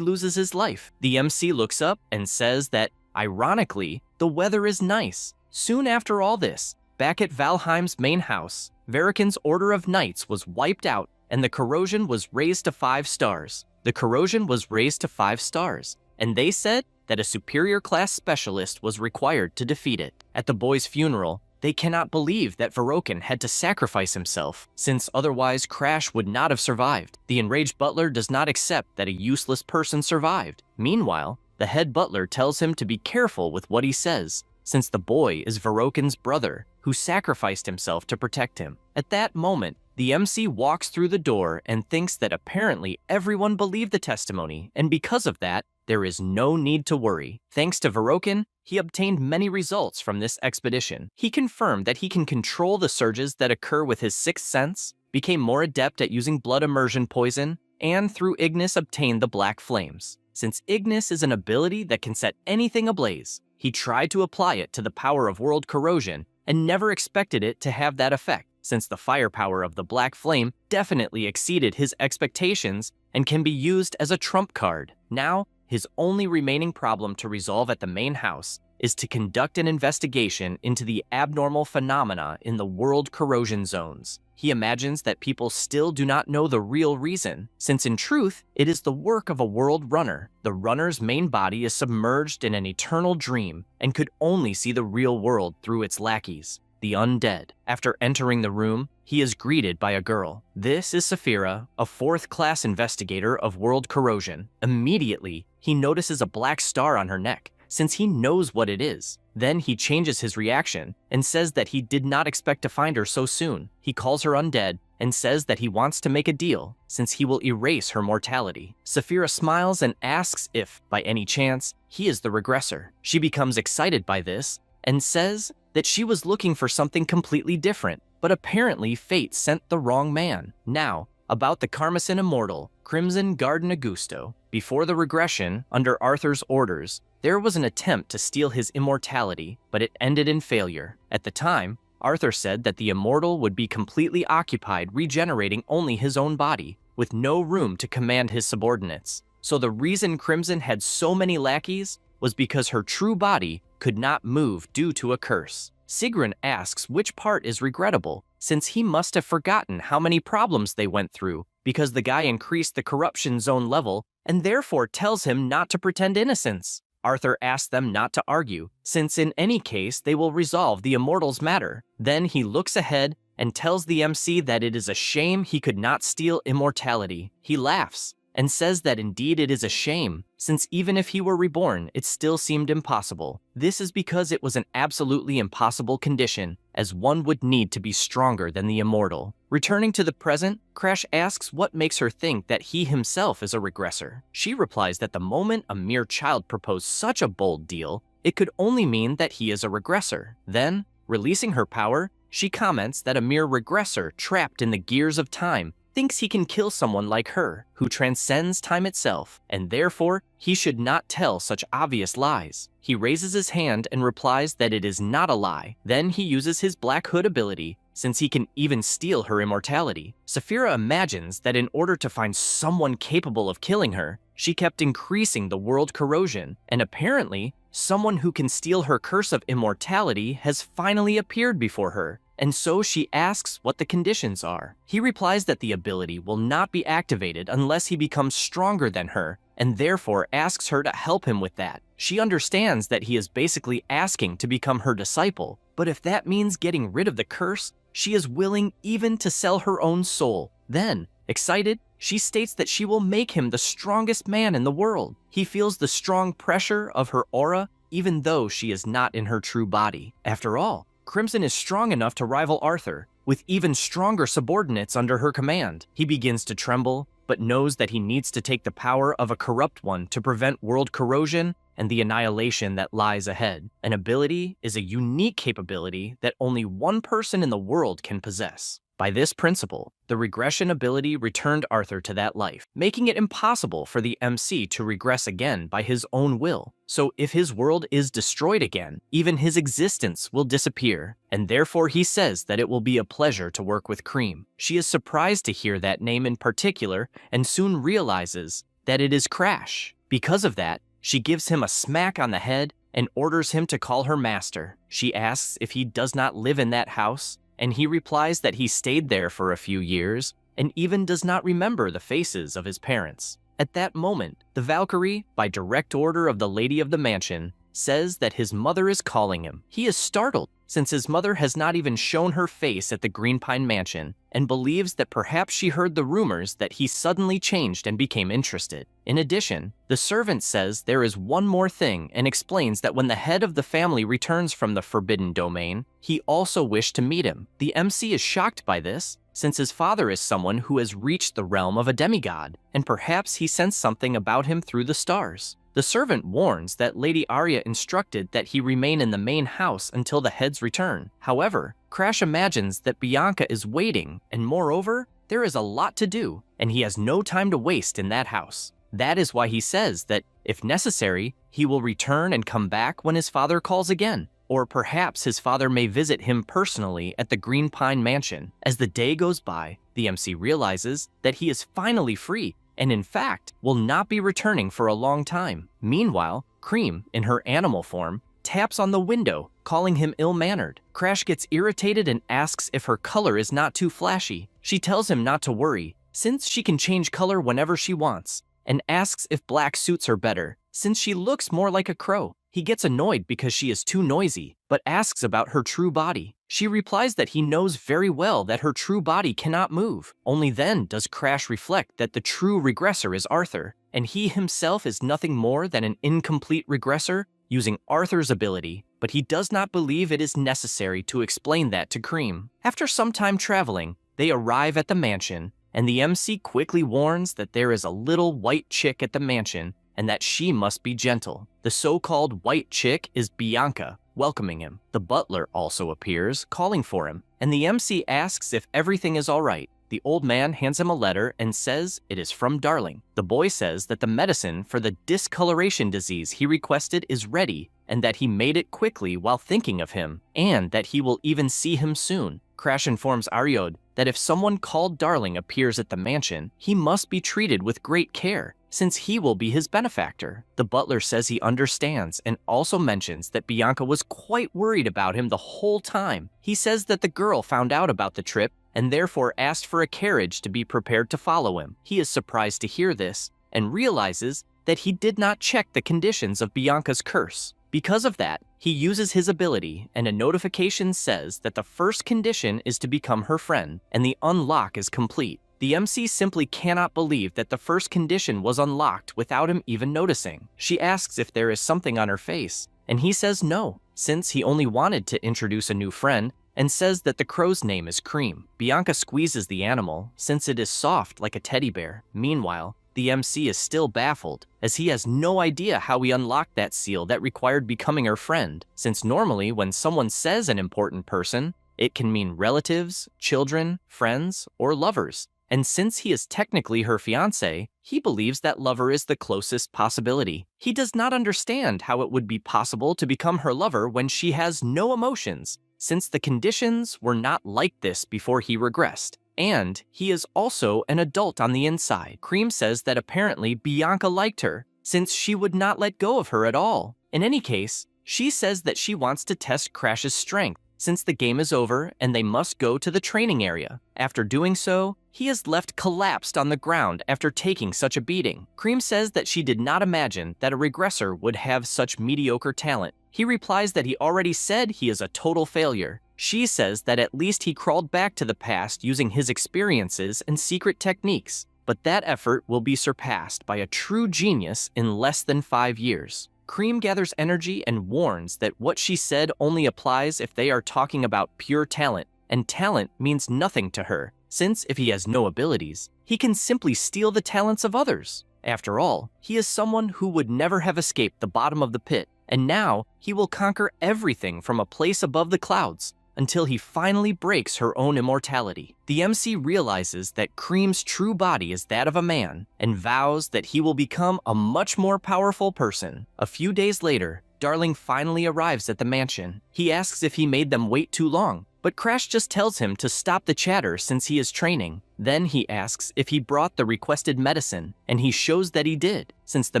loses his life. The MC looks up and says that, ironically, the weather is nice. Soon after all this, back at Valheim's main house, Verokin's order of knights was wiped out and the corrosion was raised to 5 stars. The corrosion was raised to 5 stars, and they said that a superior class specialist was required to defeat it. At the boy's funeral, they cannot believe that Verokin had to sacrifice himself, since otherwise Crash would not have survived. The enraged butler does not accept that a useless person survived. Meanwhile, the head butler tells him to be careful with what he says, since the boy is Verokin's brother, who sacrificed himself to protect him. At that moment, the MC walks through the door and thinks that apparently everyone believed the testimony, and because of that, there is no need to worry. Thanks to Verokin, he obtained many results from this expedition. He confirmed that he can control the surges that occur with his sixth sense, became more adept at using blood immersion poison, and through Ignis obtained the black flames. Since Ignis is an ability that can set anything ablaze, he tried to apply it to the power of world corrosion and never expected it to have that effect, since the firepower of the black flame definitely exceeded his expectations and can be used as a trump card. Now, his only remaining problem to resolve at the main house is to conduct an investigation into the abnormal phenomena in the world corrosion zones. He imagines that people still do not know the real reason, since in truth, it is the work of a world runner. The runner's main body is submerged in an eternal dream and could only see the real world through its lackeys, the undead. After entering the room, he is greeted by a girl. This is Saphira, a 4th-class investigator of world corrosion. Immediately, he notices a black star on her neck, since he knows what it is. Then he changes his reaction and says that he did not expect to find her so soon. He calls her undead and says that he wants to make a deal, since he will erase her mortality. Saphira smiles and asks if, by any chance, he is the regressor. She becomes excited by this and says that she was looking for something completely different, but apparently fate sent the wrong man. Now, about the Karmasin Immortal, Crimson Garden Augusto. Before the regression, under Arthur's orders, there was an attempt to steal his immortality, but it ended in failure. At the time, Arthur said that the immortal would be completely occupied regenerating only his own body, with no room to command his subordinates. So the reason Crimson had so many lackeys was because her true body could not move due to a curse. Sigrun asks which part is regrettable, since he must have forgotten how many problems they went through, because the guy increased the corruption zone level and therefore tells him not to pretend innocence. Arthur asks them not to argue, since in any case they will resolve the immortal's matter. Then he looks ahead and tells the MC that it is a shame he could not steal immortality. He laughs and says that indeed it is a shame, since even if he were reborn, it still seemed impossible. This is because it was an absolutely impossible condition, as one would need to be stronger than the immortal. Returning to the present, Crash asks what makes her think that he himself is a regressor. She replies that the moment a mere child proposed such a bold deal, it could only mean that he is a regressor. Then, releasing her power, she comments that a mere regressor trapped in the gears of time thinks he can kill someone like her, who transcends time itself, and therefore he should not tell such obvious lies. He raises his hand and replies that it is not a lie. Then he uses his Black Hood ability, since he can even steal her immortality. Saphira imagines that in order to find someone capable of killing her, she kept increasing the world corrosion, and apparently, someone who can steal her curse of immortality has finally appeared before her. And so she asks what the conditions are. He replies that the ability will not be activated unless he becomes stronger than her, and therefore asks her to help him with that. She understands that he is basically asking to become her disciple, but if that means getting rid of the curse, she is willing even to sell her own soul. Then, excited, she states that she will make him the strongest man in the world. He feels the strong pressure of her aura, even though she is not in her true body. After all, Crimson is strong enough to rival Arthur, with even stronger subordinates under her command. He begins to tremble, but knows that he needs to take the power of a corrupt one to prevent world corrosion and the annihilation that lies ahead. An ability is a unique capability that only one person in the world can possess. By this principle, the regression ability returned Arthur to that life, making it impossible for the MC to regress again by his own will. So if his world is destroyed again, even his existence will disappear, and therefore he says that it will be a pleasure to work with Cream. She is surprised to hear that name in particular, and soon realizes that it is Crash. Because of that, she gives him a smack on the head and orders him to call her master. She asks if he does not live in that house, and he replies that he stayed there for a few years and even does not remember the faces of his parents. At that moment, the Valkyrie, by direct order of the lady of the mansion, says that his mother is calling him. He is startled, since his mother has not even shown her face at the Green Pine Mansion, and believes that perhaps she heard the rumors that he suddenly changed and became interested. In addition, the servant says there is one more thing and explains that when the head of the family returns from the Forbidden Domain, he also wished to meet him. The MC is shocked by this, since his father is someone who has reached the realm of a demigod, and perhaps he sensed something about him through the stars. The servant warns that Lady Arya instructed that he remain in the main house until the head's return. However, Crash imagines that Bianca is waiting, and moreover, there is a lot to do, and he has no time to waste in that house. That is why he says that, if necessary, he will return and come back when his father calls again. Or perhaps his father may visit him personally at the Green Pine Mansion. As the day goes by, the MC realizes that he is finally free, and in fact, will not be returning for a long time. Meanwhile, Cream, in her animal form, taps on the window, calling him ill-mannered. Crash gets irritated and asks if her color is not too flashy. She tells him not to worry, since she can change color whenever she wants, and asks if black suits her better, since she looks more like a crow. He gets annoyed because she is too noisy, but asks about her true body. She replies that he knows very well that her true body cannot move. Only then does Crash reflect that the true regressor is Arthur, and he himself is nothing more than an incomplete regressor using Arthur's ability, but he does not believe it is necessary to explain that to Cream. After some time traveling, they arrive at the mansion, and the MC quickly warns that there is a little white chick at the mansion and that she must be gentle. The so-called white chick is Bianca, welcoming him. The butler also appears, calling for him, and the MC asks if everything is all right. The old man hands him a letter and says it is from Darling. The boy says that the medicine for the discoloration disease he requested is ready, and that he made it quickly while thinking of him, and that he will even see him soon. Crash informs Ariod that if someone called Darling appears at the mansion, he must be treated with great care, since he will be his benefactor. The butler says he understands and also mentions that Bianca was quite worried about him the whole time. He says that the girl found out about the trip and therefore asked for a carriage to be prepared to follow him. He is surprised to hear this and realizes that he did not check the conditions of Bianca's curse. Because of that, he uses his ability, and a notification says that the first condition is to become her friend, and the unlock is complete. The MC simply cannot believe that the first condition was unlocked without him even noticing. She asks if there is something on her face, and he says no, since he only wanted to introduce a new friend, and says that the crow's name is Cream. Bianca squeezes the animal, since it is soft like a teddy bear. Meanwhile, the MC is still baffled, as he has no idea how he unlocked that seal that required becoming her friend, since normally when someone says an important person, it can mean relatives, children, friends, or lovers. And since he is technically her fiancé, he believes that lover is the closest possibility. He does not understand how it would be possible to become her lover when she has no emotions, since the conditions were not like this before he regressed. And he is also an adult on the inside. Cream says that apparently Bianca liked her, since she would not let go of her at all. In any case, she says that she wants to test Crash's strength, since the game is over and they must go to the training area. After doing so, he is left collapsed on the ground after taking such a beating. Cream says that she did not imagine that a regressor would have such mediocre talent. He replies that he already said he is a total failure. She says that at least he crawled back to the past using his experiences and secret techniques, but that effort will be surpassed by a true genius in less than 5 years. Cream gathers energy and warns that what she said only applies if they are talking about pure talent, and talent means nothing to her, since if he has no abilities, he can simply steal the talents of others. After all, he is someone who would never have escaped the bottom of the pit, and now he will conquer everything from a place above the clouds until he finally breaks her own immortality. The MC realizes that Cream's true body is that of a man and vows that he will become a much more powerful person. A few days later, Darling finally arrives at the mansion. He asks if he made them wait too long, but Crash just tells him to stop the chatter since he is training. Then he asks if he brought the requested medicine, and he shows that he did, since the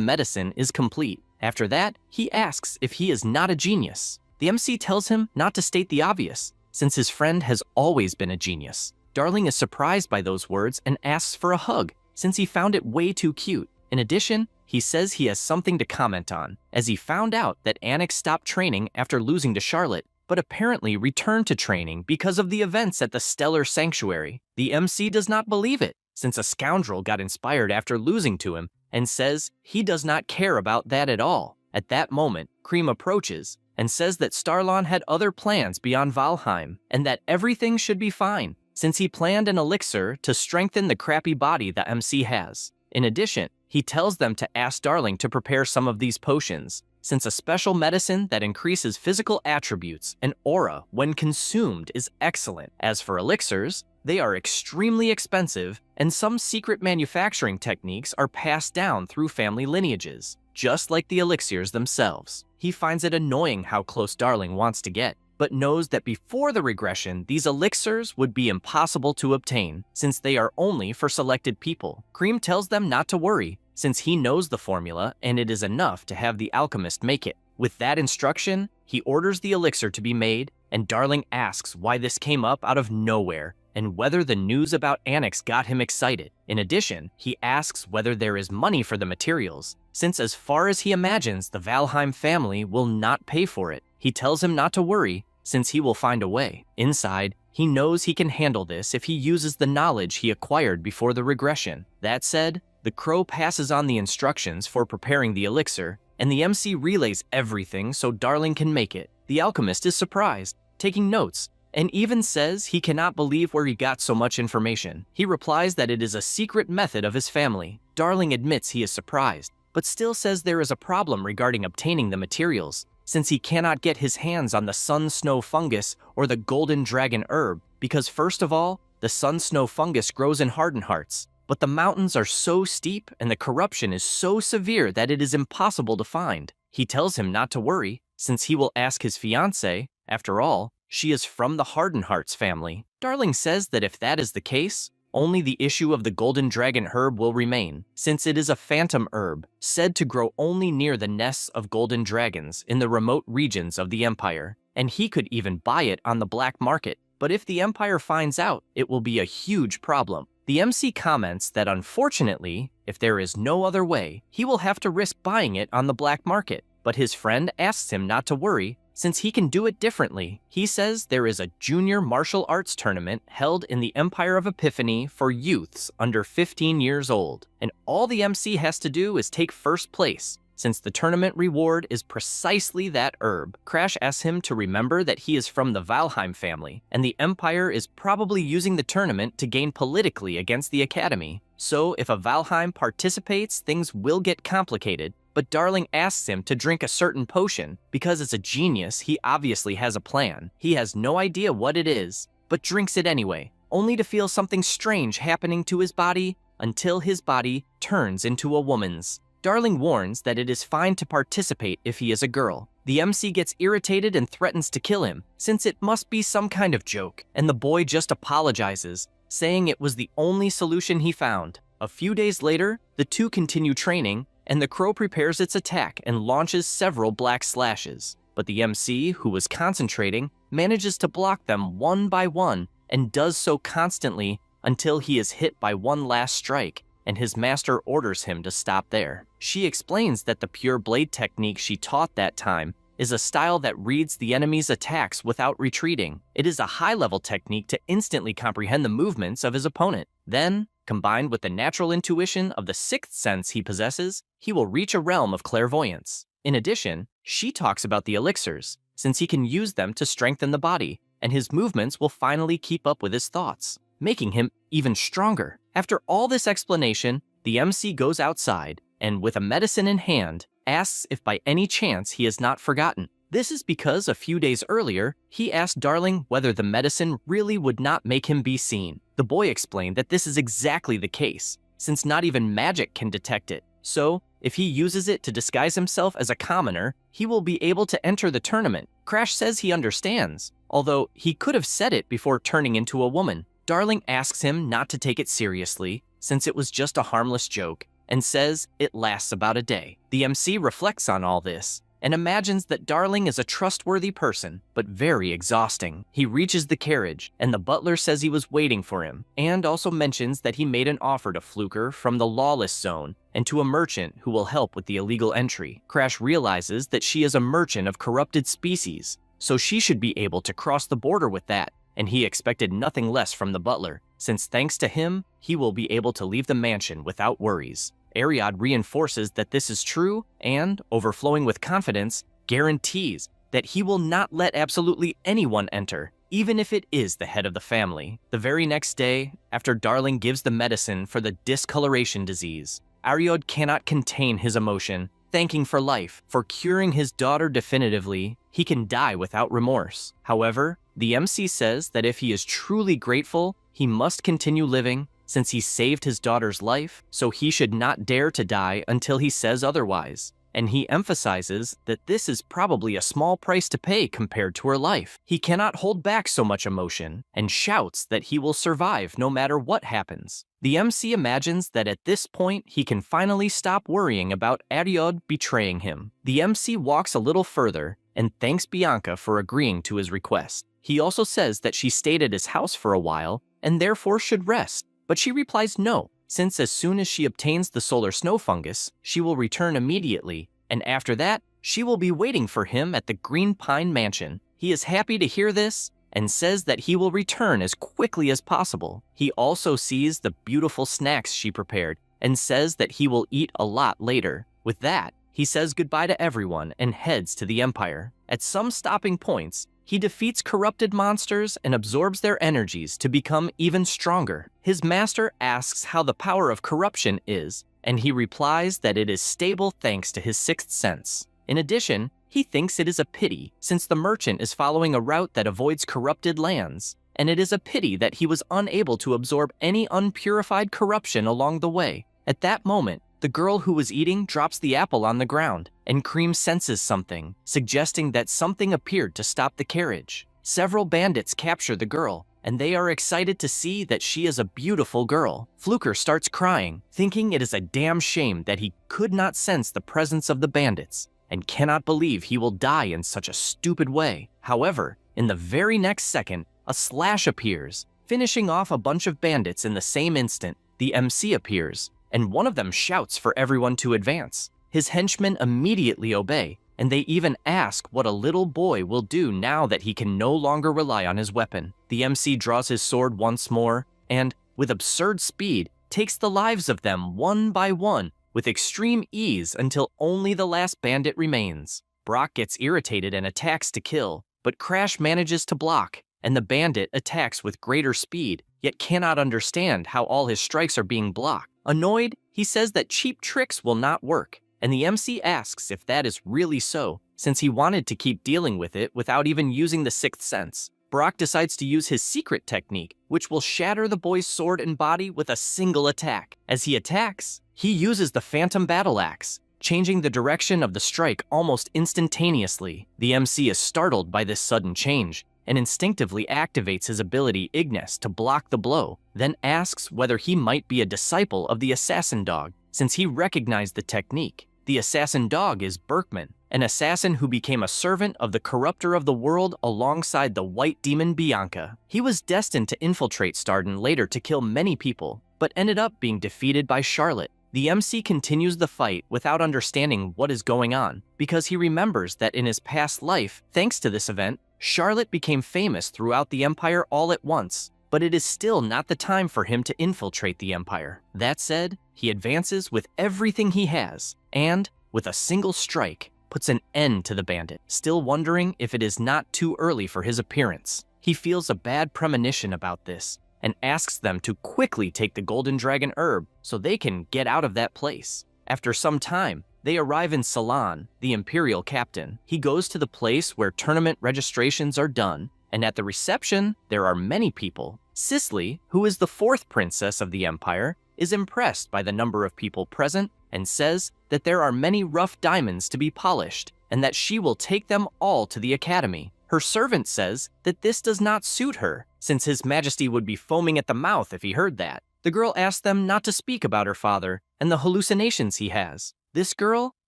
medicine is complete. After that, he asks if he is not a genius. The MC tells him not to state the obvious, since his friend has always been a genius. Darling is surprised by those words and asks for a hug, since he found it way too cute. In addition, he says he has something to comment on, as he found out that Annick stopped training after losing to Charlotte, but apparently returned to training because of the events at the Stellar Sanctuary. The MC does not believe it, since a scoundrel got inspired after losing to him, and says he does not care about that at all. At that moment, Cream approaches and says that Starlon had other plans beyond Valheim, and that everything should be fine, since he planned an elixir to strengthen the crappy body the MC has. In addition, he tells them to ask Darling to prepare some of these potions, since a special medicine that increases physical attributes and aura when consumed is excellent. As for elixirs, they are extremely expensive, and some secret manufacturing techniques are passed down through family lineages, just like the elixirs themselves. He finds it annoying how close Darling wants to get, but knows that before the regression, these elixirs would be impossible to obtain, since they are only for selected people. Cream tells them not to worry, since he knows the formula and it is enough to have the alchemist make it. With that instruction, he orders the elixir to be made, and Darling asks why this came up out of nowhere, and whether the news about Annick's got him excited. In addition, he asks whether there is money for the materials, since as far as he imagines, the Valheim family will not pay for it. He tells him not to worry, since he will find a way. Inside, he knows he can handle this if he uses the knowledge he acquired before the regression. That said, the crow passes on the instructions for preparing the elixir, and the MC relays everything so Darling can make it. The alchemist is surprised, taking notes, and even says he cannot believe where he got so much information. He replies that it is a secret method of his family. Darling admits he is surprised, but still says there is a problem regarding obtaining the materials, since he cannot get his hands on the sun snow fungus or the golden dragon herb, because first of all, the sun snow fungus grows in Hardened Hearts, but the mountains are so steep and the corruption is so severe that it is impossible to find. He tells him not to worry, since he will ask his fiancée. After all, she is from the Hardened Hearts family. Darling says that if that is the case, only the issue of the golden dragon herb will remain, since it is a phantom herb, said to grow only near the nests of golden dragons in the remote regions of the Empire, and he could even buy it on the black market. But if the Empire finds out, it will be a huge problem. The MC comments that unfortunately, if there is no other way, he will have to risk buying it on the black market, but his friend asks him not to worry, since he can do it differently. He says there is a junior martial arts tournament held in the Empire of Epiphany for youths under 15 years old, and all the MC has to do is take first place, since the tournament reward is precisely that herb. Crash asks him to remember that he is from the Valheim family, and the Empire is probably using the tournament to gain politically against the Academy. So if a Valheim participates, things will get complicated, but Darling asks him to drink a certain potion, because as a genius, he obviously has a plan. He has no idea what it is, but drinks it anyway, only to feel something strange happening to his body until his body turns into a woman's. Darling warns that it is fine to participate if he is a girl. The MC gets irritated and threatens to kill him, since it must be some kind of joke, and the boy just apologizes, saying it was the only solution he found. A few days later, the two continue training, and the crow prepares its attack and launches several black slashes. but the MC, who was concentrating, manages to block them one by one and does so constantly until he is hit by one last strike, and his master orders him to stop there. She explains that the pure blade technique she taught that time is a style that reads the enemy's attacks without retreating. It is a high-level technique to instantly comprehend the movements of his opponent. Then, combined with the natural intuition of the sixth sense he possesses, he will reach a realm of clairvoyance. In addition, she talks about the elixirs, since he can use them to strengthen the body, and his movements will finally keep up with his thoughts, making him even stronger. After all this explanation, the MC goes outside, and with a medicine in hand, asks if by any chance he has not forgotten. This is because a few days earlier, he asked Darling whether the medicine really would not make him be seen. The boy explained that this is exactly the case, since not even magic can detect it. So, if he uses it to disguise himself as a commoner, he will be able to enter the tournament. Crash says he understands, although he could have said it before turning into a woman. Darling asks him not to take it seriously, since it was just a harmless joke, and says it lasts about a day. The MC reflects on all this and imagines that Darling is a trustworthy person, but very exhausting. He reaches the carriage, and the butler says he was waiting for him, and also mentions that he made an offer to Fluker from the lawless zone and to a merchant who will help with the illegal entry. Crash realizes that she is a merchant of corrupted species, so she should be able to cross the border with that, and he expected nothing less from the butler, since thanks to him, he will be able to leave the mansion without worries. Ariad reinforces that this is true and, overflowing with confidence, guarantees that he will not let absolutely anyone enter, even if it is the head of the family. The very next day, after Darling gives the medicine for the discoloration disease, Ariad cannot contain his emotion, thanking for life, for curing his daughter definitively. He can die without remorse. However, the MC says that if he is truly grateful, he must continue living, since he saved his daughter's life, so he should not dare to die until he says otherwise. And he emphasizes that this is probably a small price to pay compared to her life. He cannot hold back so much emotion, and shouts that he will survive no matter what happens. The MC imagines that at this point he can finally stop worrying about Ariad betraying him. The MC walks a little further and thanks Bianca for agreeing to his request. He also says that she stayed at his house for a while and therefore should rest. But she replies no, since as soon as she obtains the solar snow fungus, she will return immediately, and after that, she will be waiting for him at the Green Pine Mansion. He is happy to hear this, and says that he will return as quickly as possible. He also sees the beautiful snacks she prepared, and says that he will eat a lot later. With that, he says goodbye to everyone and heads to the Empire. At some stopping points, he defeats corrupted monsters and absorbs their energies to become even stronger. His master asks how the power of corruption is, and he replies that it is stable thanks to his sixth sense. In addition, he thinks it is a pity, since the merchant is following a route that avoids corrupted lands, and it is a pity that he was unable to absorb any unpurified corruption along the way. At that moment, the girl who was eating drops the apple on the ground, and Cream senses something, suggesting that something appeared to stop the carriage. Several bandits capture the girl, and they are excited to see that she is a beautiful girl. Fluker starts crying, thinking it is a damn shame that he could not sense the presence of the bandits, and cannot believe he will die in such a stupid way. However, in the very next second, a slash appears, finishing off a bunch of bandits in the same instant. The MC appears, and one of them shouts for everyone to advance. His henchmen immediately obey, and they even ask what a little boy will do now that he can no longer rely on his weapon. The MC draws his sword once more, and, with absurd speed, takes the lives of them one by one with extreme ease until only the last bandit remains. Brock gets irritated and attacks to kill, but Crash manages to block, and the bandit attacks with greater speed, yet cannot understand how all his strikes are being blocked. Annoyed, he says that cheap tricks will not work, and the MC asks if that is really so, since he wanted to keep dealing with it without even using the sixth sense. Brock decides to use his secret technique, which will shatter the boy's sword and body with a single attack. As he attacks, he uses the Phantom Battle Axe, changing the direction of the strike almost instantaneously. The MC is startled by this sudden change, and instinctively activates his ability Ignis to block the blow, then asks whether he might be a disciple of the assassin dog, since he recognized the technique. The assassin dog is Berkman, an assassin who became a servant of the corrupter of the world alongside the white demon Bianca. He was destined to infiltrate Starden later to kill many people, but ended up being defeated by Charlotte. The MC continues the fight without understanding what is going on, because he remembers that in his past life, thanks to this event, Charlotte became famous throughout the Empire all at once, but it is still not the time for him to infiltrate the Empire. That said, he advances with everything he has, and, with a single strike, puts an end to the bandit, still wondering if it is not too early for his appearance. He feels a bad premonition about this, and asks them to quickly take the Golden Dragon herb so they can get out of that place. After some time, they arrive in Ceylon, the Imperial captain. He goes to the place where tournament registrations are done, and at the reception, there are many people. Cicely, who is the fourth princess of the Empire, is impressed by the number of people present and says that there are many rough diamonds to be polished and that she will take them all to the academy. Her servant says that this does not suit her, since His Majesty would be foaming at the mouth if he heard that. The girl asks them not to speak about her father and the hallucinations he has. This girl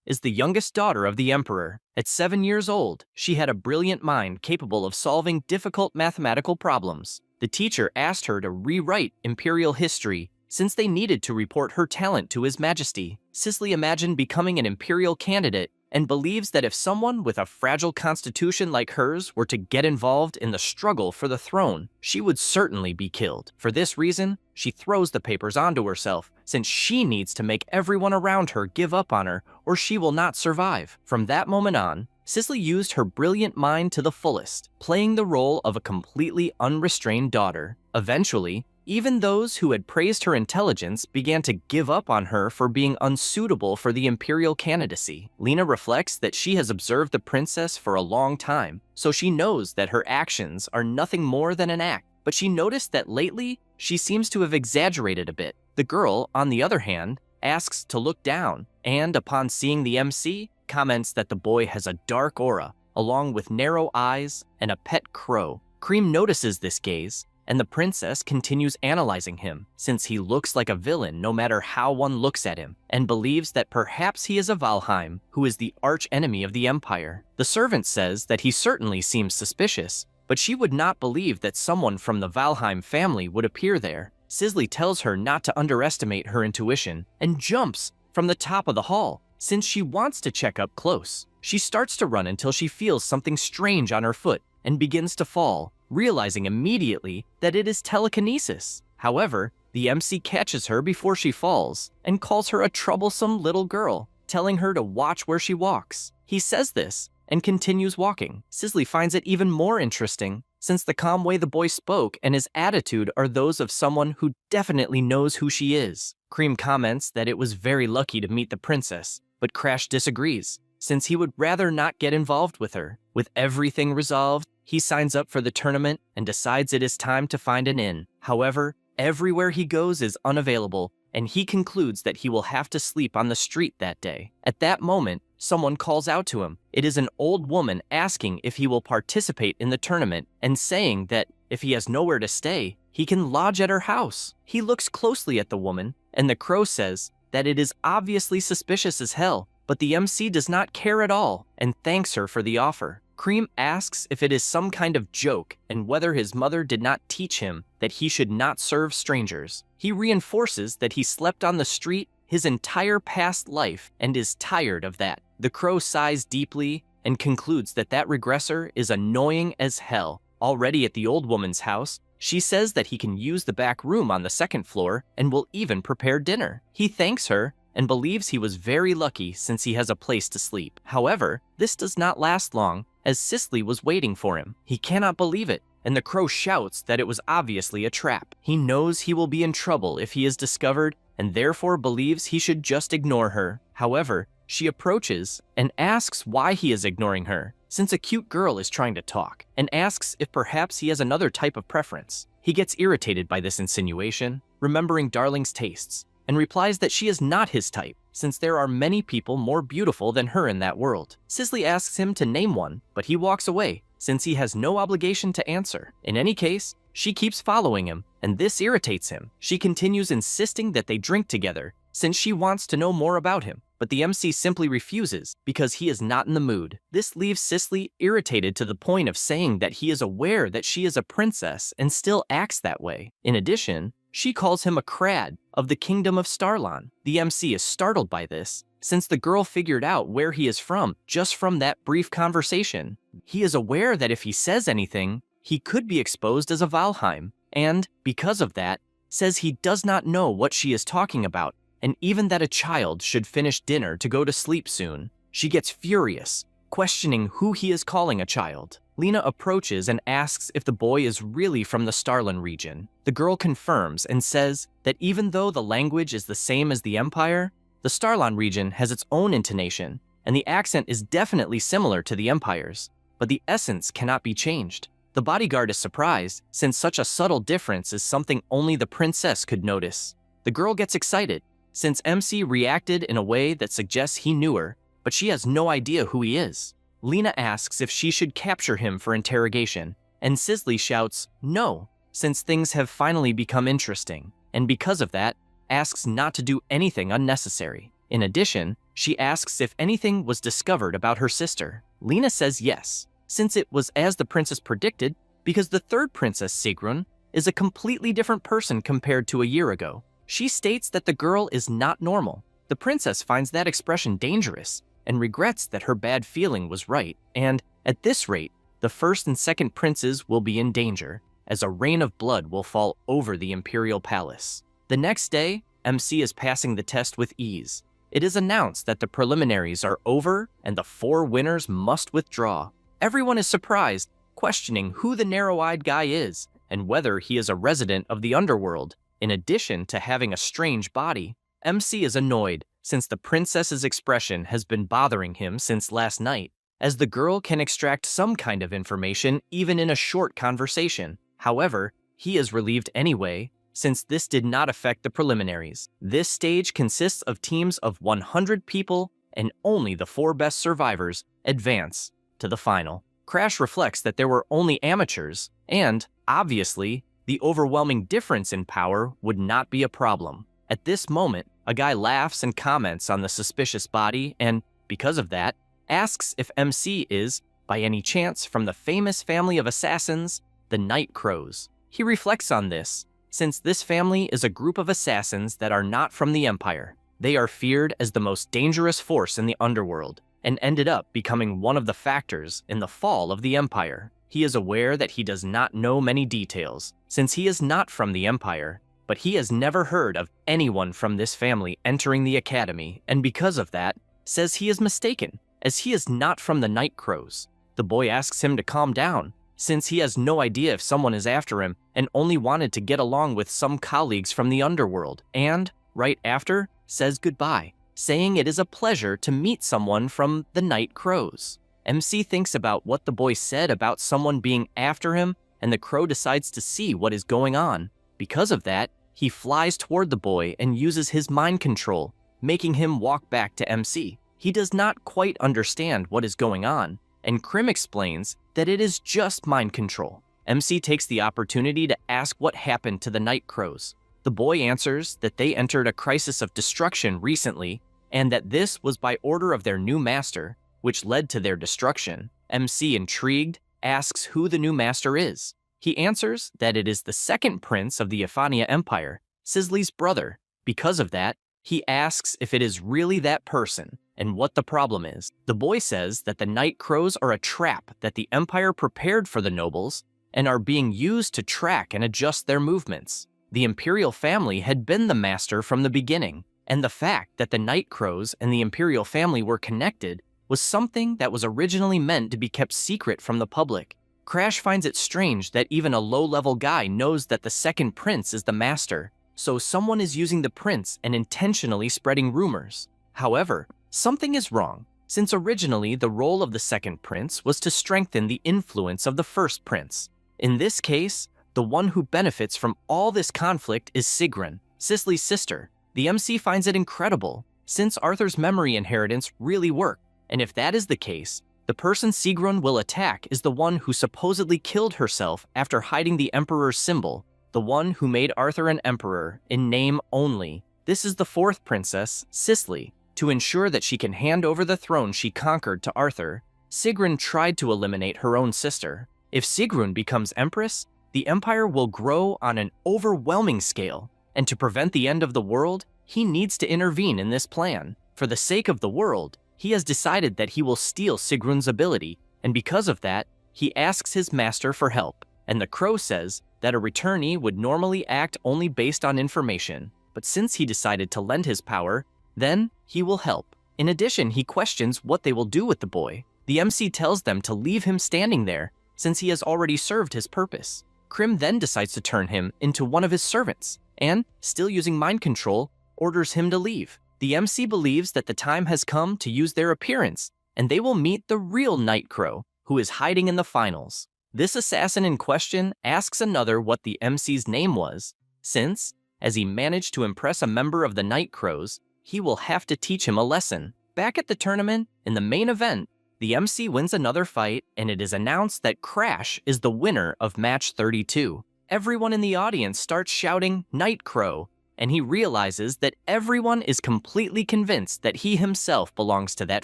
is the youngest daughter of the Emperor. At 7 years old, she had a brilliant mind capable of solving difficult mathematical problems. The teacher asked her to rewrite imperial history since they needed to report her talent to His Majesty. Cicely imagined becoming an imperial candidate and believes that if someone with a fragile constitution like hers were to get involved in the struggle for the throne, she would certainly be killed. For this reason, she throws the papers onto herself, since she needs to make everyone around her give up on her or she will not survive. From that moment on, Cicely used her brilliant mind to the fullest, playing the role of a completely unrestrained daughter. Eventually, even those who had praised her intelligence began to give up on her for being unsuitable for the imperial candidacy. Lena reflects that she has observed the princess for a long time, so she knows that her actions are nothing more than an act. But she noticed that lately, she seems to have exaggerated a bit. The girl, on the other hand, asks to look down, and upon seeing the MC, comments that the boy has a dark aura, along with narrow eyes and a pet crow. Cream notices this gaze, and the princess continues analyzing him, since he looks like a villain no matter how one looks at him, and believes that perhaps he is a Valheim, who is the arch-enemy of the Empire. The servant says that he certainly seems suspicious, but she would not believe that someone from the Valheim family would appear there. Cicely tells her not to underestimate her intuition, and jumps from the top of the hall, since she wants to check up close. She starts to run until she feels something strange on her foot, and begins to fall, realizing immediately that it is telekinesis. However, the MC catches her before she falls and calls her a troublesome little girl, telling her to watch where she walks. He says this and continues walking. Cicely finds it even more interesting, since the calm way the boy spoke and his attitude are those of someone who definitely knows who she is. Cream comments that it was very lucky to meet the princess, but Crash disagrees, since he would rather not get involved with her. With everything resolved, he signs up for the tournament and decides it is time to find an inn. However, everywhere he goes is unavailable, and he concludes that he will have to sleep on the street that day. At that moment, someone calls out to him. It is an old woman asking if he will participate in the tournament and saying that if he has nowhere to stay, he can lodge at her house. He looks closely at the woman, and the crow says that it is obviously suspicious as hell, but the MC does not care at all and thanks her for the offer. Cream asks if it is some kind of joke and whether his mother did not teach him that he should not serve strangers. He reinforces that he slept on the street his entire past life and is tired of that. The crow sighs deeply and concludes that that regressor is annoying as hell. Already at the old woman's house, she says that he can use the back room on the second floor and will even prepare dinner. He thanks her and believes he was very lucky since he has a place to sleep. However, this does not last long, as Cicely was waiting for him. He cannot believe it, and the crow shouts that it was obviously a trap. He knows he will be in trouble if he is discovered, and therefore believes he should just ignore her. However, she approaches and asks why he is ignoring her, since a cute girl is trying to talk, and asks if perhaps he has another type of preference. He gets irritated by this insinuation, remembering Darling's tastes, and replies that she is not his type, since there are many people more beautiful than her in that world. Cicely asks him to name one, but he walks away, since he has no obligation to answer. In any case, she keeps following him, and this irritates him. She continues insisting that they drink together, since she wants to know more about him. but the MC simply refuses because he is not in the mood. This leaves Cicely irritated to the point of saying that he is aware that she is a princess and still acts that way. In addition, she calls him a crad of the kingdom of Starlon. The MC is startled by this, since the girl figured out where he is from just from that brief conversation. He is aware that if he says anything, he could be exposed as a Valheim, and, because of that, says he does not know what she is talking about, and even that a child should finish dinner to go to sleep soon. She gets furious, questioning who he is calling a child. Lena approaches and asks if the boy is really from the Starlin region. The girl confirms and says that even though the language is the same as the Empire, the Starlon region has its own intonation, and the accent is definitely similar to the Empire's, but the essence cannot be changed. The bodyguard is surprised, since such a subtle difference is something only the princess could notice. The girl gets excited, since MC reacted in a way that suggests he knew her, but she has no idea who he is. Lena asks if she should capture him for interrogation, and Cicely shouts, no, since things have finally become interesting, and because of that, asks not to do anything unnecessary. In addition, she asks if anything was discovered about her sister. Lena says yes, since it was as the princess predicted, because the third princess, Sigrun, is a completely different person compared to a year ago. She states that the girl is not normal. The princess finds that expression dangerous, and regrets that her bad feeling was right, and, at this rate, the first and second princes will be in danger, as a rain of blood will fall over the imperial palace. The next day, MC is passing the test with ease. It is announced that the preliminaries are over and the 4 winners must withdraw. Everyone is surprised, questioning who the narrow-eyed guy is, and whether he is a resident of the underworld. In addition to having a strange body, MC is annoyed, since the princess's expression has been bothering him since last night, as the girl can extract some kind of information even in a short conversation. However, he is relieved anyway, since this did not affect the preliminaries. This stage consists of teams of 100 people, and only the 4 best survivors advance to the final. Crash reflects that there were only amateurs, and, obviously, the overwhelming difference in power would not be a problem. At this moment, a guy laughs and comments on the suspicious body and, because of that, asks if MC is, by any chance, from the famous family of assassins, the Night Crows. He reflects on this, since this family is a group of assassins that are not from the Empire. They are feared as the most dangerous force in the underworld, and ended up becoming one of the factors in the fall of the Empire. He is aware that he does not know many details, since he is not from the Empire, but he has never heard of anyone from this family entering the academy, and because of that, says he is mistaken, as he is not from the Night Crows. The boy asks him to calm down, since he has no idea if someone is after him and only wanted to get along with some colleagues from the underworld, and, right after, says goodbye, saying it is a pleasure to meet someone from the Night Crows. MC thinks about what the boy said about someone being after him, and the crow decides to see what is going on. Because of that, he flies toward the boy and uses his mind control, making him walk back to MC. He does not quite understand what is going on, and Krim explains that it is just mind control. MC takes the opportunity to ask what happened to the Night Crows. The boy answers that they entered a crisis of destruction recently, and that this was by order of their new master, which led to their destruction. MC, intrigued, asks who the new master is. He answers that it is the second prince of the Ephania Empire, Cicely's brother. Because of that, he asks if it is really that person and what the problem is. The boy says that the Night Crows are a trap that the Empire prepared for the nobles and are being used to track and adjust their movements. The imperial family had been the master from the beginning, and the fact that the Night Crows and the imperial family were connected was something that was originally meant to be kept secret from the public. Crash finds it strange that even a low-level guy knows that the second prince is the master, so someone is using the prince and intentionally spreading rumors. However, something is wrong, since originally the role of the second prince was to strengthen the influence of the first prince. In this case, the one who benefits from all this conflict is Sigrun, Cicely's sister. The MC finds it incredible, since Arthur's memory inheritance really worked, and if that is the case, the person Sigrun will attack is the one who supposedly killed herself after hiding the Emperor's symbol, the one who made Arthur an emperor in name only. This is the fourth princess, Cicely. To ensure that she can hand over the throne she conquered to Arthur, Sigrun tried to eliminate her own sister. If Sigrun becomes empress, the empire will grow on an overwhelming scale, and to prevent the end of the world, he needs to intervene in this plan. For the sake of the world, he has decided that he will steal Sigrun's ability, and because of that, he asks his master for help. And the crow says that a returnee would normally act only based on information, but since he decided to lend his power, then he will help. In addition, he questions what they will do with the boy. The MC tells them to leave him standing there, since he has already served his purpose. Krim then decides to turn him into one of his servants, and, still using mind control, orders him to leave. The MC believes that the time has come to use their appearance, and they will meet the real Night Crow, who is hiding in the finals. This assassin in question asks another what the MC's name was, since, as he managed to impress a member of the Night Crows, he will have to teach him a lesson. Back at the tournament, in the main event, the MC wins another fight, and it is announced that Crash is the winner of match 32. Everyone in the audience starts shouting, "Night Crow," and he realizes that everyone is completely convinced that he himself belongs to that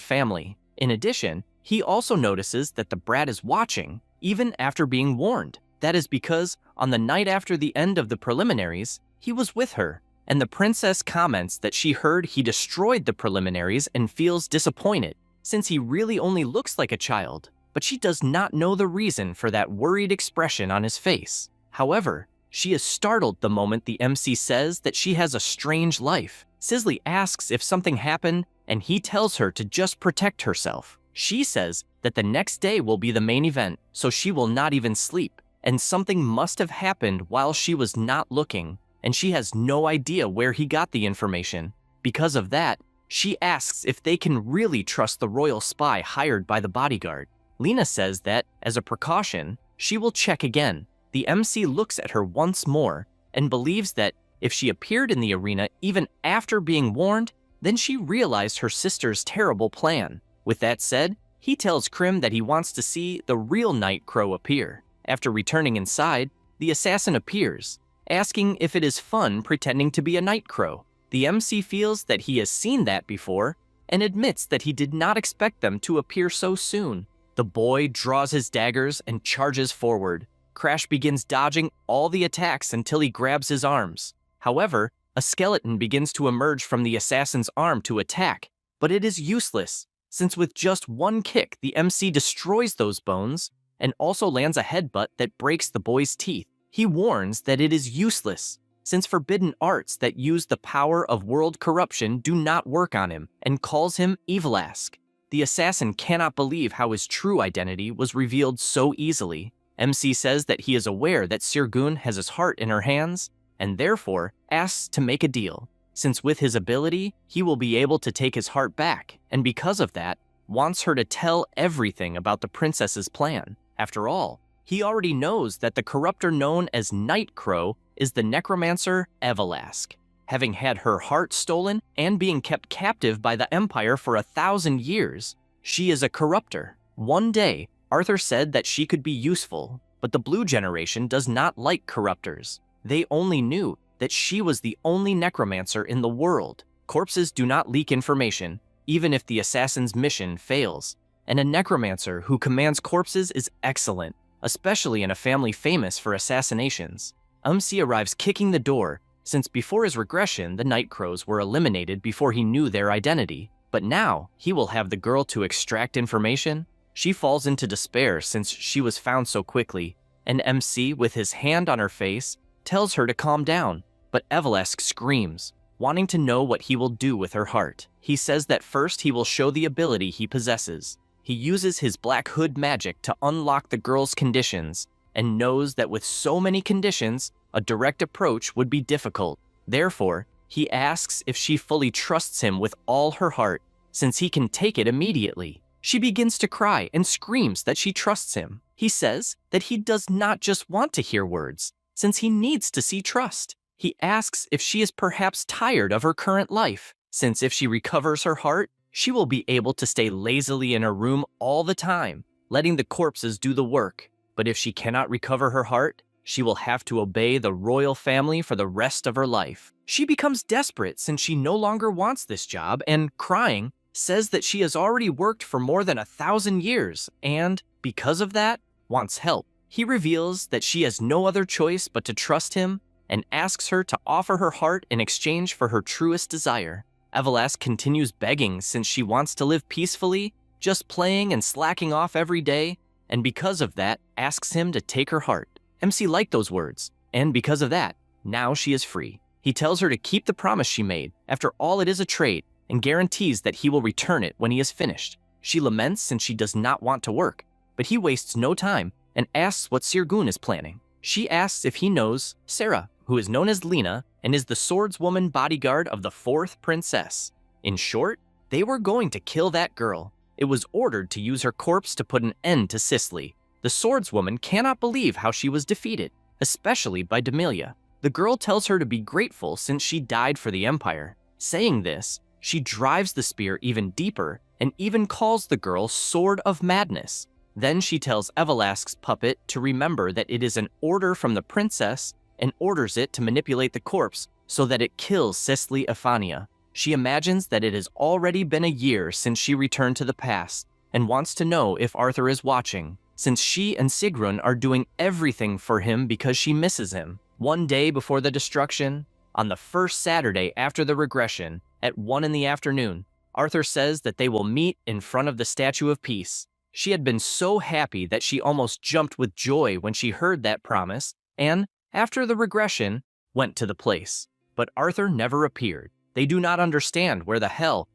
family. In addition, he also notices that the brat is watching, even after being warned. That is because, on the night after the end of the preliminaries, he was with her, and the princess comments that she heard he destroyed the preliminaries and feels disappointed, since he really only looks like a child, but she does not know the reason for that worried expression on his face. However, she is startled the moment the MC says that she has a strange life. Sisley asks if something happened, and he tells her to just protect herself. She says that the next day will be the main event, so she will not even sleep, and something must have happened while she was not looking, and she has no idea where he got the information. Because of that, she asks if they can really trust the royal spy hired by the bodyguard. Lena says that, as a precaution, she will check again. The MC looks at her once more and believes that if she appeared in the arena even after being warned, then she realized her sister's terrible plan. With that said, he tells Krim that he wants to see the real Night Crow appear. After returning inside, the assassin appears, asking if it is fun pretending to be a Night Crow. The MC feels that he has seen that before and admits that he did not expect them to appear so soon. The boy draws his daggers and charges forward. Crash begins dodging all the attacks until he grabs his arms. However, a skeleton begins to emerge from the assassin's arm to attack, but it is useless, since with just one kick the MC destroys those bones and also lands a headbutt that breaks the boy's teeth. He warns that it is useless, since forbidden arts that use the power of world corruption do not work on him, and calls him Evelask. The assassin cannot believe how his true identity was revealed so easily. MC says that he is aware that Sirgun has his heart in her hands, and therefore asks to make a deal, since with his ability, he will be able to take his heart back, and because of that, wants her to tell everything about the princess's plan. After all, he already knows that the corruptor known as Night Crow is the necromancer Evelask. Having had her heart stolen and being kept captive by the Empire for 1,000 years, she is a corruptor. One day, Arthur said that she could be useful, but the Blue generation does not like corruptors. They only knew that she was the only necromancer in the world. Corpses do not leak information, even if the assassin's mission fails, and a necromancer who commands corpses is excellent, especially in a family famous for assassinations. MC arrives kicking the door, since before his regression, the Night Crows were eliminated before he knew their identity. But now, he will have the girl to extract information. She falls into despair since she was found so quickly, and MC, with his hand on her face, tells her to calm down, but Evelask screams, wanting to know what he will do with her heart. He says that first he will show the ability he possesses. He uses his Black Hood magic to unlock the girl's conditions, and knows that with so many conditions, a direct approach would be difficult. Therefore, he asks if she fully trusts him with all her heart, since he can take it immediately. She begins to cry and screams that she trusts him. He says that he does not just want to hear words, since he needs to see trust. He asks if she is perhaps tired of her current life, since if she recovers her heart, she will be able to stay lazily in her room all the time, letting the corpses do the work. But if she cannot recover her heart, she will have to obey the royal family for the rest of her life. She becomes desperate since she no longer wants this job and, crying, says that she has already worked for more than 1,000 years and, because of that, wants help. He reveals that she has no other choice but to trust him and asks her to offer her heart in exchange for her truest desire. Everlast continues begging since she wants to live peacefully, just playing and slacking off every day, and because of that, asks him to take her heart. MC liked those words, and because of that, now she is free. He tells her to keep the promise she made. After all, it is a trade, and guarantees that he will return it when he is finished. She laments since she does not want to work, but he wastes no time and asks what Sirgun is planning. She asks if he knows Sarah, who is known as Lena and is the swordswoman bodyguard of the 4th princess. In short, they were going to kill that girl. It was ordered to use her corpse to put an end to Cicely. The swordswoman cannot believe how she was defeated, especially by Demelia. The girl tells her to be grateful since she died for the Empire. Saying this, she drives the spear even deeper and even calls the girl Sword of Madness. Then she tells Everlast's puppet to remember that it is an order from the princess and orders it to manipulate the corpse so that it kills Cicely Ephania. She imagines that it has already been a year since she returned to the past and wants to know if Arthur is watching, since she and Sigrun are doing everything for him because she misses him. One day before the destruction, on the first Saturday after the regression, at 1 in the afternoon, Arthur says that they will meet in front of the Statue of Peace. She had been so happy that she almost jumped with joy when she heard that promise, and, after the regression, went to the place. But Arthur never appeared. They do not understand where the hell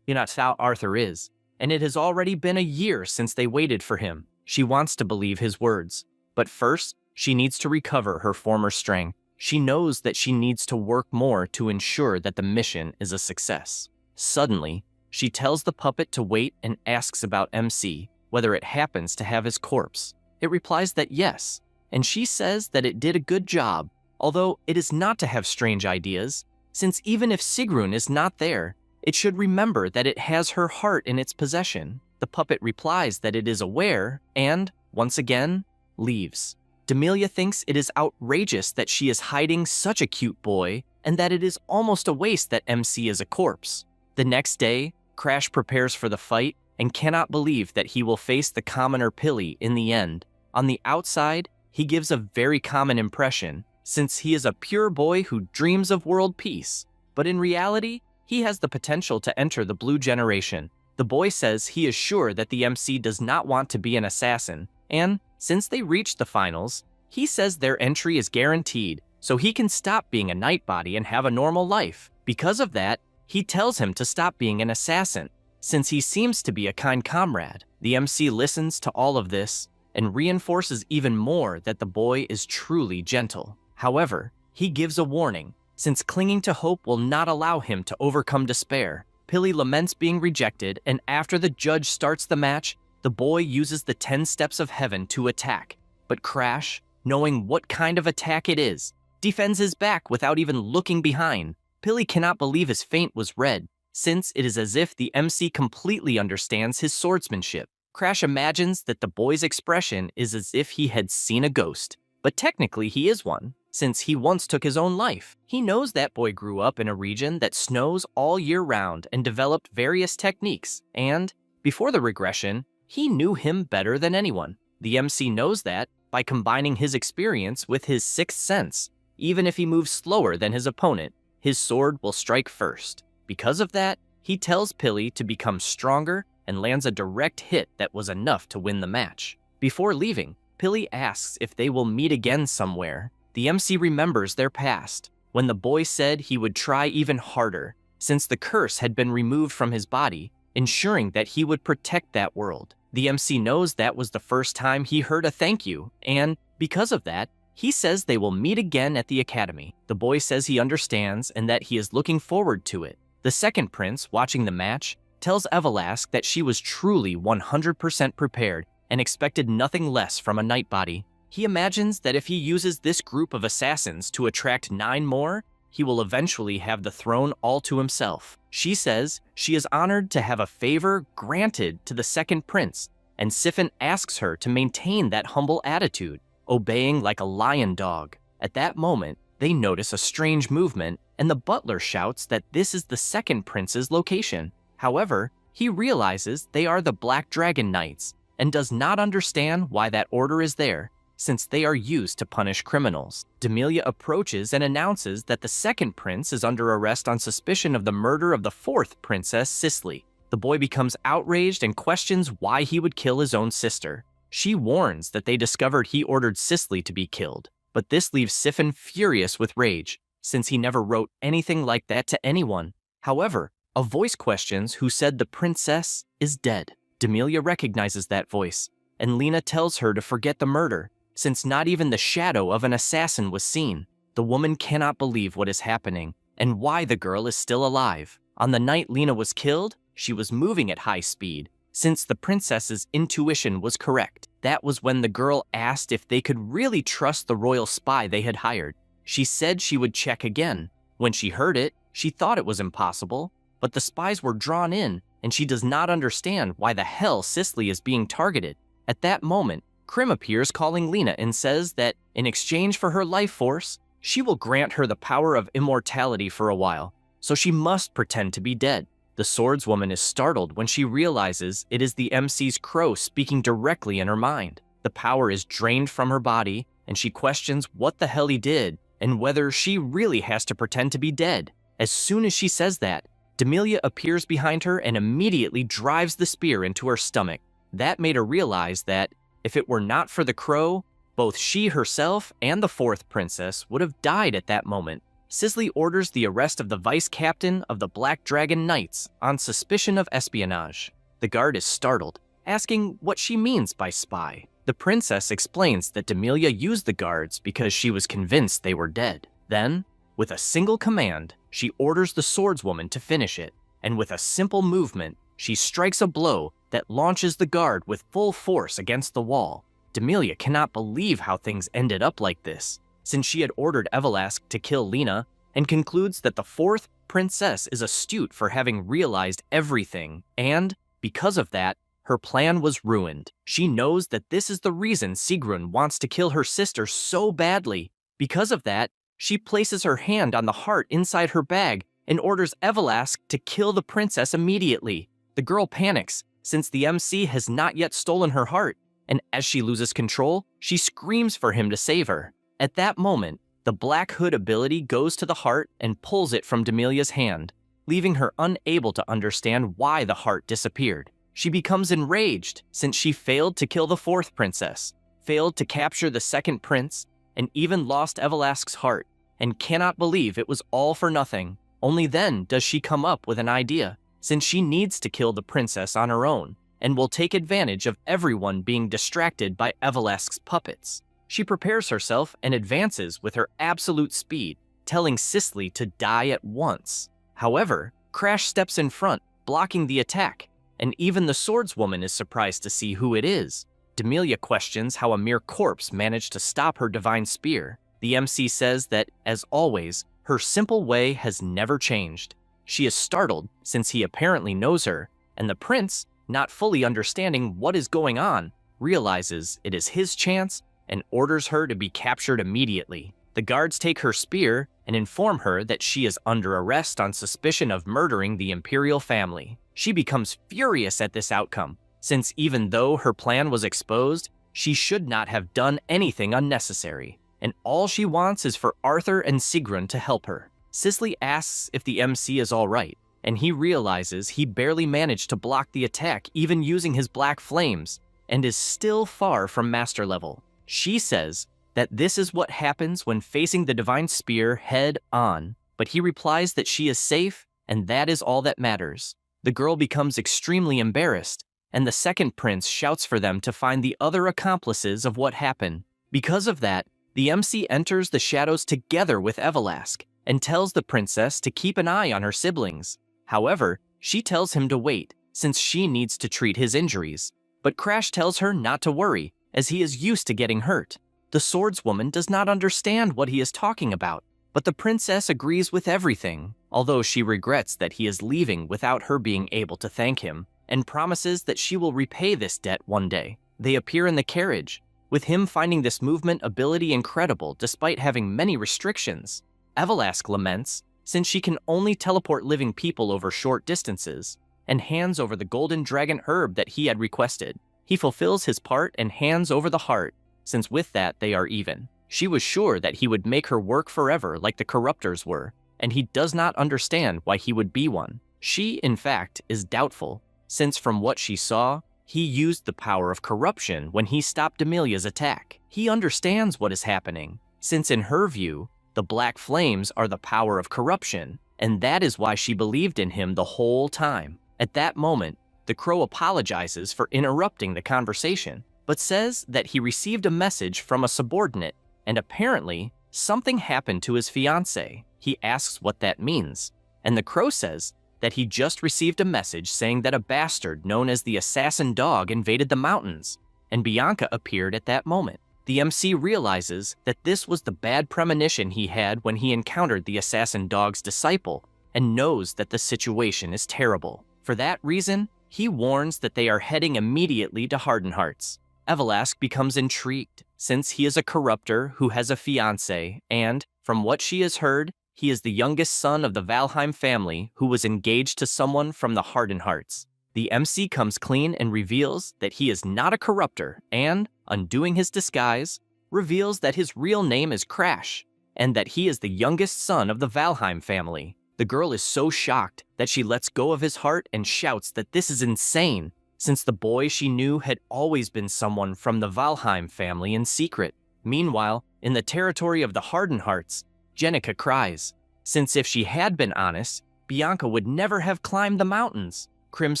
Arthur is, and it has already been a year since they waited for him. She wants to believe his words, but first, she needs to recover her former strength. She knows that she needs to work more to ensure that the mission is a success. Suddenly, she tells the puppet to wait and asks about MC, whether it happens to have his corpse. It replies that yes, and she says that it did a good job, although it is not to have strange ideas, since even if Sigrun is not there, it should remember that it has her heart in its possession. The puppet replies that it is aware and, once again, leaves. Demelia thinks it is outrageous that she is hiding such a cute boy and that it is almost a waste that MC is a corpse. The next day, Crash prepares for the fight and cannot believe that he will face the commoner Pilly in the end. On the outside, he gives a very common impression, since he is a pure boy who dreams of world peace. But in reality, he has the potential to enter the blue generation. The boy says he is sure that the MC does not want to be an assassin, and since they reached the finals, he says their entry is guaranteed, so he can stop being a nightbody and have a normal life. Because of that, he tells him to stop being an assassin, since he seems to be a kind comrade. The MC listens to all of this and reinforces even more that the boy is truly gentle. However, he gives a warning, since clinging to hope will not allow him to overcome despair. Pilly laments being rejected, and after the judge starts the match, the boy uses the 10 steps of heaven to attack. But Crash, knowing what kind of attack it is, defends his back without even looking behind. Pilly cannot believe his feint was read, since it is as if the MC completely understands his swordsmanship. Crash imagines that the boy's expression is as if he had seen a ghost, but technically he is one, since he once took his own life. He knows that boy grew up in a region that snows all year round and developed various techniques, and, before the regression, he knew him better than anyone. The MC knows that by combining his experience with his sixth sense. Even if he moves slower than his opponent, his sword will strike first. Because of that, he tells Pilly to become stronger and lands a direct hit that was enough to win the match. Before leaving, Pilly asks if they will meet again somewhere. The MC remembers their past, when the boy said he would try even harder, since the curse had been removed from his body, ensuring that he would protect that world. The MC knows that was the first time he heard a thank you, and because of that, he says they will meet again at the academy. The boy says he understands and that he is looking forward to it. The second prince, watching the match, tells Everlast that she was truly 100% prepared and expected nothing less from a nightbody. He imagines that if he uses this group of assassins to attract 9 more, he will eventually have the throne all to himself. She says she is honored to have a favor granted to the second prince, and Siphon asks her to maintain that humble attitude. obeying like a lion dog. At that moment, they notice a strange movement, and the butler shouts that this is the second prince's location. However, he realizes they are the Black Dragon Knights and does not understand why that order is there, since they are used to punish criminals. Demelia approaches and announces that the second prince is under arrest on suspicion of the murder of the fourth princess, Cicely. The boy becomes outraged and questions why he would kill his own sister. She warns that they discovered he ordered Cicely to be killed, but this leaves Siphon furious with rage, since he never wrote anything like that to anyone. However, a voice questions who said the princess is dead. Demelia recognizes that voice, and Lena tells her to forget the murder, since not even the shadow of an assassin was seen. The woman cannot believe what is happening and why the girl is still alive. On the night Lena was killed, she was moving at high speed, since the princess's intuition was correct. That was when the girl asked if they could really trust the royal spy they had hired. She said she would check again. When she heard it, she thought it was impossible, but the spies were drawn in, and she does not understand why the hell Cicely is being targeted. At that moment, Krim appears calling Lena and says that, in exchange for her life force, she will grant her the power of immortality for a while, so she must pretend to be dead. The swordswoman is startled when she realizes it is the MC's crow speaking directly in her mind. The power is drained from her body, and she questions what the hell he did and whether she really has to pretend to be dead. As soon as she says that, Demelia appears behind her and immediately drives the spear into her stomach. That made her realize that, if it were not for the crow, both she herself and the fourth princess would have died at that moment. Cicely orders the arrest of the vice captain of the Black Dragon Knights on suspicion of espionage. The guard is startled, asking what she means by spy. The princess explains that Demelia used the guards because she was convinced they were dead. Then, with a single command, she orders the swordswoman to finish it, and with a simple movement, she strikes a blow that launches the guard with full force against the wall. Demelia cannot believe how things ended up like this, since she had ordered Evelask to kill Lena, and concludes that the fourth princess is astute for having realized everything, and, because of that, her plan was ruined. She knows that this is the reason Sigrun wants to kill her sister so badly. Because of that, she places her hand on the heart inside her bag and orders Evelask to kill the princess immediately. The girl panics, since the MC has not yet stolen her heart, and as she loses control, she screams for him to save her. At that moment, the Black Hood ability goes to the heart and pulls it from Demelia's hand, leaving her unable to understand why the heart disappeared. She becomes enraged since she failed to kill the fourth princess, failed to capture the second prince, and even lost Evelask's heart, and cannot believe it was all for nothing. Only then does she come up with an idea, since she needs to kill the princess on her own, and will take advantage of everyone being distracted by Evelask's puppets. She prepares herself and advances with her absolute speed, telling Cicely to die at once. However, Crash steps in front, blocking the attack, and even the swordswoman is surprised to see who it is. Demelia questions how a mere corpse managed to stop her divine spear. The MC says that, as always, her simple way has never changed. She is startled since he apparently knows her, and the prince, not fully understanding what is going on, realizes it is his chance and orders her to be captured immediately. The guards take her spear and inform her that she is under arrest on suspicion of murdering the imperial family. She becomes furious at this outcome, since even though her plan was exposed, she should not have done anything unnecessary, and all she wants is for Arthur and Sigrun to help her. Cicely asks if the MC is alright, and he realizes he barely managed to block the attack even using his black flames, and is still far from master level. She says that this is what happens when facing the divine spear head on, but he replies that she is safe, and that is all that matters. The girl becomes extremely embarrassed, and the second prince shouts for them to find the other accomplices of what happened. Because of that, the MC enters the shadows together with Evelask, and tells the princess to keep an eye on her siblings. However, she tells him to wait, since she needs to treat his injuries. But Crash tells her not to worry, as he is used to getting hurt. The swordswoman does not understand what he is talking about, but the princess agrees with everything, although she regrets that he is leaving without her being able to thank him, and promises that she will repay this debt one day. They appear in the carriage, with him finding this movement ability incredible despite having many restrictions. Evelask laments, since she can only teleport living people over short distances, and hands over the golden dragon herb that he had requested. He fulfills his part and hands over the heart, since with that they are even. She was sure that he would make her work forever like the corruptors were, and he does not understand why he would be one. She, in fact, is doubtful, since from what she saw, he used the power of corruption when he stopped Amelia's attack. He understands what is happening, since in her view, the black flames are the power of corruption, and that is why she believed in him the whole time. At that moment, the crow apologizes for interrupting the conversation, but says that he received a message from a subordinate, and apparently, something happened to his fiancée. He asks what that means, and the crow says that he just received a message saying that a bastard known as the assassin dog invaded the mountains, and Bianca appeared at that moment. The MC realizes that this was the bad premonition he had when he encountered the assassin dog's disciple, and knows that the situation is terrible. For that reason, he warns that they are heading immediately to Hardened Hearts. Evelask becomes intrigued, since he is a corruptor who has a fiancé, and, from what she has heard, he is the youngest son of the Valheim family who was engaged to someone from the Hardened Hearts. The MC comes clean and reveals that he is not a corruptor and, undoing his disguise, reveals that his real name is Crash and that he is the youngest son of the Valheim family. The girl is so shocked that she lets go of his heart and shouts that this is insane, since the boy she knew had always been someone from the Valheim family in secret. Meanwhile, in the territory of the Hardened Hearts, Jenica cries, since if she had been honest, Bianca would never have climbed the mountains. Krim's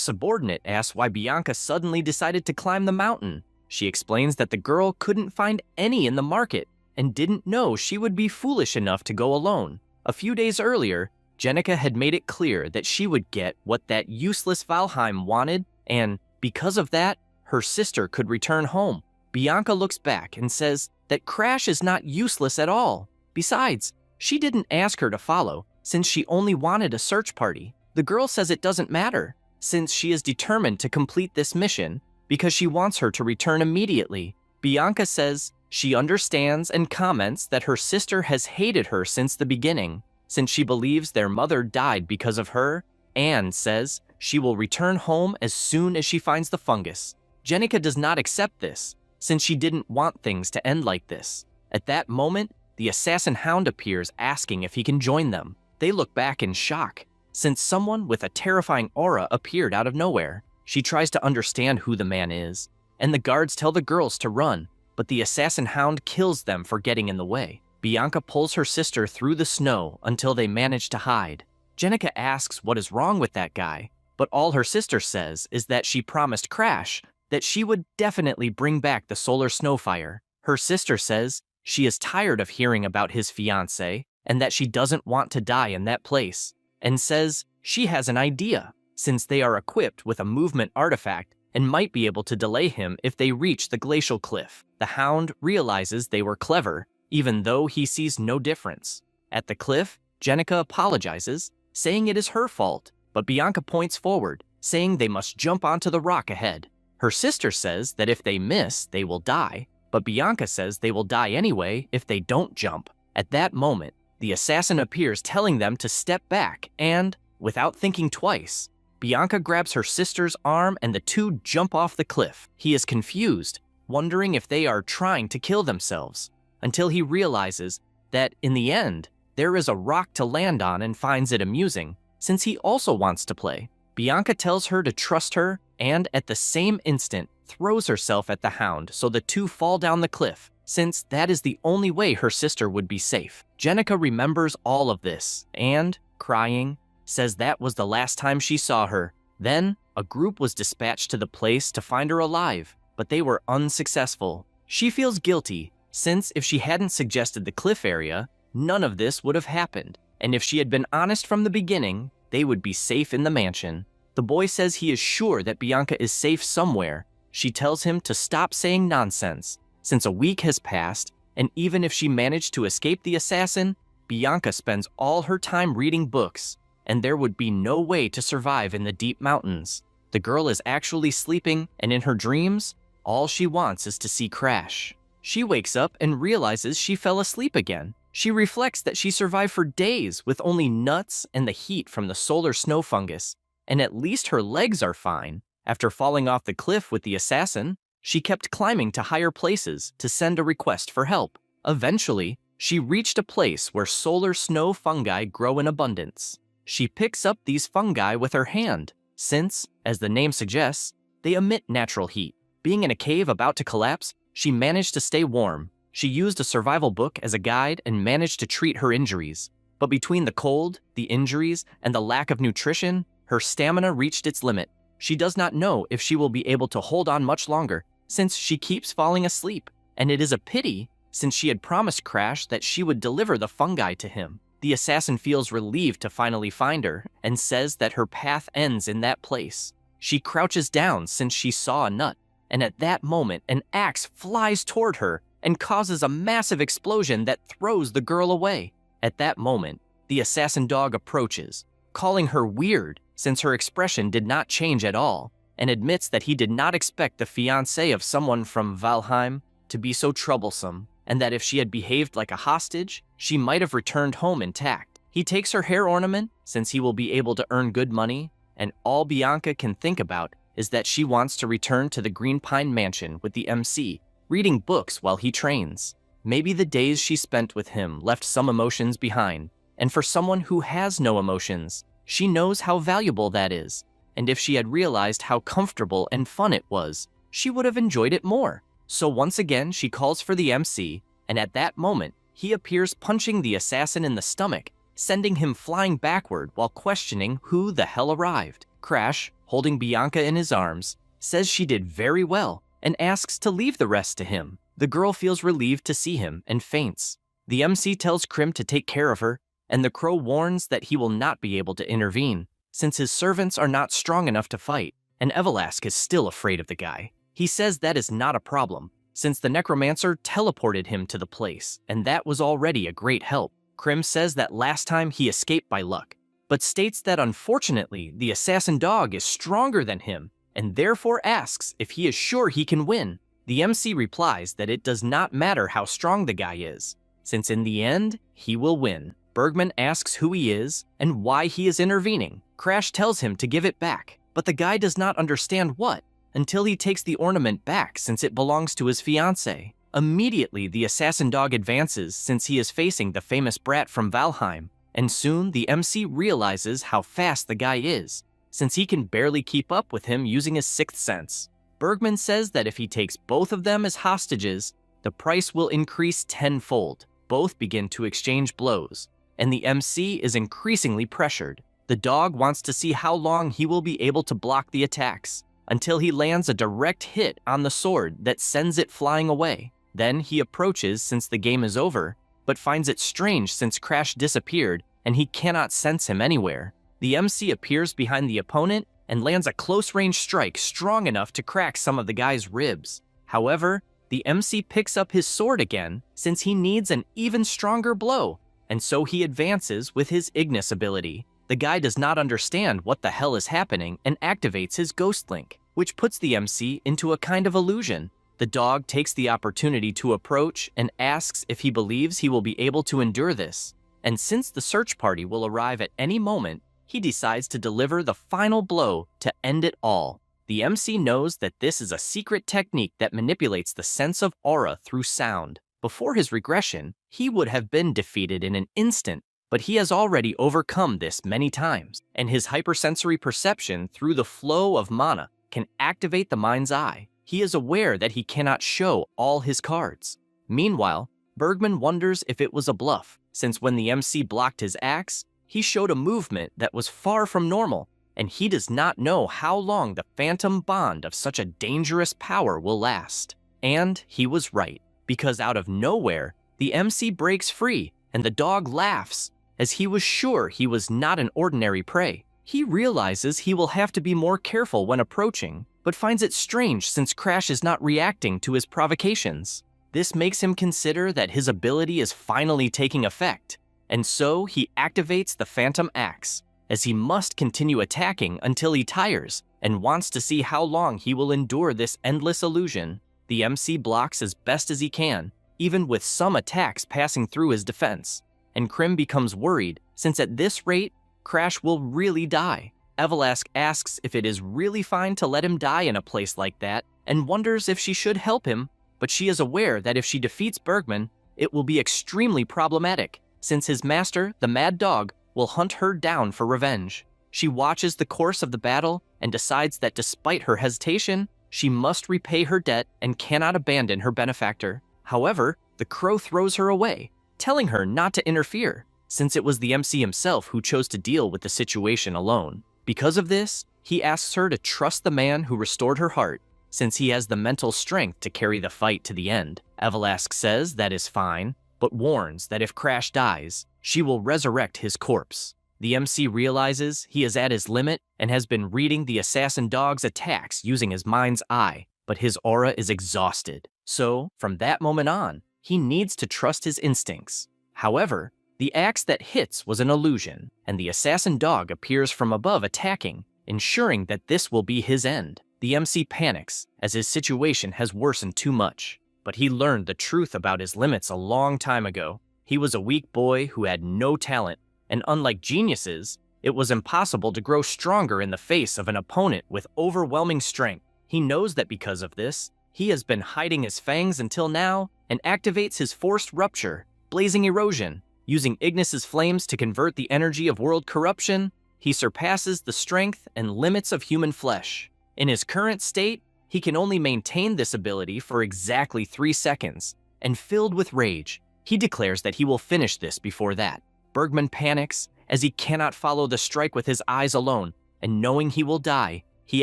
subordinate asks why Bianca suddenly decided to climb the mountain. She explains that the girl couldn't find any in the market and didn't know she would be foolish enough to go alone. A few days earlier, Jenica had made it clear that she would get what that useless Valheim wanted, and because of that, her sister could return home. Bianca looks back and says that Crash is not useless at all. Besides, she didn't ask her to follow, since she only wanted a search party. The girl says it doesn't matter, since she is determined to complete this mission because she wants her to return immediately. Bianca says she understands and comments that her sister has hated her since the beginning, since she believes their mother died because of her, and says she will return home as soon as she finds the fungus. Jenica does not accept this, since she didn't want things to end like this. At that moment, the assassin hound appears asking if he can join them. They look back in shock, since someone with a terrifying aura appeared out of nowhere. She tries to understand who the man is, and the guards tell the girls to run, but the assassin hound kills them for getting in the way. Bianca pulls her sister through the snow until they manage to hide. Jenica asks what is wrong with that guy, but all her sister says is that she promised Crash that she would definitely bring back the solar snowfire. Her sister says she is tired of hearing about his fiancé and that she doesn't want to die in that place, and says she has an idea, since they are equipped with a movement artifact and might be able to delay him if they reach the glacial cliff. The hound realizes they were clever, even though he sees no difference. At the cliff, Jenica apologizes, saying it is her fault, but Bianca points forward, saying they must jump onto the rock ahead. Her sister says that if they miss, they will die, but Bianca says they will die anyway if they don't jump. At that moment, the assassin appears telling them to step back and, without thinking twice, Bianca grabs her sister's arm and the two jump off the cliff. He is confused, wondering if they are trying to kill themselves, until he realizes that, in the end, there is a rock to land on and finds it amusing, since he also wants to play. Bianca tells her to trust her and, at the same instant, throws herself at the hound so the two fall down the cliff, since that is the only way her sister would be safe. Jenica remembers all of this and, crying, says that was the last time she saw her. Then, a group was dispatched to the place to find her alive, but they were unsuccessful. She feels guilty, since if she hadn't suggested the cliff area, none of this would have happened, and if she had been honest from the beginning, they would be safe in the mansion. The boy says he is sure that Bianca is safe somewhere. She tells him to stop saying nonsense, since a week has passed, and even if she managed to escape the assassin, Bianca spends all her time reading books, and there would be no way to survive in the deep mountains. The girl is actually sleeping, and in her dreams, all she wants is to see Crash. She wakes up and realizes she fell asleep again. She reflects that she survived for days with only nuts and the heat from the solar snow fungus, and at least her legs are fine. After falling off the cliff with the assassin, she kept climbing to higher places to send a request for help. Eventually, she reached a place where solar snow fungi grow in abundance. She picks up these fungi with her hand, since, as the name suggests, they emit natural heat. Being in a cave about to collapse, she managed to stay warm. She used a survival book as a guide and managed to treat her injuries. But between the cold, the injuries, and the lack of nutrition, her stamina reached its limit. She does not know if she will be able to hold on much longer, since she keeps falling asleep. And it is a pity, since she had promised Crash that she would deliver the fungi to him. The assassin feels relieved to finally find her, and says that her path ends in that place. She crouches down since she saw a nut, and at that moment an axe flies toward her and causes a massive explosion that throws the girl away. At that moment, the assassin dog approaches, calling her weird since her expression did not change at all, and admits that he did not expect the fiancée of someone from Valheim to be so troublesome, and that if she had behaved like a hostage, she might have returned home intact. He takes her hair ornament since he will be able to earn good money, and all Bianca can think about is that she wants to return to the Green Pine Mansion with the MC, reading books while he trains. Maybe the days she spent with him left some emotions behind, and for someone who has no emotions, she knows how valuable that is, and if she had realized how comfortable and fun it was, she would have enjoyed it more. So once again, she calls for the MC, and at that moment, he appears punching the assassin in the stomach, sending him flying backward while questioning who the hell arrived. Crash, holding Bianca in his arms, says she did very well and asks to leave the rest to him. The girl feels relieved to see him and faints. The MC tells Krim to take care of her, and the crow warns that he will not be able to intervene, since his servants are not strong enough to fight, and Evelask is still afraid of the guy. He says that is not a problem, since the necromancer teleported him to the place, and that was already a great help. Krim says that last time he escaped by luck, but states that unfortunately the assassin dog is stronger than him, and therefore asks if he is sure he can win. The MC replies that it does not matter how strong the guy is, since in the end, he will win. Bergman asks who he is and why he is intervening. Crash tells him to give it back, but the guy does not understand what, until he takes the ornament back since it belongs to his fiancée. Immediately, the assassin dog advances since he is facing the famous brat from Valheim, and soon the MC realizes how fast the guy is, since he can barely keep up with him using his sixth sense. Bergman says that if he takes both of them as hostages, the price will increase tenfold. Both begin to exchange blows, and the MC is increasingly pressured. The dog wants to see how long he will be able to block the attacks, until he lands a direct hit on the sword that sends it flying away. Then he approaches since the game is over, but finds it strange since Crash disappeared and he cannot sense him anywhere. The MC appears behind the opponent and lands a close-range strike strong enough to crack some of the guy's ribs. However, the MC picks up his sword again since he needs an even stronger blow, and so he advances with his Ignis ability. The guy does not understand what the hell is happening and activates his Ghost Link, which puts the MC into a kind of illusion. The dog takes the opportunity to approach and asks if he believes he will be able to endure this. And since the search party will arrive at any moment, he decides to deliver the final blow to end it all. The MC knows that this is a secret technique that manipulates the sense of aura through sound. Before his regression, he would have been defeated in an instant, but he has already overcome this many times, and his hypersensory perception through the flow of mana can activate the mind's eye. He is aware that he cannot show all his cards. Meanwhile, Bergman wonders if it was a bluff, since when the MC blocked his axe, he showed a movement that was far from normal, and he does not know how long the phantom bond of such a dangerous power will last. And he was right, because out of nowhere, the MC breaks free, and the dog laughs, as he was sure he was not an ordinary prey. He realizes he will have to be more careful when approaching, but finds it strange since Crash is not reacting to his provocations. This makes him consider that his ability is finally taking effect, and so he activates the Phantom Axe, as he must continue attacking until he tires and wants to see how long he will endure this endless illusion. The MC blocks as best as he can, even with some attacks passing through his defense. And Krim becomes worried, since at this rate, Crash will really die. Evelask asks if it is really fine to let him die in a place like that, and wonders if she should help him, but she is aware that if she defeats Bergman, it will be extremely problematic, since his master, the Mad Dog, will hunt her down for revenge. She watches the course of the battle and decides that despite her hesitation, she must repay her debt and cannot abandon her benefactor. However, the crow throws her away, telling her not to interfere, since it was the MC himself who chose to deal with the situation alone. Because of this, he asks her to trust the man who restored her heart, since he has the mental strength to carry the fight to the end. Evelask says that is fine, but warns that if Crash dies, she will resurrect his corpse. The MC realizes he is at his limit and has been reading the assassin dog's attacks using his mind's eye, but his aura is exhausted. So, from that moment on, he needs to trust his instincts. However, the axe that hits was an illusion, and the assassin dog appears from above attacking, ensuring that this will be his end. The MC panics, as his situation has worsened too much. But he learned the truth about his limits a long time ago. He was a weak boy who had no talent, and unlike geniuses, it was impossible to grow stronger in the face of an opponent with overwhelming strength. He knows that because of this, he has been hiding his fangs until now and activates his forced rupture, blazing erosion. Using Ignis's flames to convert the energy of world corruption, he surpasses the strength and limits of human flesh. In his current state, he can only maintain this ability for exactly 3 seconds, and filled with rage, he declares that he will finish this before that. Bergman panics as he cannot follow the strike with his eyes alone, and knowing he will die, he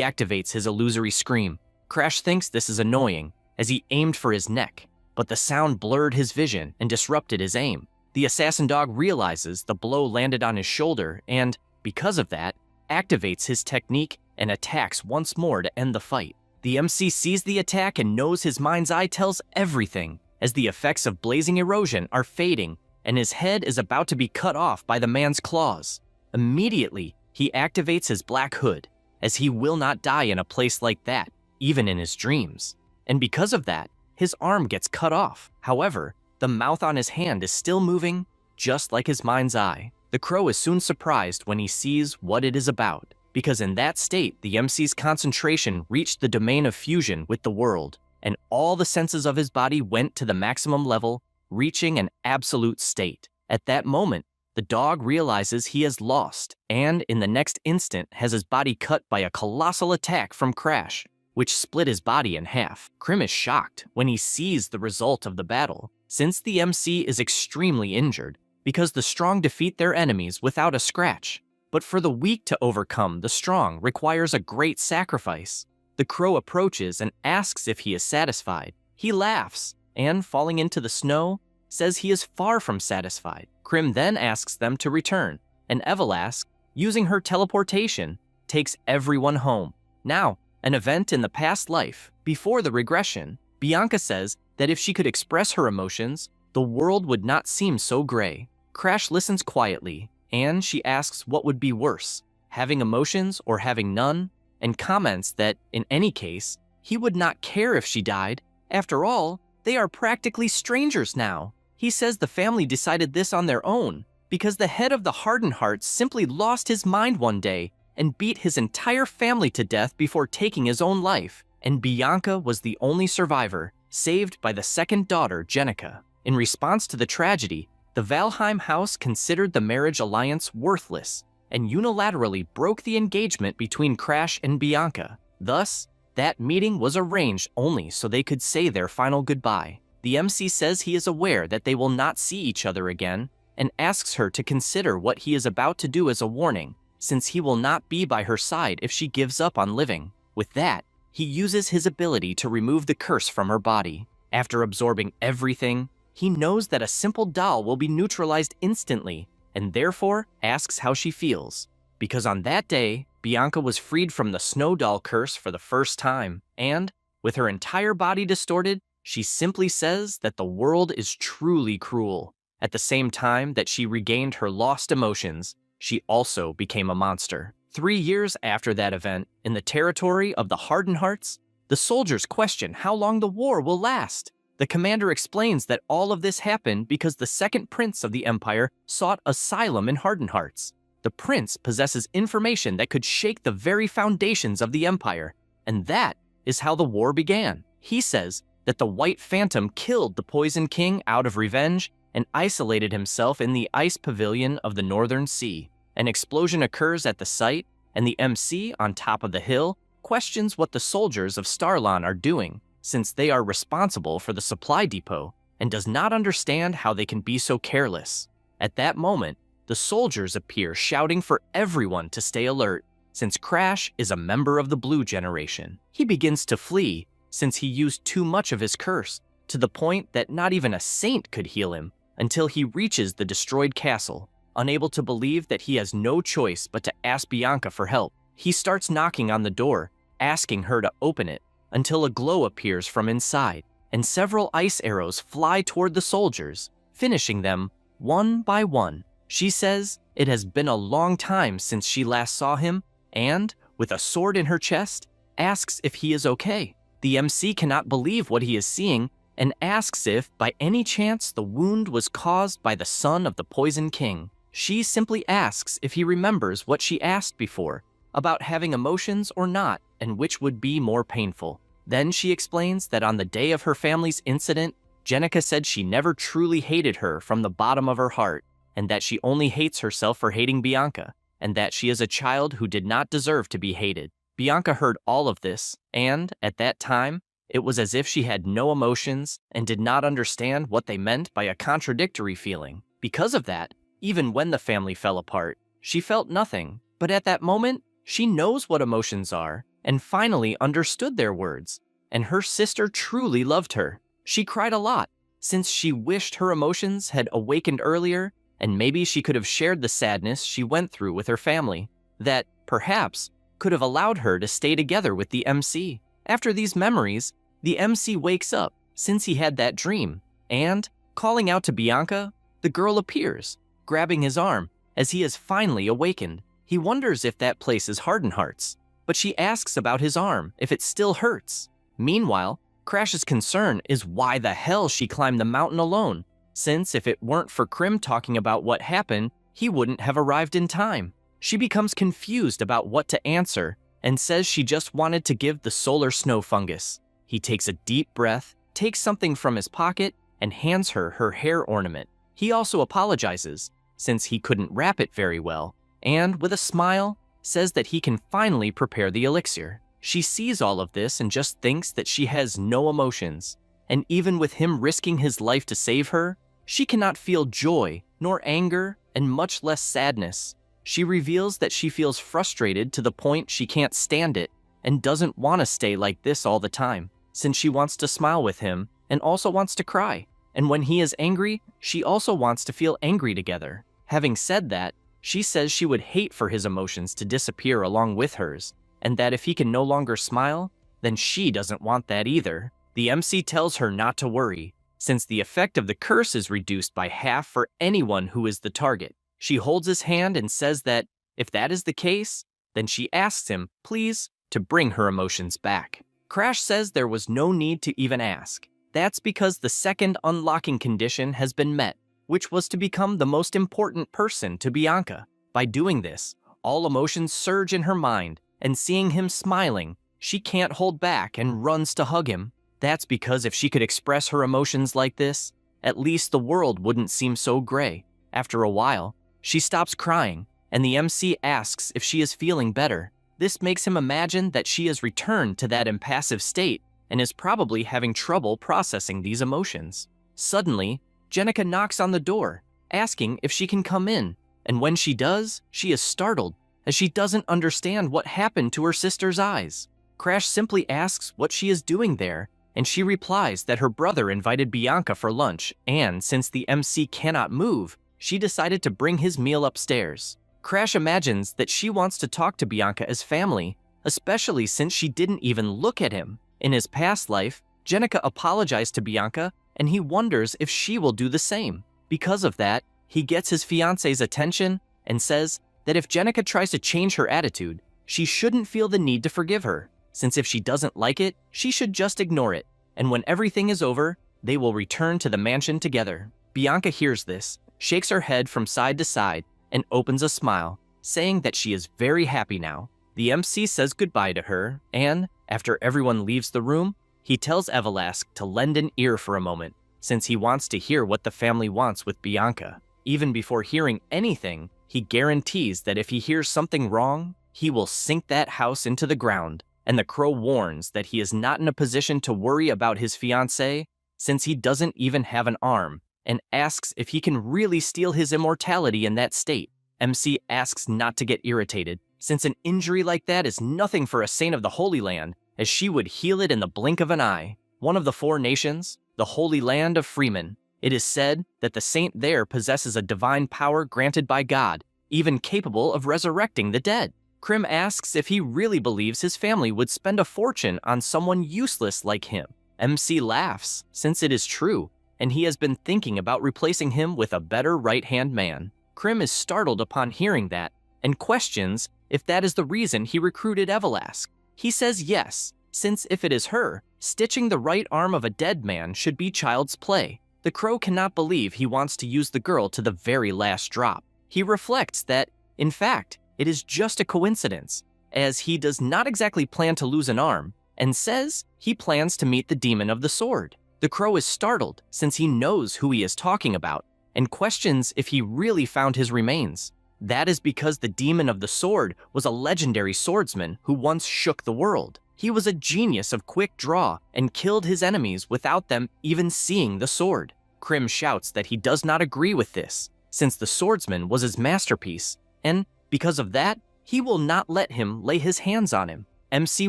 activates his illusory scream. Crash thinks this is annoying, as he aimed for his neck, but the sound blurred his vision and disrupted his aim. The assassin dog realizes the blow landed on his shoulder and, because of that, activates his technique and attacks once more to end the fight. The MC sees the attack and knows his mind's eye tells everything, as the effects of blazing erosion are fading and his head is about to be cut off by the man's claws. Immediately, he activates his black hood, as he will not die in a place like that, even in his dreams. And because of that, his arm gets cut off. However, the mouth on his hand is still moving, just like his mind's eye. The crow is soon surprised when he sees what it is about, because in that state, the MC's concentration reached the domain of fusion with the world, and all the senses of his body went to the maximum level, reaching an absolute state. At that moment, the dog realizes he has lost, and in the next instant has his body cut by a colossal attack from Crash, which split his body in half. Krim is shocked when he sees the result of the battle, since the MC is extremely injured, because the strong defeat their enemies without a scratch. But for the weak to overcome the strong requires a great sacrifice. The crow approaches and asks if he is satisfied. He laughs, and falling into the snow, says he is far from satisfied. Krim then asks them to return, and Evelask, using her teleportation, takes everyone home. Now, an event in the past life, before the regression, Bianca says that if she could express her emotions, the world would not seem so gray. Crash listens quietly, and she asks what would be worse, having emotions or having none, and comments that, in any case, he would not care if she died. After all, they are practically strangers now. He says the family decided this on their own, because the head of the Hardened Hearts simply lost his mind one day and beat his entire family to death before taking his own life, and Bianca was the only survivor, saved by the second daughter, Jenica. In response to the tragedy, the Valheim house considered the marriage alliance worthless and unilaterally broke the engagement between Crash and Bianca. Thus, that meeting was arranged only so they could say their final goodbye. The MC says he is aware that they will not see each other again and asks her to consider what he is about to do as a warning, since he will not be by her side if she gives up on living. With that, he uses his ability to remove the curse from her body. After absorbing everything, he knows that a simple doll will be neutralized instantly, and therefore asks how she feels. Because on that day, Bianca was freed from the snow doll curse for the first time, and, with her entire body distorted, she simply says that the world is truly cruel. At the same time that she regained her lost emotions, she also became a monster. 3 years after that event, in the territory of the Hardened Hearts, The soldiers question how long the war will last. The commander explains that all of this happened because the second prince of the empire sought asylum in Hardened Hearts. The prince possesses information that could shake the very foundations of the empire, and that is how the war began. He says that the White Phantom killed the Poison King out of revenge and isolated himself in the ice pavilion of the Northern Sea. An explosion occurs at the site, and the MC on top of the hill questions what the soldiers of Starlon are doing, since they are responsible for the supply depot, and does not understand how they can be so careless. At that moment, the soldiers appear shouting for everyone to stay alert, since Crash is a member of the Blue Generation. He begins to flee, since he used too much of his curse, to the point that not even a saint could heal him, until he reaches the destroyed castle. Unable to believe that he has no choice but to ask Bianca for help, he starts knocking on the door, asking her to open it, until a glow appears from inside, and several ice arrows fly toward the soldiers, finishing them one by one. She says it has been a long time since she last saw him, and, with a sword in her chest, asks if he is okay. The MC cannot believe what he is seeing, and asks if, by any chance, the wound was caused by the son of the Poison King. She simply asks if he remembers what she asked before, about having emotions or not, and which would be more painful. Then she explains that on the day of her family's incident, Jenica said she never truly hated her from the bottom of her heart, and that she only hates herself for hating Bianca, and that she is a child who did not deserve to be hated. Bianca heard all of this, and, at that time, it was as if she had no emotions and did not understand what they meant by a contradictory feeling. Because of that, even when the family fell apart, she felt nothing. But at that moment, she knows what emotions are, and finally understood their words. And her sister truly loved her. She cried a lot, since she wished her emotions had awakened earlier, and maybe she could have shared the sadness she went through with her family, that, perhaps, could have allowed her to stay together with the MC. After these memories, the MC wakes up, since he had that dream, and, calling out to Bianca, the girl appears, grabbing his arm, as he is finally awakened. He wonders if that place is Hardened Hearts, but she asks about his arm, if it still hurts. Meanwhile, Crash's concern is why the hell she climbed the mountain alone, since if it weren't for Krim talking about what happened, he wouldn't have arrived in time. She becomes confused about what to answer, and says she just wanted to give the solar snow fungus. He takes a deep breath, takes something from his pocket, and hands her her hair ornament. He also apologizes, since he couldn't wrap it very well, and, with a smile, says that he can finally prepare the elixir. She sees all of this and just thinks that she has no emotions, and even with him risking his life to save her, she cannot feel joy, nor anger, and much less sadness. She reveals that she feels frustrated to the point she can't stand it, and doesn't want to stay like this all the time, since she wants to smile with him, and also wants to cry. And when he is angry, she also wants to feel angry together. Having said that, she says she would hate for his emotions to disappear along with hers, and that if he can no longer smile, then she doesn't want that either. The MC tells her not to worry, since the effect of the curse is reduced by half for anyone who is the target. She holds his hand and says that, if that is the case, then she asks him, please, to bring her emotions back. Crash says there was no need to even ask. That's because the second unlocking condition has been met, which was to become the most important person to Bianca. By doing this, all emotions surge in her mind, and seeing him smiling, she can't hold back and runs to hug him. That's because if she could express her emotions like this, at least the world wouldn't seem so gray. After a while, she stops crying, and the MC asks if she is feeling better. This makes him imagine that she has returned to that impassive state and is probably having trouble processing these emotions. Suddenly, Jenica knocks on the door, asking if she can come in, and when she does, she is startled, as she doesn't understand what happened to her sister's eyes. Crash simply asks what she is doing there, and she replies that her brother invited Bianca for lunch, and since the MC cannot move, she decided to bring his meal upstairs. Crash imagines that she wants to talk to Bianca as family, especially since she didn't even look at him. In his past life, Jenica apologized to Bianca, and he wonders if she will do the same. Because of that, he gets his fiance's attention and says that if Jenica tries to change her attitude, she shouldn't feel the need to forgive her, since if she doesn't like it, she should just ignore it, and when everything is over, they will return to the mansion together. Bianca hears this, shakes her head from side to side, and opens a smile, saying that she is very happy now. The MC says goodbye to her, and, after everyone leaves the room, he tells Evelask to lend an ear for a moment, since he wants to hear what the family wants with Bianca. Even before hearing anything, he guarantees that if he hears something wrong, he will sink that house into the ground, and the crow warns that he is not in a position to worry about his fiancée, since he doesn't even have an arm, and asks if he can really steal his immortality in that state. MC asks not to get irritated, since an injury like that is nothing for a saint of the Holy Land, as she would heal it in the blink of an eye. One of the 4 nations, the Holy Land of Freeman. It is said that the saint there possesses a divine power granted by God, even capable of resurrecting the dead. Krim asks if he really believes his family would spend a fortune on someone useless like him. MC laughs, since it is true, and he has been thinking about replacing him with a better right-hand man. Krim is startled upon hearing that, and questions if that is the reason he recruited Evelask. He says yes, since if it is her, stitching the right arm of a dead man should be child's play. The crow cannot believe he wants to use the girl to the very last drop. He reflects that, in fact, it is just a coincidence, as he does not exactly plan to lose an arm, and says he plans to meet the demon of the sword. The crow is startled, since he knows who he is talking about, and questions if he really found his remains. That is because the demon of the sword was a legendary swordsman who once shook the world. He was a genius of quick draw and killed his enemies without them even seeing the sword. Krim shouts that he does not agree with this, since the swordsman was his masterpiece, and because of that, he will not let him lay his hands on him. MC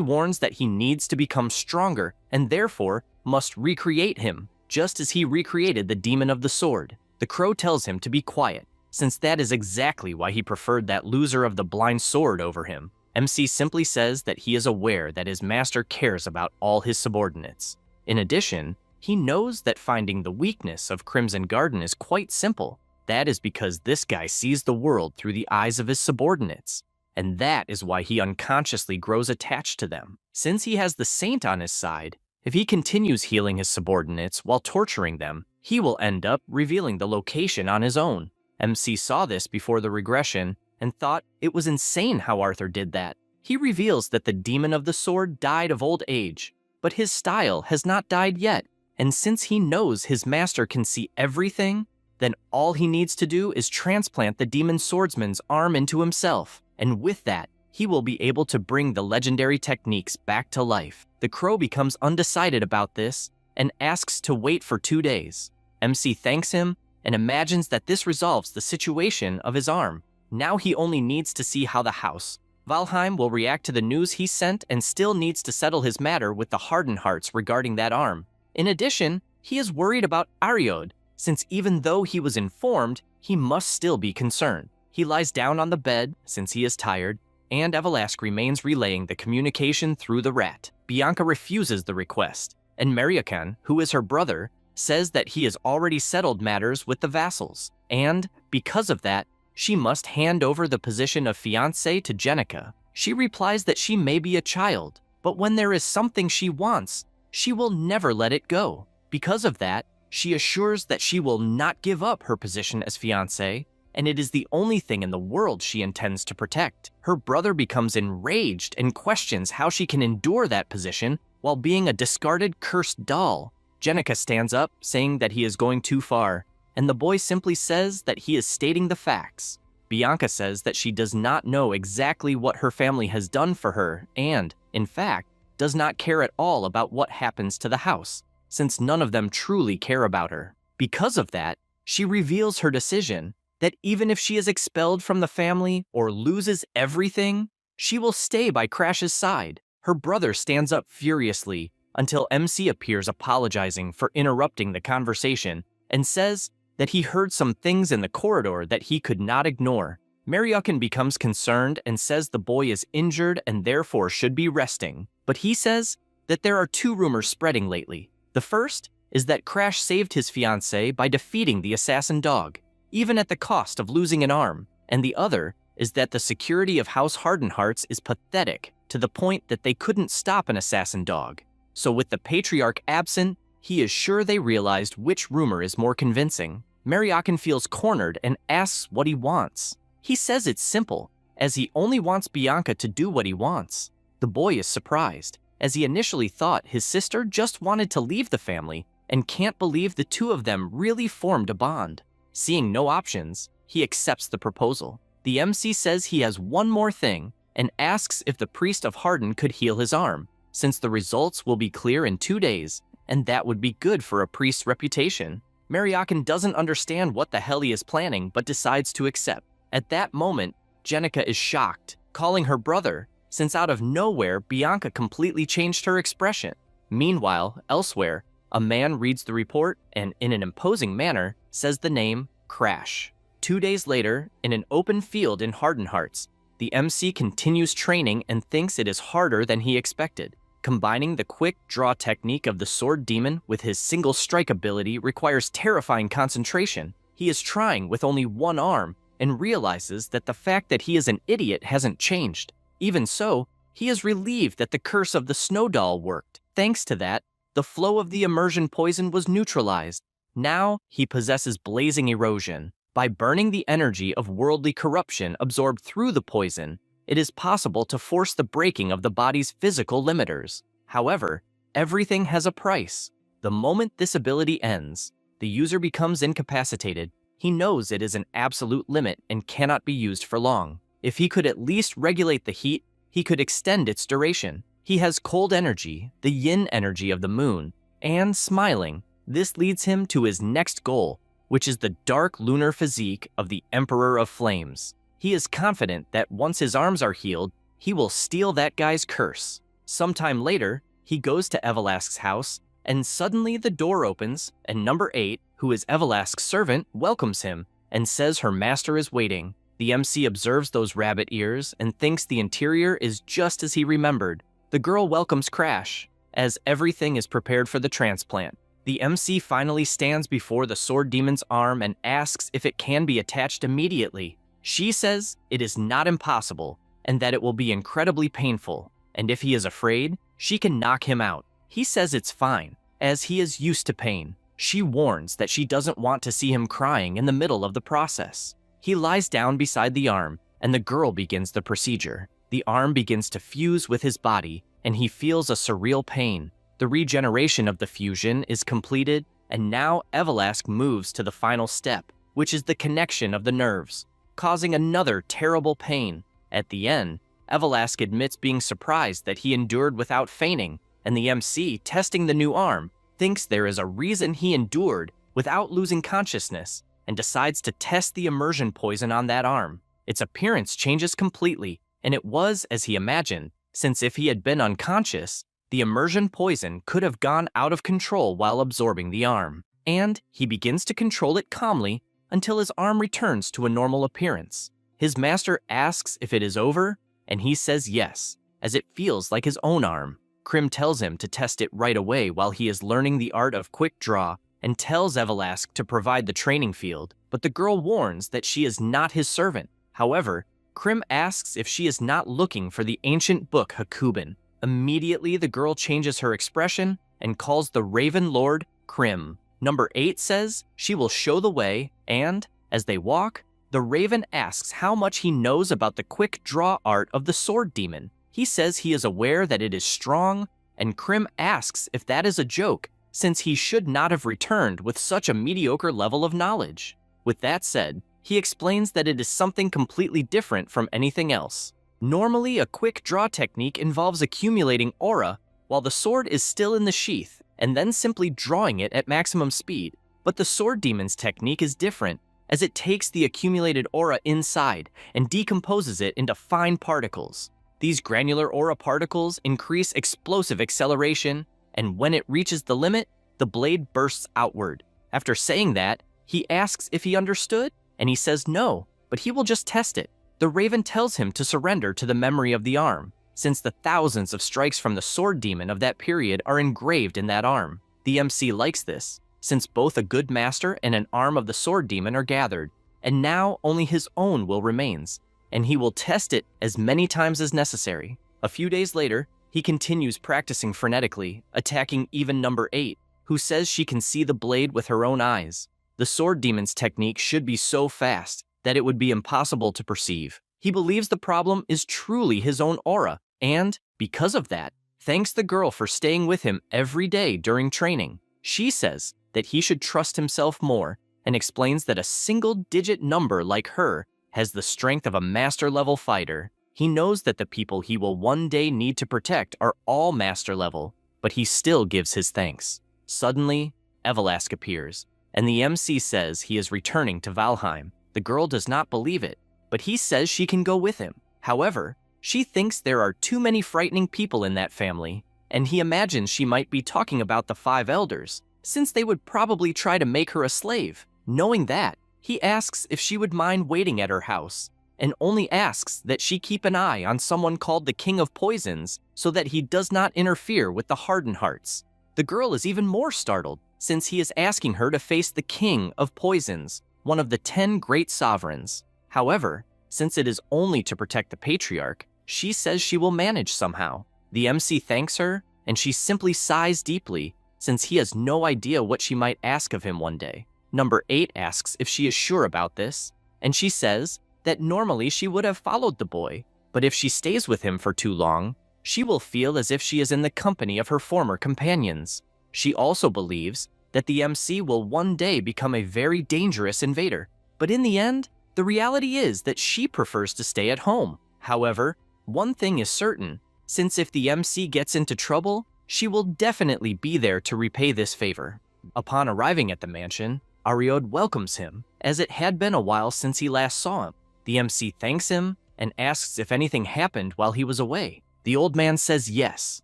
warns that he needs to become stronger and therefore must recreate him, just as he recreated the demon of the sword. The crow tells him to be quiet, since that is exactly why he preferred that loser of the blind sword over him. MC simply says that he is aware that his master cares about all his subordinates. In addition, he knows that finding the weakness of Crimson Garden is quite simple. That is because this guy sees the world through the eyes of his subordinates, and that is why he unconsciously grows attached to them. Since he has the saint on his side, if he continues healing his subordinates while torturing them, he will end up revealing the location on his own. MC saw this before the regression and thought it was insane how Arthur did that. He reveals that the demon of the sword died of old age, but his style has not died yet, and since he knows his master can see everything, then all he needs to do is transplant the demon swordsman's arm into himself, and with that, he will be able to bring the legendary techniques back to life. The crow becomes undecided about this and asks to wait for 2 days. MC thanks him and imagines that this resolves the situation of his arm. Now he only needs to see how the house, Valheim, will react to the news he sent and still needs to settle his matter with the Hardened Hearts regarding that arm. In addition, he is worried about Ariod, since even though he was informed, he must still be concerned. He lies down on the bed, since he is tired, and Evelask remains relaying the communication through the rat. Bianca refuses the request, and Mariakan, who is her brother, says that he has already settled matters with the vassals, and, because of that, she must hand over the position of fiancé to Jenica. She replies that she may be a child, but when there is something she wants, she will never let it go. Because of that, she assures that she will not give up her position as fiancé, and it is the only thing in the world she intends to protect. Her brother becomes enraged and questions how she can endure that position while being a discarded cursed doll. Jenica stands up, saying that he is going too far, and the boy simply says that he is stating the facts. Bianca says that she does not know exactly what her family has done for her and, in fact, does not care at all about what happens to the house, since none of them truly care about her. Because of that, she reveals her decision that even if she is expelled from the family or loses everything, she will stay by Crash's side. Her brother stands up furiously until MC appears apologizing for interrupting the conversation and says that he heard some things in the corridor that he could not ignore. Mariakan becomes concerned and says the boy is injured and therefore should be resting, but he says that there are 2 rumors spreading lately. The first is that Crash saved his fiancée by defeating the assassin dog, even at the cost of losing an arm, and the other is that the security of House Hardened Hearts is pathetic, to the point that they couldn't stop an assassin dog. So with the patriarch absent, he is sure they realized which rumor is more convincing. Maryakin feels cornered and asks what he wants. He says it's simple, as he only wants Bianca to do what he wants. The boy is surprised, as he initially thought his sister just wanted to leave the family and can't believe the two of them really formed a bond. Seeing no options, he accepts the proposal. The MC says he has one more thing and asks if the priest of Hardin could heal his arm, since the results will be clear in 2 days, and that would be good for a priest's reputation. Maryakin doesn't understand what the hell he is planning, but decides to accept. At that moment, Jenica is shocked, calling her brother, since out of nowhere, Bianca completely changed her expression. Meanwhile, elsewhere, a man reads the report and, in an imposing manner, says the name Crash. 2 days later, in an open field in Hardin Hearts, the MC continues training and thinks it is harder than he expected. Combining the quick draw technique of the sword demon with his single strike ability requires terrifying concentration. He is trying with only one arm and realizes that the fact that he is an idiot hasn't changed. Even so, he is relieved that the curse of the snow doll worked. Thanks to that, the flow of the immersion poison was neutralized. Now, he possesses blazing erosion. By burning the energy of worldly corruption absorbed through the poison, it is possible to force the breaking of the body's physical limiters. However, everything has a price. The moment this ability ends, the user becomes incapacitated. He knows it is an absolute limit and cannot be used for long. If he could at least regulate the heat, he could extend its duration. He has cold energy, the yin energy of the moon, and smiling. This leads him to his next goal, which is the dark lunar physique of the Emperor of Flames. He is confident that once his arms are healed, he will steal that guy's curse. Sometime later, he goes to Evelask's house, and suddenly the door opens, and number 8, who is Evelask's servant, welcomes him and says her master is waiting. The MC observes those rabbit ears and thinks the interior is just as he remembered. The girl welcomes Crash, as everything is prepared for the transplant. The MC finally stands before the sword demon's arm and asks if it can be attached immediately. She says it is not impossible and that it will be incredibly painful, and if he is afraid, she can knock him out. He says it's fine, as he is used to pain. She warns that she doesn't want to see him crying in the middle of the process. He lies down beside the arm, and the girl begins the procedure. The arm begins to fuse with his body, and he feels a surreal pain. The regeneration of the fusion is completed, and now Evelask moves to the final step, which is the connection of the nerves, causing another terrible pain. At the end, Evelask admits being surprised that he endured without fainting, and the MC, testing the new arm, thinks there is a reason he endured without losing consciousness, and decides to test the immersion poison on that arm. Its appearance changes completely, and it was as he imagined, since if he had been unconscious, the immersion poison could have gone out of control while absorbing the arm. And he begins to control it calmly until his arm returns to a normal appearance. His master asks if it is over, and he says yes, as it feels like his own arm. Krim tells him to test it right away while he is learning the art of quick draw and tells Evelask to provide the training field, but the girl warns that she is not his servant. However, Krim asks if she is not looking for the ancient book Hakuben. Immediately, the girl changes her expression and calls the Raven Lord Krim. Number 8 says she will show the way, and, as they walk, the Raven asks how much he knows about the quick draw art of the sword demon. He says he is aware that it is strong, and Krim asks if that is a joke, since he should not have returned with such a mediocre level of knowledge. With that said, he explains that it is something completely different from anything else. Normally, a quick draw technique involves accumulating aura while the sword is still in the sheath, and then simply drawing it at maximum speed. But the sword demon's technique is different, as it takes the accumulated aura inside and decomposes it into fine particles. These granular aura particles increase explosive acceleration, and when it reaches the limit, the blade bursts outward. After saying that, he asks if he understood, and he says no, but he will just test it. The Raven tells him to surrender to the memory of the arm, since the thousands of strikes from the sword demon of that period are engraved in that arm. The MC likes this, since both a good master and an arm of the sword demon are gathered, and now only his own will remains, and he will test it as many times as necessary. A few days later, he continues practicing frenetically, attacking even number 8, who says she can see the blade with her own eyes. The sword demon's technique should be so fast that it would be impossible to perceive. He believes the problem is truly his own aura, and, because of that, thanks the girl for staying with him every day during training. She says that he should trust himself more and explains that a single-digit number like her has the strength of a master-level fighter. He knows that the people he will one day need to protect are all master-level, but he still gives his thanks. Suddenly, Evelask appears, and the MC says he is returning to Valheim. The girl does not believe it, but he says she can go with him. However, she thinks there are too many frightening people in that family, and he imagines she might be talking about the 5 elders, since they would probably try to make her a slave. Knowing that, he asks if she would mind waiting at her house, and only asks that she keep an eye on someone called the King of Poisons so that he does not interfere with the Hardened Hearts. The girl is even more startled, since he is asking her to face the King of Poisons, one of the 10 great sovereigns. However, since it is only to protect the Patriarch, she says she will manage somehow. The MC thanks her, and she simply sighs deeply, since he has no idea what she might ask of him one day. Number 8 asks if she is sure about this, and she says that normally she would have followed the boy, but if she stays with him for too long, she will feel as if she is in the company of her former companions. She also believes that the MC will one day become a very dangerous invader, but in the end, the reality is that she prefers to stay at home. However, one thing is certain, since if the MC gets into trouble, she will definitely be there to repay this favor. Upon arriving at the mansion, Ariod welcomes him, as it had been a while since he last saw him. The MC thanks him and asks if anything happened while he was away. The old man says yes,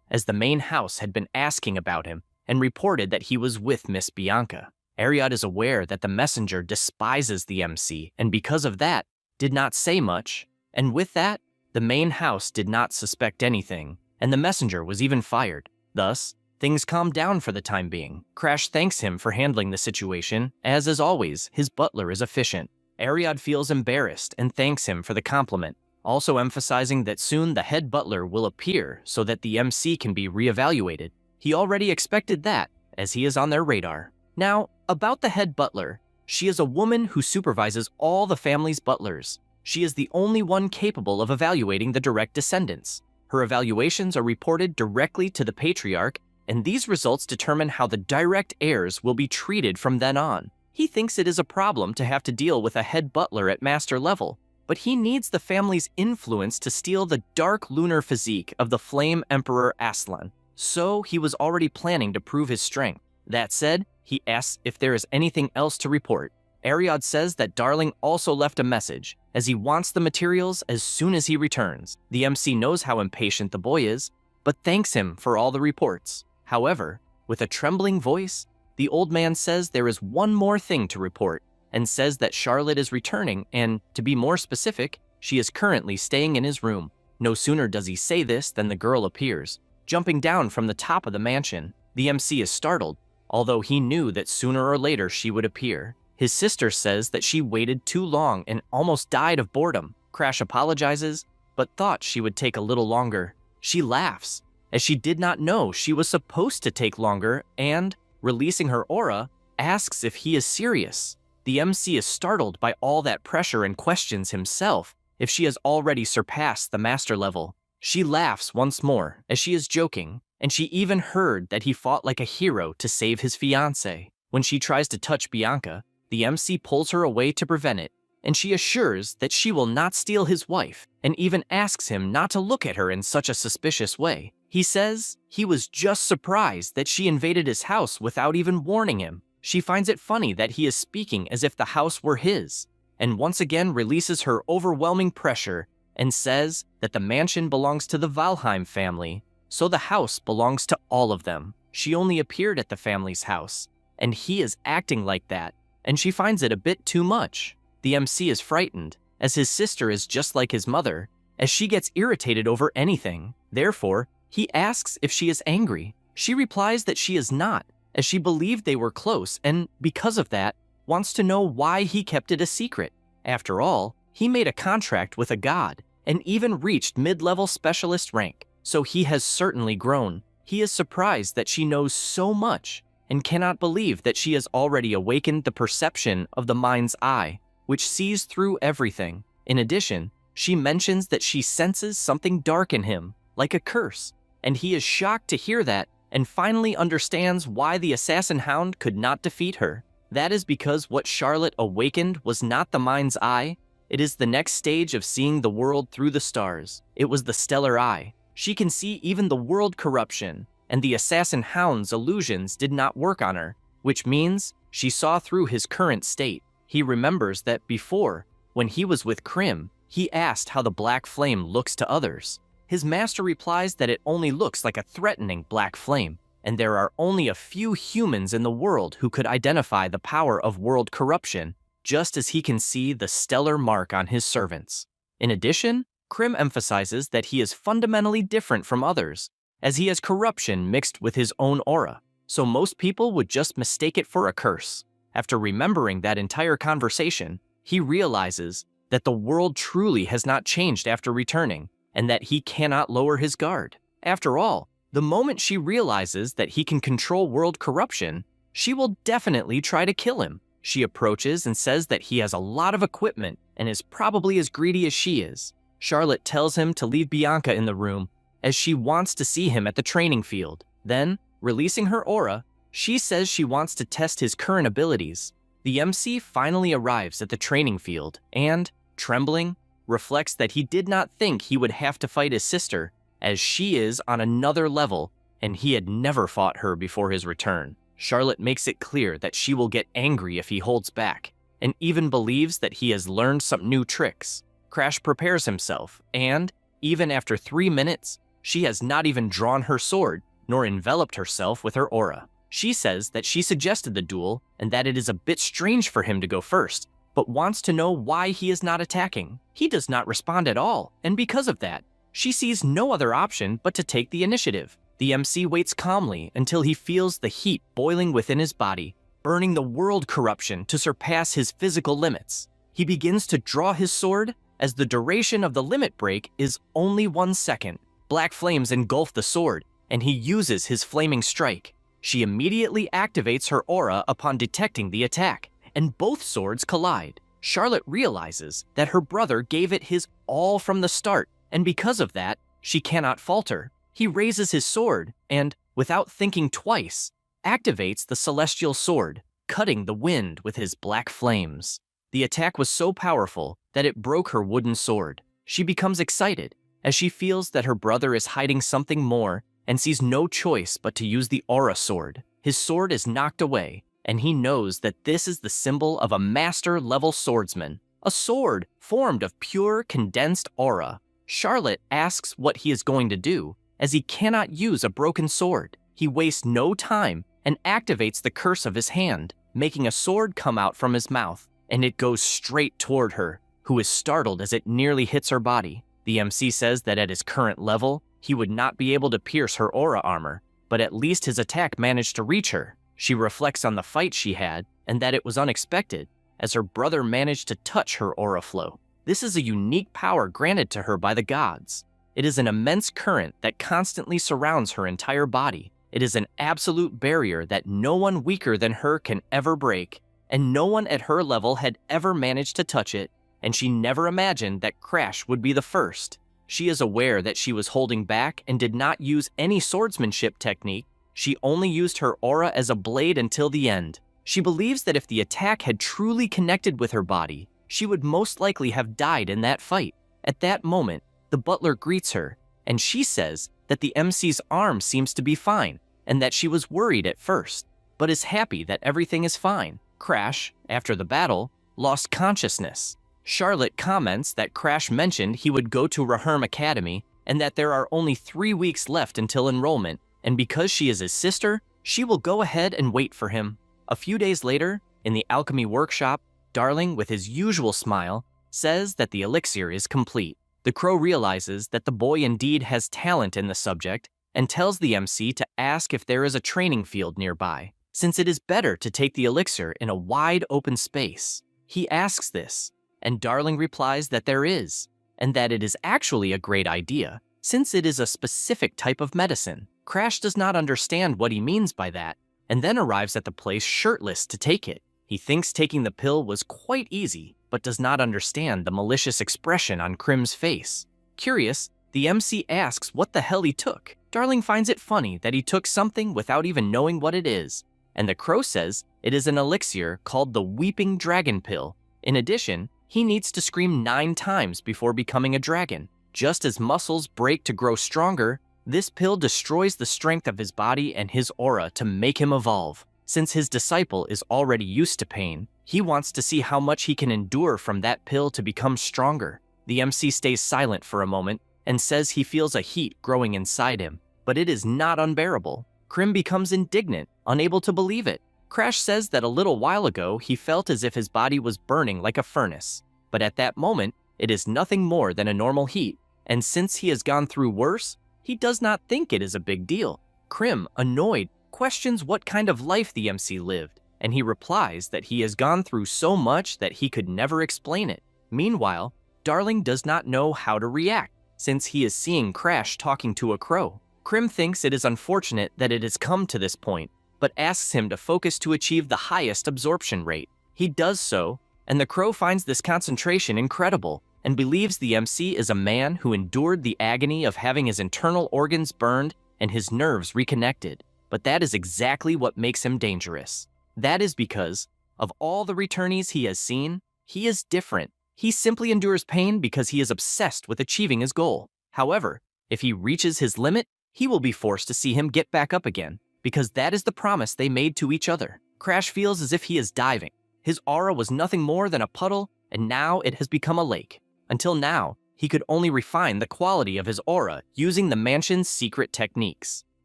as the main house had been asking about him and reported that he was with Miss Bianca. Ariod is aware that the messenger despises the MC, and because of that, did not say much, and with that, the main house did not suspect anything, and the messenger was even fired. Thus, things calmed down for the time being. Crash thanks him for handling the situation, as always, his butler is efficient. Ariod feels embarrassed and thanks him for the compliment, also emphasizing that soon the head butler will appear so that the MC can be reevaluated. He already expected that, as he is on their radar. Now, about the head butler, she is a woman who supervises all the family's butlers. She is the only one capable of evaluating the direct descendants. Her evaluations are reported directly to the Patriarch, and these results determine how the direct heirs will be treated from then on. He thinks it is a problem to have to deal with a head butler at master level, but he needs the family's influence to steal the dark lunar physique of the Flame Emperor Aslan. So he was already planning to prove his strength. That said, he asks if there is anything else to report. Ariod says that Darling also left a message, as he wants the materials as soon as he returns. The MC knows how impatient the boy is, but thanks him for all the reports. However, with a trembling voice, the old man says there is one more thing to report, and says that Charlotte is returning and, to be more specific, she is currently staying in his room. No sooner does he say this than the girl appears. Jumping down from the top of the mansion, the MC is startled, although he knew that sooner or later she would appear. His sister says that she waited too long and almost died of boredom. Crash apologizes, but thought she would take a little longer. She laughs, as she did not know she was supposed to take longer, and, releasing her aura, asks if he is serious. The MC is startled by all that pressure and questions himself if she has already surpassed the master level. She laughs once more, as she is joking, and she even heard that he fought like a hero to save his fiancée. When she tries to touch Bianca, the MC pulls her away to prevent it, and she assures that she will not steal his wife, and even asks him not to look at her in such a suspicious way. He says he was just surprised that she invaded his house without even warning him. She finds it funny that he is speaking as if the house were his, and once again releases her overwhelming pressure and says that the mansion belongs to the Valheim family, so the house belongs to all of them. She only appeared at the family's house, and he is acting like that, and she finds it a bit too much. The MC is frightened, as his sister is just like his mother, as she gets irritated over anything. Therefore, he asks if she is angry. She replies that she is not, as she believed they were close and, because of that, wants to know why he kept it a secret. After all, he made a contract with a god, and even reached mid-level specialist rank, so he has certainly grown. He is surprised that she knows so much and cannot believe that she has already awakened the perception of the mind's eye, which sees through everything. In addition, she mentions that she senses something dark in him, like a curse, and he is shocked to hear that and finally understands why the assassin hound could not defeat her. That is because what Charlotte awakened was not the mind's eye. It is the next stage of seeing the world through the stars. It was the stellar eye. She can see even the world corruption, and the assassin hound's illusions did not work on her, which means she saw through his current state. He remembers that before, when he was with Krim, he asked how the black flame looks to others. His master replies that it only looks like a threatening black flame, and there are only a few humans in the world who could identify the power of world corruption, just as he can see the stellar mark on his servants. In addition, Krim emphasizes that he is fundamentally different from others, as he has corruption mixed with his own aura, so most people would just mistake it for a curse. After remembering that entire conversation, he realizes that the world truly has not changed after returning, and that he cannot lower his guard. After all, the moment she realizes that he can control world corruption, she will definitely try to kill him. She approaches and says that he has a lot of equipment and is probably as greedy as she is. Charlotte tells him to leave Bianca in the room, as she wants to see him at the training field. Then, releasing her aura, she says she wants to test his current abilities. The MC finally arrives at the training field and, trembling, reflects that he did not think he would have to fight his sister, as she is on another level and he had never fought her before his return. Charlotte makes it clear that she will get angry if he holds back, and even believes that he has learned some new tricks. Crash prepares himself, and, even after 3 minutes, she has not even drawn her sword, nor enveloped herself with her aura. She says that she suggested the duel and that it is a bit strange for him to go first, but wants to know why he is not attacking. He does not respond at all, and because of that, she sees no other option but to take the initiative. The MC waits calmly until he feels the heat boiling within his body, burning the world corruption to surpass his physical limits. He begins to draw his sword, as the duration of the limit break is only 1 second. Black flames engulf the sword, and he uses his flaming strike. She immediately activates her aura upon detecting the attack, and both swords collide. Charlotte realizes that her brother gave it his all from the start, and because of that, she cannot falter. He raises his sword and, without thinking twice, activates the celestial sword, cutting the wind with his black flames. The attack was so powerful that it broke her wooden sword. She becomes excited, as she feels that her brother is hiding something more and sees no choice but to use the aura sword. His sword is knocked away, and he knows that this is the symbol of a master-level swordsman, a sword formed of pure, condensed aura. Charlotte asks what he is going to do, as he cannot use a broken sword. He wastes no time and activates the curse of his hand, making a sword come out from his mouth, and it goes straight toward her, who is startled as it nearly hits her body. The MC says that at his current level, he would not be able to pierce her aura armor, but at least his attack managed to reach her. She reflects on the fight she had, and that it was unexpected, as her brother managed to touch her aura flow. This is a unique power granted to her by the gods. It is an immense current that constantly surrounds her entire body. It is an absolute barrier that no one weaker than her can ever break, and no one at her level had ever managed to touch it, and she never imagined that Crash would be the first. She is aware that she was holding back and did not use any swordsmanship technique. She only used her aura as a blade until the end. She believes that if the attack had truly connected with her body, she would most likely have died in that fight. At that moment, the butler greets her, and she says that the MC's arm seems to be fine, and that she was worried at first, but is happy that everything is fine. Crash, after the battle, lost consciousness. Charlotte comments that Crash mentioned he would go to Raherm Academy, and that there are only 3 weeks left until enrollment, and because she is his sister, she will go ahead and wait for him. A few days later, in the alchemy workshop, Darling, with his usual smile, says that the elixir is complete. The crow realizes that the boy indeed has talent in the subject and tells the MC to ask if there is a training field nearby, since it is better to take the elixir in a wide open space. He asks this, and Darling replies that there is, and that it is actually a great idea, since it is a specific type of medicine. Crash does not understand what he means by that, and then arrives at the place shirtless to take it. He thinks taking the pill was quite easy, but does not understand the malicious expression on Krim's face. Curious, the MC asks what the hell he took. Darling finds it funny that he took something without even knowing what it is, and the crow says it is an elixir called the Weeping Dragon Pill. In addition, he needs to scream 9 times before becoming a dragon. Just as muscles break to grow stronger, this pill destroys the strength of his body and his aura to make him evolve. Since his disciple is already used to pain, he wants to see how much he can endure from that pill to become stronger. The MC stays silent for a moment and says he feels a heat growing inside him, but it is not unbearable. Krim becomes indignant, unable to believe it. Crash says that a little while ago he felt as if his body was burning like a furnace, but at that moment, it is nothing more than a normal heat, and since he has gone through worse, he does not think it is a big deal. Krim, annoyed, questions what kind of life the MC lived, and he replies that he has gone through so much that he could never explain it. Meanwhile, Darling does not know how to react, since he is seeing Crash talking to a crow. Krim thinks it is unfortunate that it has come to this point, but asks him to focus to achieve the highest absorption rate. He does so, and the crow finds this concentration incredible, and believes the MC is a man who endured the agony of having his internal organs burned and his nerves reconnected. But that is exactly what makes him dangerous. That is because, of all the returnees he has seen, he is different. He simply endures pain because he is obsessed with achieving his goal. However, if he reaches his limit, he will be forced to see him get back up again, because that is the promise they made to each other. Crash feels as if he is diving. His aura was nothing more than a puddle, and now it has become a lake. Until now, he could only refine the quality of his aura using the mansion's secret techniques.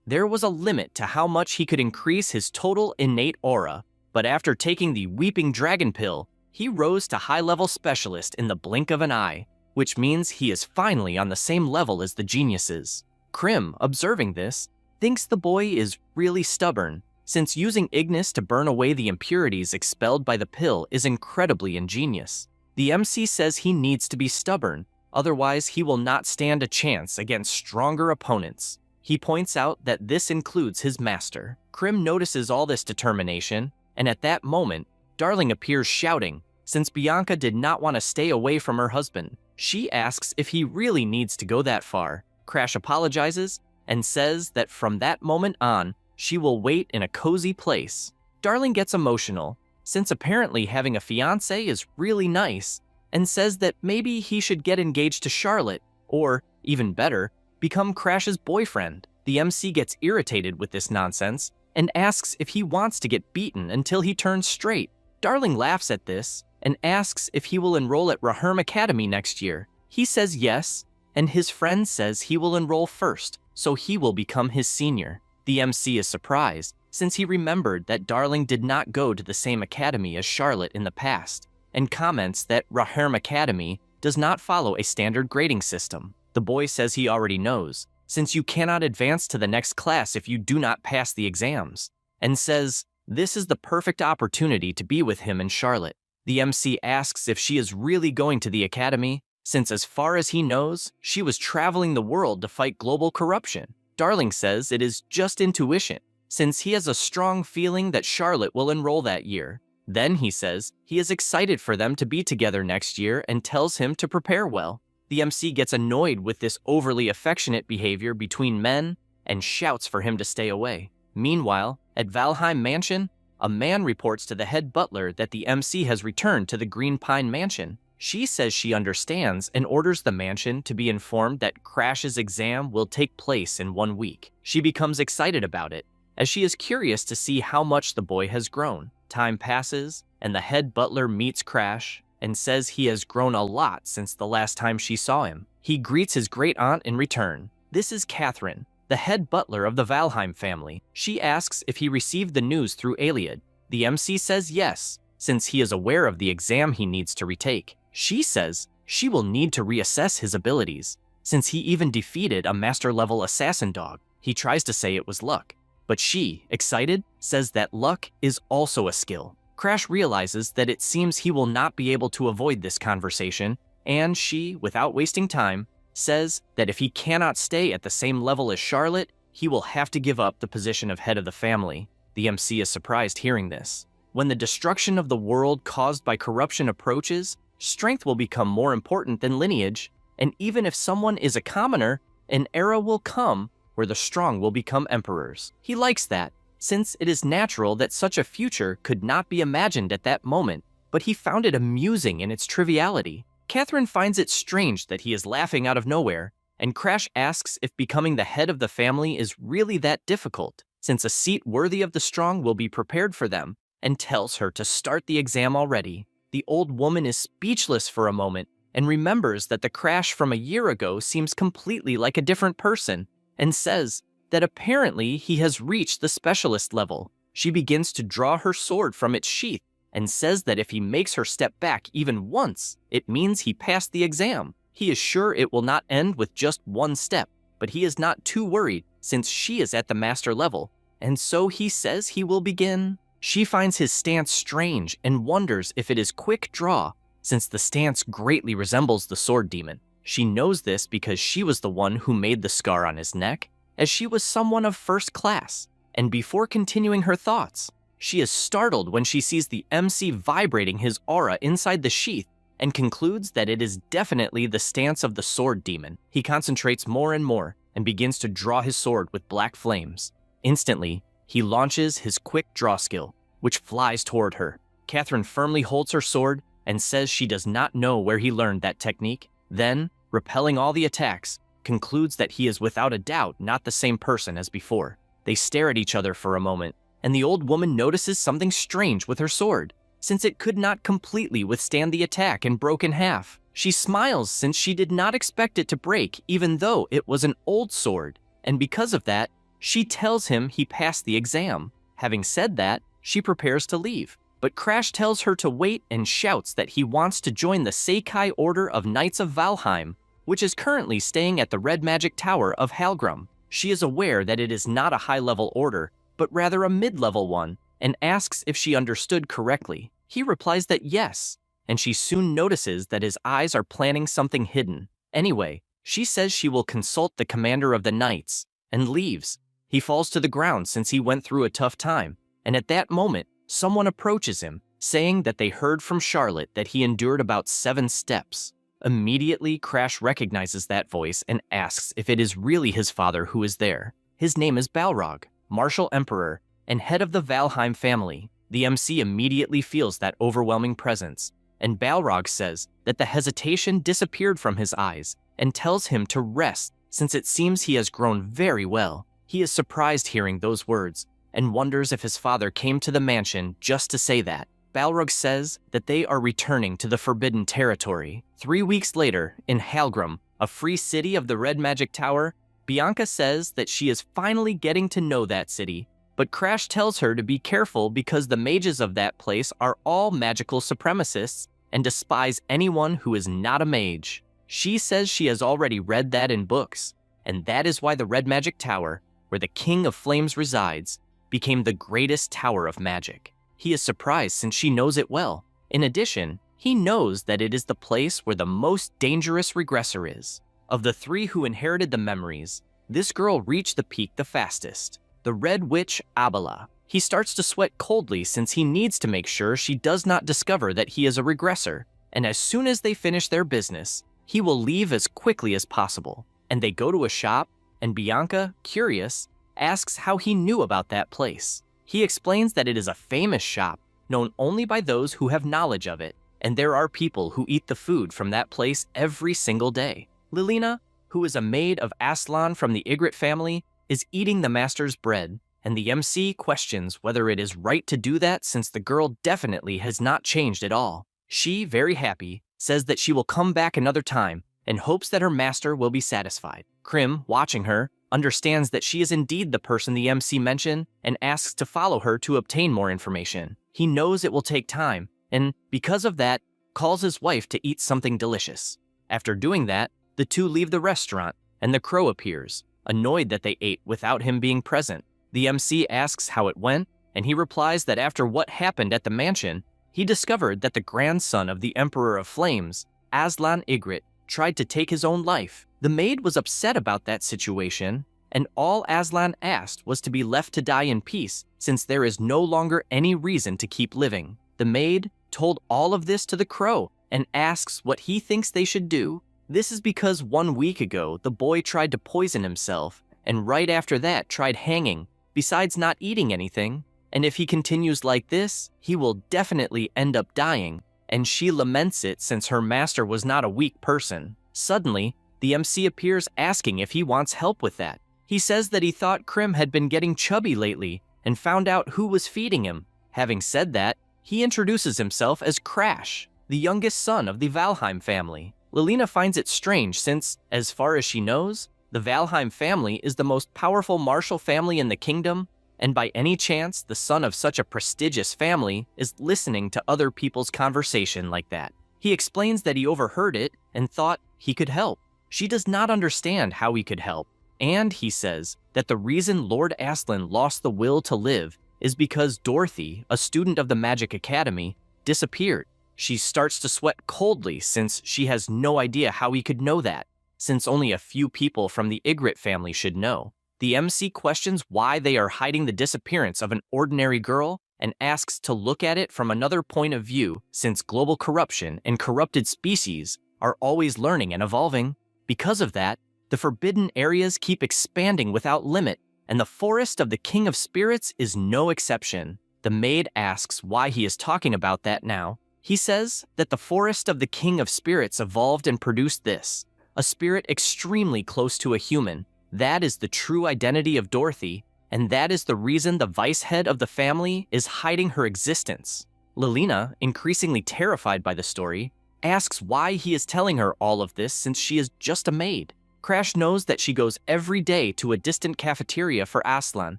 There was a limit to how much he could increase his total innate aura, but after taking the Weeping Dragon Pill, he rose to high-level specialist in the blink of an eye, which means he is finally on the same level as the geniuses. Krim, observing this, thinks the boy is really stubborn, since using Ignis to burn away the impurities expelled by the pill is incredibly ingenious. The MC says he needs to be stubborn, otherwise he will not stand a chance against stronger opponents. He points out that this includes his master. Krim notices all this determination, and at that moment, Darling appears shouting, since Bianca did not want to stay away from her husband. She asks if he really needs to go that far. Crash apologizes and says that from that moment on, she will wait in a cozy place. Darling gets emotional, since apparently having a fiancé is really nice, and says that maybe he should get engaged to Charlotte, or, even better, become Crash's boyfriend. The MC gets irritated with this nonsense and asks if he wants to get beaten until he turns straight. Darling laughs at this and asks if he will enroll at Raherm Academy next year. He says yes, and his friend says he will enroll first, so he will become his senior. The MC is surprised, since he remembered that Darling did not go to the same academy as Charlotte in the past, and comments that Raherm Academy does not follow a standard grading system. The boy says he already knows, since you cannot advance to the next class if you do not pass the exams, and says this is the perfect opportunity to be with him and Charlotte. The MC asks if she is really going to the academy, since as far as he knows, she was traveling the world to fight global corruption. Darling says it is just intuition, since he has a strong feeling that Charlotte will enroll that year. Then he says he is excited for them to be together next year and tells him to prepare well. The MC gets annoyed with this overly affectionate behavior between men and shouts for him to stay away. Meanwhile, at Valheim Mansion, a man reports to the head butler that the MC has returned to the Green Pine Mansion. She says she understands and orders the mansion to be informed that Crash's exam will take place in 1 week. She becomes excited about it, as she is curious to see how much the boy has grown. Time passes, and the head butler meets Crash and says he has grown a lot since the last time she saw him. He greets his great-aunt in return. This is Catherine, the head butler of the Valheim family. She asks if he received the news through Aliad. The MC says yes, since he is aware of the exam he needs to retake. She says she will need to reassess his abilities, since he even defeated a master-level assassin dog. He tries to say it was luck, but she, excited, says that luck is also a skill. Crash realizes that it seems he will not be able to avoid this conversation and she, without wasting time, says that if he cannot stay at the same level as Charlotte, he will have to give up the position of head of the family. The MC is surprised hearing this. When the destruction of the world caused by corruption approaches, strength will become more important than lineage, and even if someone is a commoner, an era will come where the strong will become emperors. He likes that, since it is natural that such a future could not be imagined at that moment, but he found it amusing in its triviality. Catherine finds it strange that he is laughing out of nowhere, and Crash asks if becoming the head of the family is really that difficult, since a seat worthy of the strong will be prepared for them, and tells her to start the exam already. The old woman is speechless for a moment and remembers that the Crash from a year ago seems completely like a different person, and says that apparently he has reached the specialist level. She begins to draw her sword from its sheath and says that if he makes her step back even once, it means he passed the exam. He is sure it will not end with just one step, but he is not too worried since she is at the master level, and so he says he will begin. She finds his stance strange and wonders if it is quick draw, since the stance greatly resembles the sword demon. She knows this because she was the one who made the scar on his neck, as she was someone of first class, and before continuing her thoughts, she is startled when she sees the MC vibrating his aura inside the sheath and concludes that it is definitely the stance of the sword demon. He concentrates more and more and begins to draw his sword with black flames. Instantly, he launches his quick draw skill, which flies toward her. Catherine firmly holds her sword and says she does not know where he learned that technique, then, repelling all the attacks, concludes that he is without a doubt not the same person as before. They stare at each other for a moment, and the old woman notices something strange with her sword, since it could not completely withstand the attack and broke in half. She smiles since she did not expect it to break even though it was an old sword, and because of that, she tells him he passed the exam. Having said that, she prepares to leave, but Crash tells her to wait and shouts that he wants to join the Seikai Order of Knights of Valheim, which is currently staying at the Red Magic Tower of Halgrim. She is aware that it is not a high-level order, but rather a mid-level one, and asks if she understood correctly. He replies that yes, and she soon notices that his eyes are planning something hidden. Anyway, she says she will consult the commander of the knights, and leaves. He falls to the ground since he went through a tough time, and at that moment, someone approaches him, saying that they heard from Charlotte that he endured about 7 steps. Immediately, Crash recognizes that voice and asks if it is really his father who is there. His name is Balrog, Martial Emperor, and head of the Valheim family. The MC immediately feels that overwhelming presence, and Balrog says that the hesitation disappeared from his eyes and tells him to rest since it seems he has grown very well. He is surprised hearing those words and wonders if his father came to the mansion just to say that. Balrog says that they are returning to the Forbidden Territory. 3 weeks later, in Halgrim, a free city of the Red Magic Tower, Bianca says that she is finally getting to know that city, but Crash tells her to be careful because the mages of that place are all magical supremacists and despise anyone who is not a mage. She says she has already read that in books, and that is why the Red Magic Tower, where the King of Flames resides, became the greatest tower of magic. He is surprised since she knows it well. In addition, he knows that it is the place where the most dangerous regressor is. Of the 3 who inherited the memories, this girl reached the peak the fastest, the Red Witch Abala. He starts to sweat coldly since he needs to make sure she does not discover that he is a regressor, and as soon as they finish their business, he will leave as quickly as possible. And they go to a shop, and Bianca, curious, asks how he knew about that place. He explains that it is a famous shop, known only by those who have knowledge of it, and there are people who eat the food from that place every single day. Lilina, who is a maid of Aslan from the Ygritte family, is eating the master's bread, and the MC questions whether it is right to do that since the girl definitely has not changed at all. She, very happy, says that she will come back another time and hopes that her master will be satisfied. Krim, watching her, understands that she is indeed the person the MC mentioned and asks to follow her to obtain more information. He knows it will take time, and because of that, calls his wife to eat something delicious. After doing that, the 2 leave the restaurant, and the crow appears, annoyed that they ate without him being present. The MC asks how it went, and he replies that after what happened at the mansion, he discovered that the grandson of the Emperor of Flames Aslan Ygritte, tried to take his own life. The maid was upset about that situation, and all Aslan asked was to be left to die in peace, since there is no longer any reason to keep living. The maid told all of this to the crow and asks what he thinks they should do. This is because 1 week ago, the boy tried to poison himself, and right after that tried hanging, besides not eating anything. And if he continues like this, he will definitely end up dying, and she laments it since her master was not a weak person. Suddenly, the MC appears asking if he wants help with that. He says that he thought Krim had been getting chubby lately and found out who was feeding him. Having said that, he introduces himself as Crash, the youngest son of the Valheim family. Lilina finds it strange since, as far as she knows, the Valheim family is the most powerful martial family in the kingdom, and by any chance, the son of such a prestigious family is listening to other people's conversation like that. He explains that he overheard it and thought he could help. She does not understand how he could help, and he says that the reason Lord Aslan lost the will to live is because Dorothy, a student of the Magic Academy, disappeared. She starts to sweat coldly since she has no idea how he could know that, since only a few people from the Ygritte family should know. The MC questions why they are hiding the disappearance of an ordinary girl and asks to look at it from another point of view, since global corruption and corrupted species are always learning and evolving. Because of that, the forbidden areas keep expanding without limit, and the forest of the King of Spirits is no exception. The maid asks why he is talking about that now. He says that the forest of the King of Spirits evolved and produced this, a spirit extremely close to a human. That is the true identity of Dorothy, and that is the reason the vice head of the family is hiding her existence. Lilina, increasingly terrified by the story, asks why he is telling her all of this since she is just a maid. Crash knows that she goes every day to a distant cafeteria for Aslan,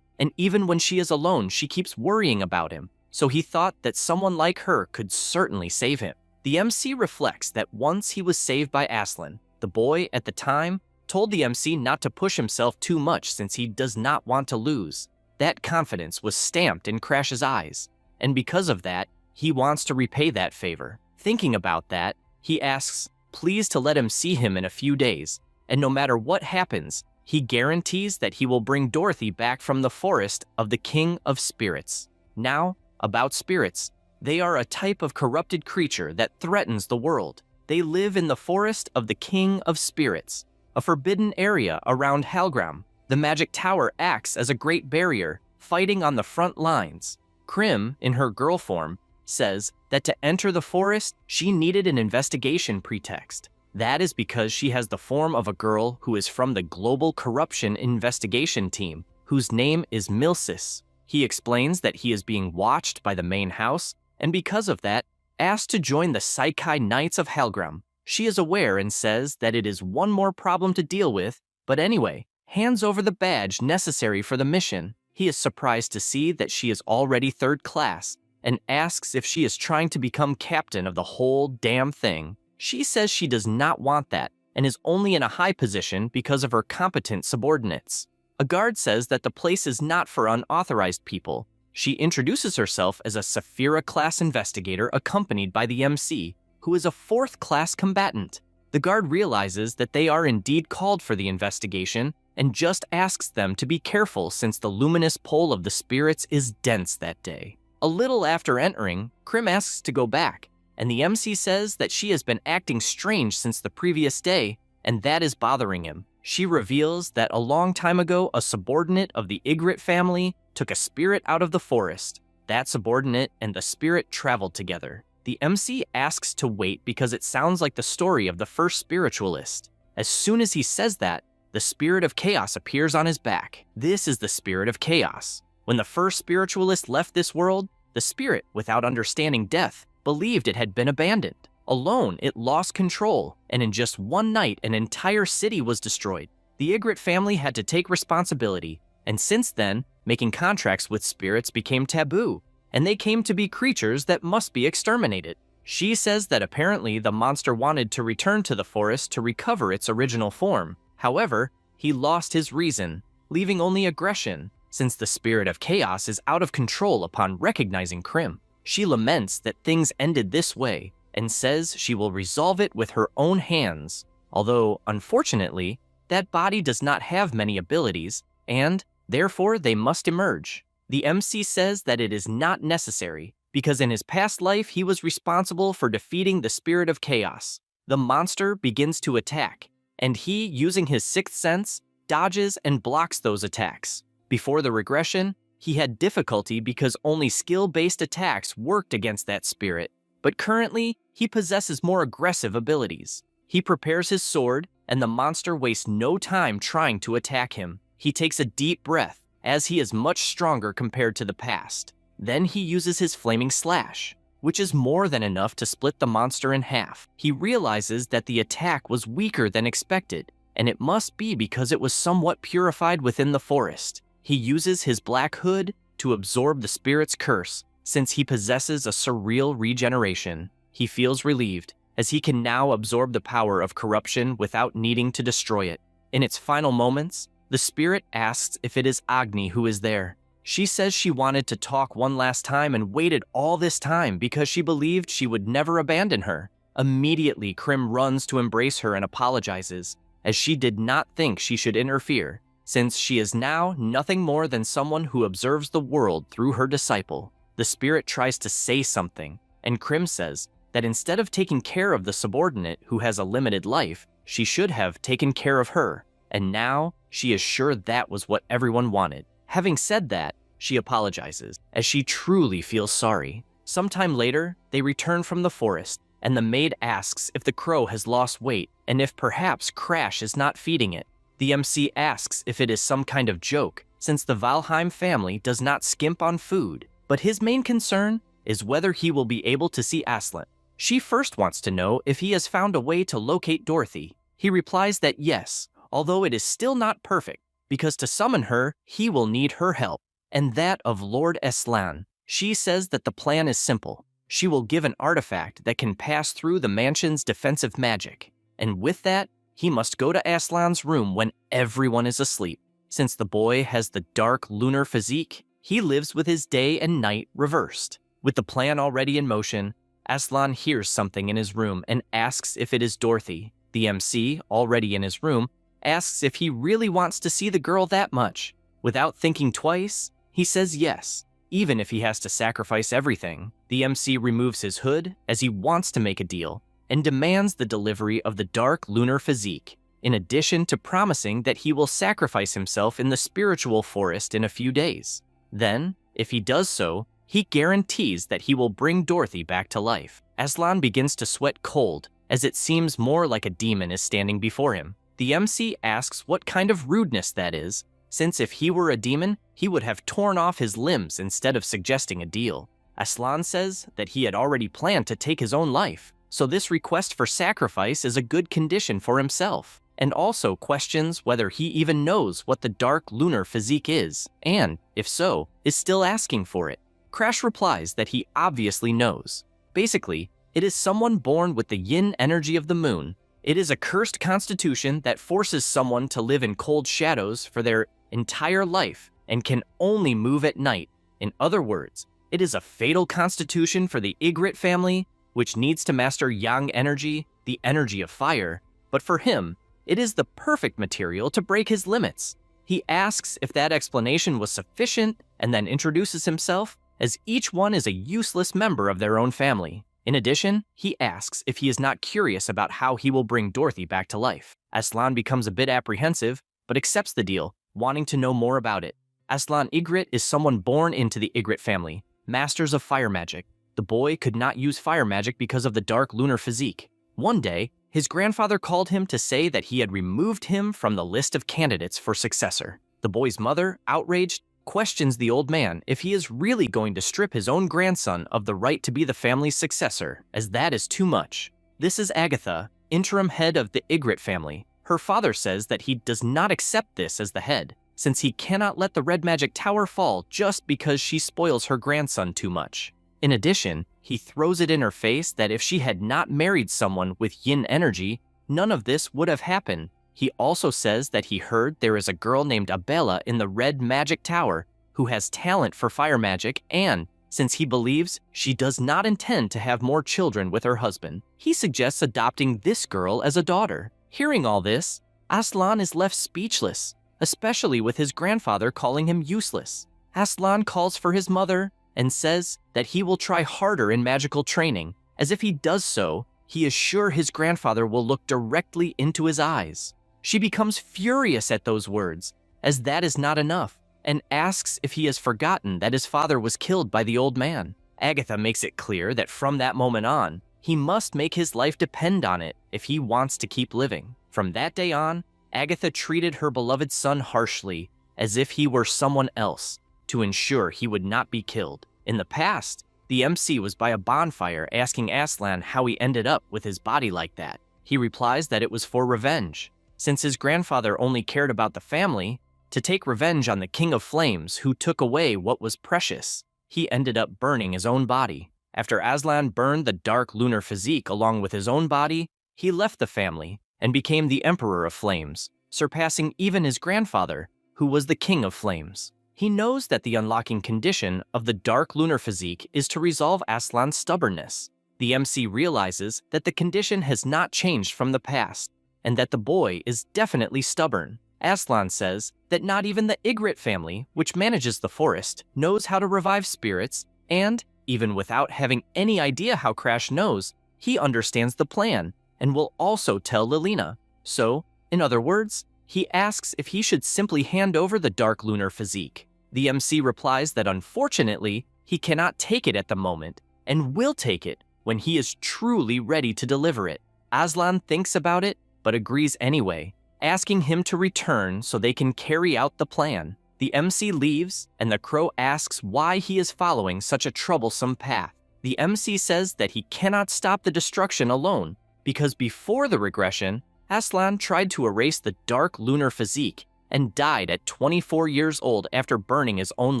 and even when she is alone, she keeps worrying about him, so he thought that someone like her could certainly save him. The MC reflects that once he was saved by Aslan, the boy at the time told the MC not to push himself too much since he does not want to lose. That confidence was stamped in Crash's eyes, and because of that, he wants to repay that favor. Thinking about that, he asks please to let him see him in a few days, and no matter what happens, he guarantees that he will bring Dorothy back from the forest of the King of Spirits. Now, about spirits. They are a type of corrupted creature that threatens the world. They live in the forest of the King of Spirits, a forbidden area around Helgram. The magic tower acts as a great barrier, fighting on the front lines. Krim, in her girl form, says that to enter the forest, she needed an investigation pretext. That is because she has the form of a girl who is from the Global Corruption Investigation Team, whose name is Milsis. He explains that he is being watched by the main house, and because of that, asked to join the Psychi Knights of Helgram. She is aware and says that it is one more problem to deal with, but anyway, hands over the badge necessary for the mission. He is surprised to see that she is already third class, and asks if she is trying to become captain of the whole damn thing. She says she does not want that, and is only in a high position because of her competent subordinates. A guard says that the place is not for unauthorized people. She introduces herself as a Saphira-class investigator accompanied by the MC, who is a 4th-class combatant. The guard realizes that they are indeed called for the investigation, and just asks them to be careful since the luminous pole of the spirits is dense that day. A little after entering, Krim asks to go back, and the MC says that she has been acting strange since the previous day, and that is bothering him. She reveals that a long time ago, a subordinate of the Ygritte family took a spirit out of the forest. That subordinate and the spirit traveled together. The MC asks to wait because it sounds like the story of the first spiritualist. As soon as he says that, the spirit of chaos appears on his back. This is the spirit of chaos. When the first spiritualist left this world, the spirit, without understanding death, believed it had been abandoned. Alone, it lost control, and in just one night, an entire city was destroyed. The Ygritte family had to take responsibility, and since then, making contracts with spirits became taboo, and they came to be creatures that must be exterminated. She says that apparently the monster wanted to return to the forest to recover its original form. However, he lost his reason, leaving only aggression, since the spirit of chaos is out of control upon recognizing Krim. She laments that things ended this way, and says she will resolve it with her own hands, although, unfortunately, that body does not have many abilities, and, therefore, they must emerge. The MC says that it is not necessary, because in his past life he was responsible for defeating the spirit of chaos. The monster begins to attack, and he, using his sixth sense, dodges and blocks those attacks. Before the regression, he had difficulty because only skill-based attacks worked against that spirit, but currently, he possesses more aggressive abilities. He prepares his sword, and the monster wastes no time trying to attack him. He takes a deep breath, as he is much stronger compared to the past. Then he uses his flaming slash, which is more than enough to split the monster in half. He realizes that the attack was weaker than expected, and it must be because it was somewhat purified within the forest. He uses his black hood to absorb the spirit's curse, since he possesses a surreal regeneration. He feels relieved, as he can now absorb the power of corruption without needing to destroy it. In its final moments, the spirit asks if it is Agni who is there. She says she wanted to talk one last time and waited all this time because she believed she would never abandon her. Immediately, Krim runs to embrace her and apologizes, as she did not think she should interfere, since she is now nothing more than someone who observes the world through her disciple. The spirit tries to say something, and Krim says that instead of taking care of the subordinate who has a limited life, she should have taken care of her, and now she is sure that was what everyone wanted. Having said that, she apologizes, as she truly feels sorry. Sometime later, they return from the forest, and the maid asks if the crow has lost weight, and if perhaps Crash is not feeding it. The MC asks if it is some kind of joke, since the Valheim family does not skimp on food, but his main concern is whether he will be able to see Aslan. She first wants to know if he has found a way to locate Dorothy. He replies that yes, although it is still not perfect, because to summon her, he will need her help, and that of Lord Aslan. She says that the plan is simple. She will give an artifact that can pass through the mansion's defensive magic, and with that, he must go to Aslan's room when everyone is asleep. Since the boy has the dark lunar physique, he lives with his day and night reversed. With the plan already in motion, Aslan hears something in his room and asks if it is Dorothy. The MC, already in his room, asks if he really wants to see the girl that much. Without thinking twice, he says yes, even if he has to sacrifice everything. The MC removes his hood as he wants to make a deal and demands the delivery of the dark lunar physique, in addition to promising that he will sacrifice himself in the spiritual forest in a few days. Then, if he does so, he guarantees that he will bring Dorothy back to life. Aslan begins to sweat cold, as it seems more like a demon is standing before him. The MC asks what kind of rudeness that is, since if he were a demon, he would have torn off his limbs instead of suggesting a deal. Aslan says that he had already planned to take his own life, so this request for sacrifice is a good condition for himself, and also questions whether he even knows what the dark lunar physique is, and, if so, is still asking for it. Crash replies that he obviously knows. Basically, it is someone born with the yin energy of the moon. It is a cursed constitution that forces someone to live in cold shadows for their entire life and can only move at night. In other words, it is a fatal constitution for the Ygritte family, which needs to master yang energy, the energy of fire, but for him, it is the perfect material to break his limits. He asks if that explanation was sufficient and then introduces himself, as each one is a useless member of their own family. In addition, he asks if he is not curious about how he will bring Dorothy back to life. Aslan becomes a bit apprehensive, but accepts the deal, wanting to know more about it. Aslan Ygritte is someone born into the Ygritte family, masters of fire magic. The boy could not use fire magic because of the dark lunar physique. One day, his grandfather called him to say that he had removed him from the list of candidates for successor. The boy's mother, outraged, questions the old man if he is really going to strip his own grandson of the right to be the family's successor, as that is too much. This is Agatha, interim head of the Ygritte family. Her father says that he does not accept this as the head, since he cannot let the red magic tower fall just because she spoils her grandson too much. In addition, he throws it in her face that if she had not married someone with yin energy, none of this would have happened. He also says that he heard there is a girl named Abella in the red magic tower who has talent for fire magic and since he believes she does not intend to have more children with her husband. He suggests adopting this girl as a daughter. Hearing all this, Aslan is left speechless, especially with his grandfather calling him useless. Aslan calls for his mother and says that he will try harder in magical training. As if he does so, he is sure his grandfather will look directly into his eyes. She becomes furious at those words, as that is not enough, and asks if he has forgotten that his father was killed by the old man. Agatha makes it clear that from that moment on, he must make his life depend on it if he wants to keep living. From that day on, Agatha treated her beloved son harshly, as if he were someone else, to ensure he would not be killed. In the past, the MC was by a bonfire asking Aslan how he ended up with his body like that. He replies that it was for revenge. Since his grandfather only cared about the family, to take revenge on the King of Flames who took away what was precious, he ended up burning his own body. After Aslan burned the dark lunar physique along with his own body, he left the family and became the Emperor of Flames, surpassing even his grandfather, who was the King of Flames. He knows that the unlocking condition of the dark lunar physique is to resolve Aslan's stubbornness. The MC realizes that the condition has not changed from the past, and that the boy is definitely stubborn. Aslan says that not even the Ygritte family, which manages the forest, knows how to revive spirits, and, even without having any idea how Crash knows, he understands the plan and will also tell Lilina. So, in other words, he asks if he should simply hand over the dark lunar physique. The MC replies that unfortunately, he cannot take it at the moment, and will take it when he is truly ready to deliver it. Aslan thinks about it, but agrees anyway, asking him to return so they can carry out the plan. The MC leaves, and the crow asks why he is following such a troublesome path. The MC says that he cannot stop the destruction alone, because before the regression, Aslan tried to erase the dark lunar physique and died at 24 years old after burning his own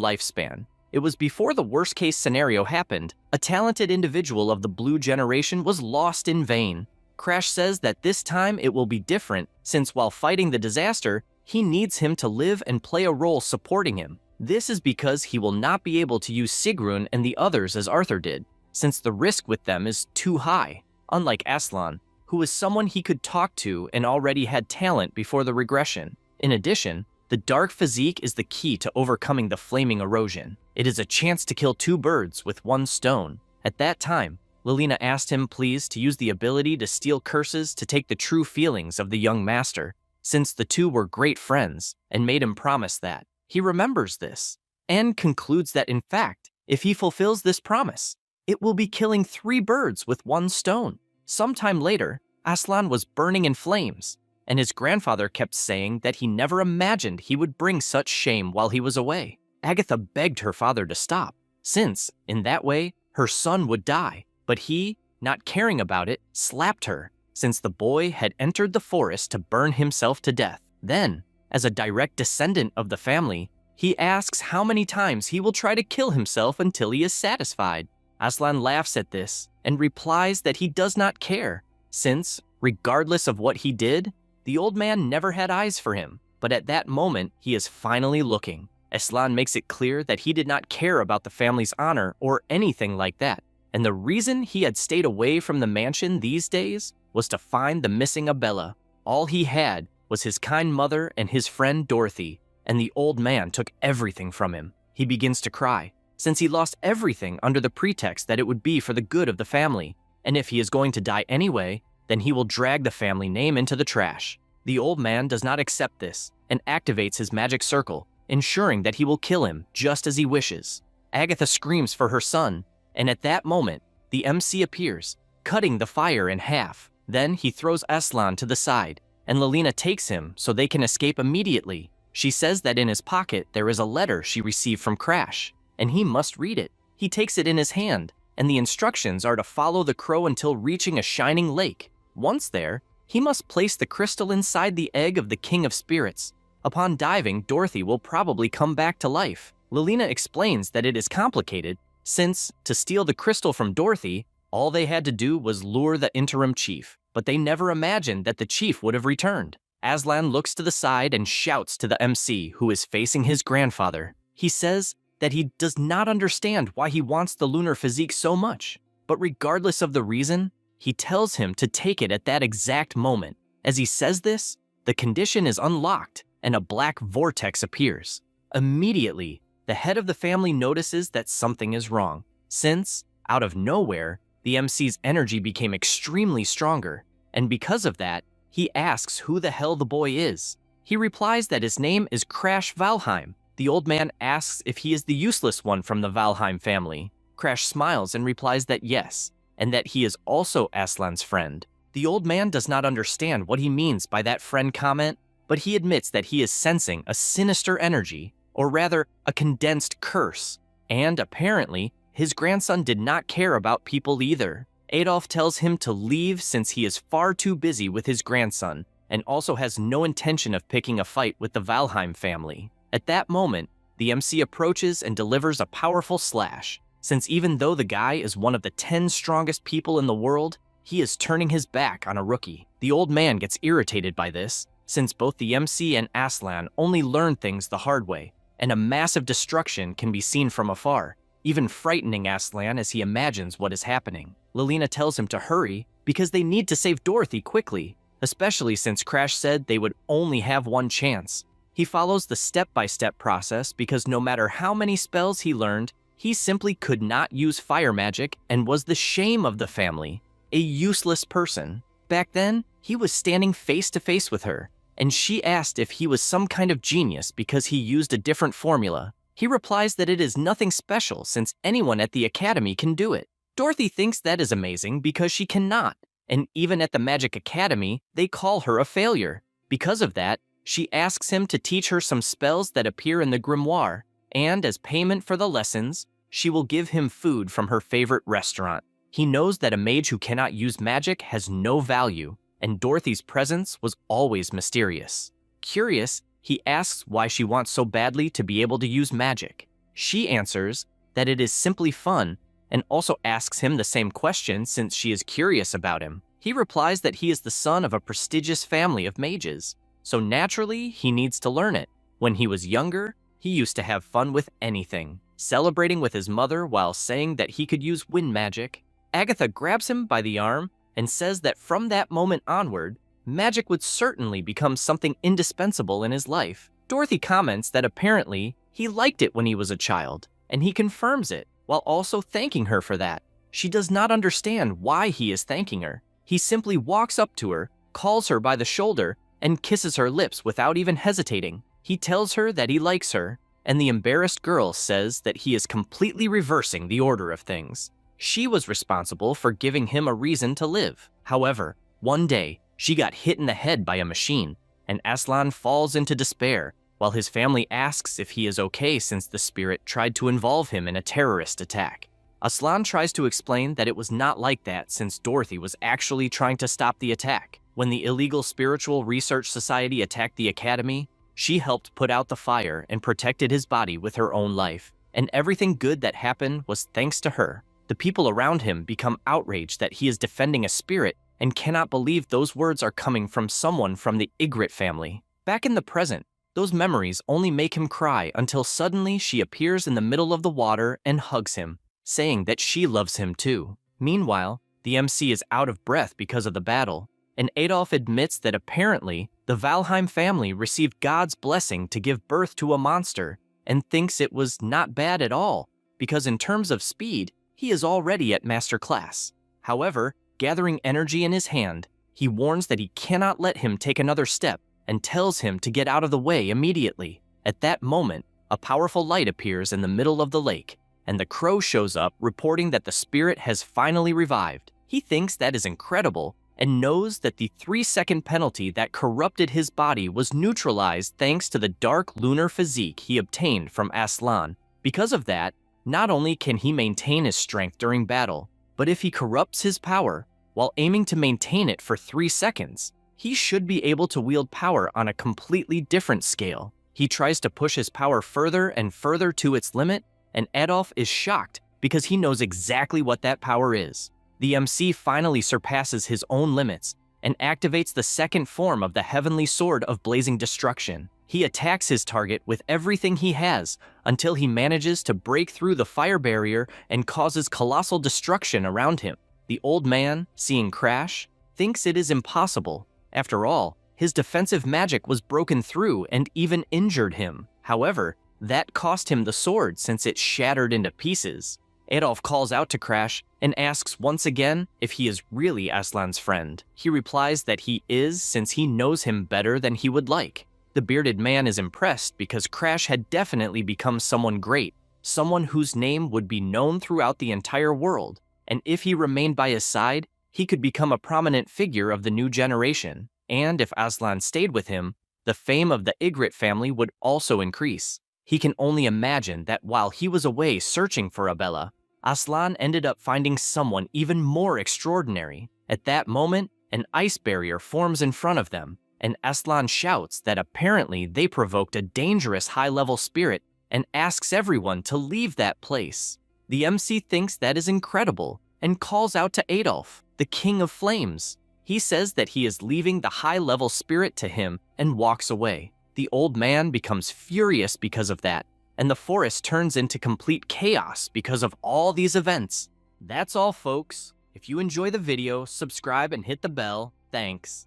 lifespan. It was before the worst-case scenario happened. A talented individual of the blue generation was lost in vain. Crash says that this time it will be different, since while fighting the disaster, he needs him to live and play a role supporting him. This is because he will not be able to use Sigrun and the others as Arthur did, since the risk with them is too high, unlike Aslan, who was someone he could talk to and already had talent before the regression. In addition, the dark physique is the key to overcoming the flaming erosion. It is a chance to kill two birds with one stone. At that time, Lilina asked him please to use the ability to steal curses to take the true feelings of the young master, since the two were great friends, and made him promise that. He remembers this, and concludes that in fact, if he fulfills this promise, it will be killing 3 birds with 1 stone. Sometime later, Aslan was burning in flames, and his grandfather kept saying that he never imagined he would bring such shame while he was away. Agatha begged her father to stop, since, in that way, her son would die. But he, not caring about it, slapped her, since the boy had entered the forest to burn himself to death. Then, as a direct descendant of the family, he asks how many times he will try to kill himself until he is satisfied. Aslan laughs at this and replies that he does not care, since, regardless of what he did, the old man never had eyes for him. But at that moment, he is finally looking. Aslan makes it clear that he did not care about the family's honor or anything like that, and the reason he had stayed away from the mansion these days was to find the missing Abella. All he had was his kind mother and his friend Dorothy, and the old man took everything from him. He begins to cry, since he lost everything under the pretext that it would be for the good of the family, and if he is going to die anyway, then he will drag the family name into the trash. The old man does not accept this, and activates his magic circle, ensuring that he will kill him just as he wishes. Agatha screams for her son, and at that moment, the MC appears, cutting the fire in half. Then he throws Aslan to the side, and Lilina takes him so they can escape immediately. She says that in his pocket there is a letter she received from Crash, and he must read it. He takes it in his hand, and the instructions are to follow the crow until reaching a shining lake. Once there, he must place the crystal inside the egg of the King of Spirits. Upon diving, Dorothy will probably come back to life. Lilina explains that it is complicated, since, to steal the crystal from Dorothy, all they had to do was lure the interim chief, but they never imagined that the chief would have returned. Aslan looks to the side and shouts to the MC, who is facing his grandfather. He says that he does not understand why he wants the lunar physique so much. But regardless of the reason, he tells him to take it at that exact moment. As he says this, the condition is unlocked and a black vortex appears. Immediately, the head of the family notices that something is wrong, since, out of nowhere, the MC's energy became extremely stronger, and because of that, he asks who the hell the boy is. He replies that his name is Crash Valheim. The old man asks if he is the useless one from the Valheim family. Crash smiles and replies that yes, and that he is also Aslan's friend. The old man does not understand what he means by that friend comment, but he admits that he is sensing a sinister energy, or rather, a condensed curse. And apparently, his grandson did not care about people either. Adolf tells him to leave since he is far too busy with his grandson, and also has no intention of picking a fight with the Valheim family. At that moment, the MC approaches and delivers a powerful slash, since even though the guy is one of the 10 strongest people in the world, he is turning his back on a rookie. The old man gets irritated by this, since both the MC and Aslan only learn things the hard way, and a massive destruction can be seen from afar, even frightening Aslan as he imagines what is happening. Lilina tells him to hurry because they need to save Dorothy quickly, especially since Crash said they would only have one chance. He follows the step-by-step process because no matter how many spells he learned, he simply could not use fire magic and was the shame of the family, a useless person. Back then, he was standing face to face with her, and she asked if he was some kind of genius because he used a different formula. He replies that it is nothing special since anyone at the academy can do it. Dorothy thinks that is amazing because she cannot, and even at the Magic Academy, they call her a failure. Because of that, she asks him to teach her some spells that appear in the grimoire, and as payment for the lessons, she will give him food from her favorite restaurant. He knows that a mage who cannot use magic has no value, and Dorothy's presence was always mysterious. Curious, he asks why she wants so badly to be able to use magic. She answers that it is simply fun, and also asks him the same question since she is curious about him. He replies that he is the son of a prestigious family of mages, so naturally he needs to learn it. When he was younger, he used to have fun with anything, celebrating with his mother while saying that he could use wind magic. Agatha grabs him by the arm and says that from that moment onward, magic would certainly become something indispensable in his life. Dorothy comments that apparently he liked it when he was a child, and he confirms it, while also thanking her for that. She does not understand why he is thanking her. He simply walks up to her, calls her by the shoulder, and kisses her lips without even hesitating. He tells her that he likes her, and the embarrassed girl says that he is completely reversing the order of things. She was responsible for giving him a reason to live. However, one day, she got hit in the head by a machine, and Aslan falls into despair, while his family asks if he is okay since the spirit tried to involve him in a terrorist attack. Aslan tries to explain that it was not like that since Dorothy was actually trying to stop the attack. When the illegal Spiritual Research Society attacked the academy, she helped put out the fire and protected his body with her own life, and everything good that happened was thanks to her. The people around him become outraged that he is defending a spirit and cannot believe those words are coming from someone from the Ygritte family. Back in the present, those memories only make him cry until suddenly she appears in the middle of the water and hugs him, saying that she loves him too. Meanwhile, the MC is out of breath because of the battle, and Adolf admits that apparently the Valheim family received God's blessing to give birth to a monster and thinks it was not bad at all, because in terms of speed, he is already at master class. However, gathering energy in his hand, he warns that he cannot let him take another step and tells him to get out of the way immediately. At that moment, a powerful light appears in the middle of the lake, and the crow shows up reporting that the spirit has finally revived. He thinks that is incredible and knows that the 3-second penalty that corrupted his body was neutralized thanks to the dark lunar physique he obtained from Aslan. Because of that, not only can he maintain his strength during battle, but if he corrupts his power while aiming to maintain it for 3 seconds, he should be able to wield power on a completely different scale. He tries to push his power further and further to its limit, and Adolf is shocked because he knows exactly what that power is. The MC finally surpasses his own limits and activates the second form of the Heavenly Sword of Blazing Destruction. He attacks his target with everything he has until he manages to break through the fire barrier and causes colossal destruction around him. The old man, seeing Crash, thinks it is impossible. After all, his defensive magic was broken through and even injured him. However, that cost him the sword since it shattered into pieces. Adolf calls out to Crash and asks once again if he is really Aslan's friend. He replies that he is since he knows him better than he would like. The bearded man is impressed because Crash had definitely become someone great, someone whose name would be known throughout the entire world, and if he remained by his side, he could become a prominent figure of the new generation, and if Aslan stayed with him, the fame of the Ygritte family would also increase. He can only imagine that while he was away searching for Abella, Aslan ended up finding someone even more extraordinary. At that moment, an ice barrier forms in front of them, and Aslan shouts that apparently they provoked a dangerous high-level spirit and asks everyone to leave that place. The MC thinks that is incredible and calls out to Adolf, the King of Flames. He says that he is leaving the high-level spirit to him and walks away. The old man becomes furious because of that, and the forest turns into complete chaos because of all these events. That's all, folks. If you enjoy the video, subscribe and hit the bell. Thanks.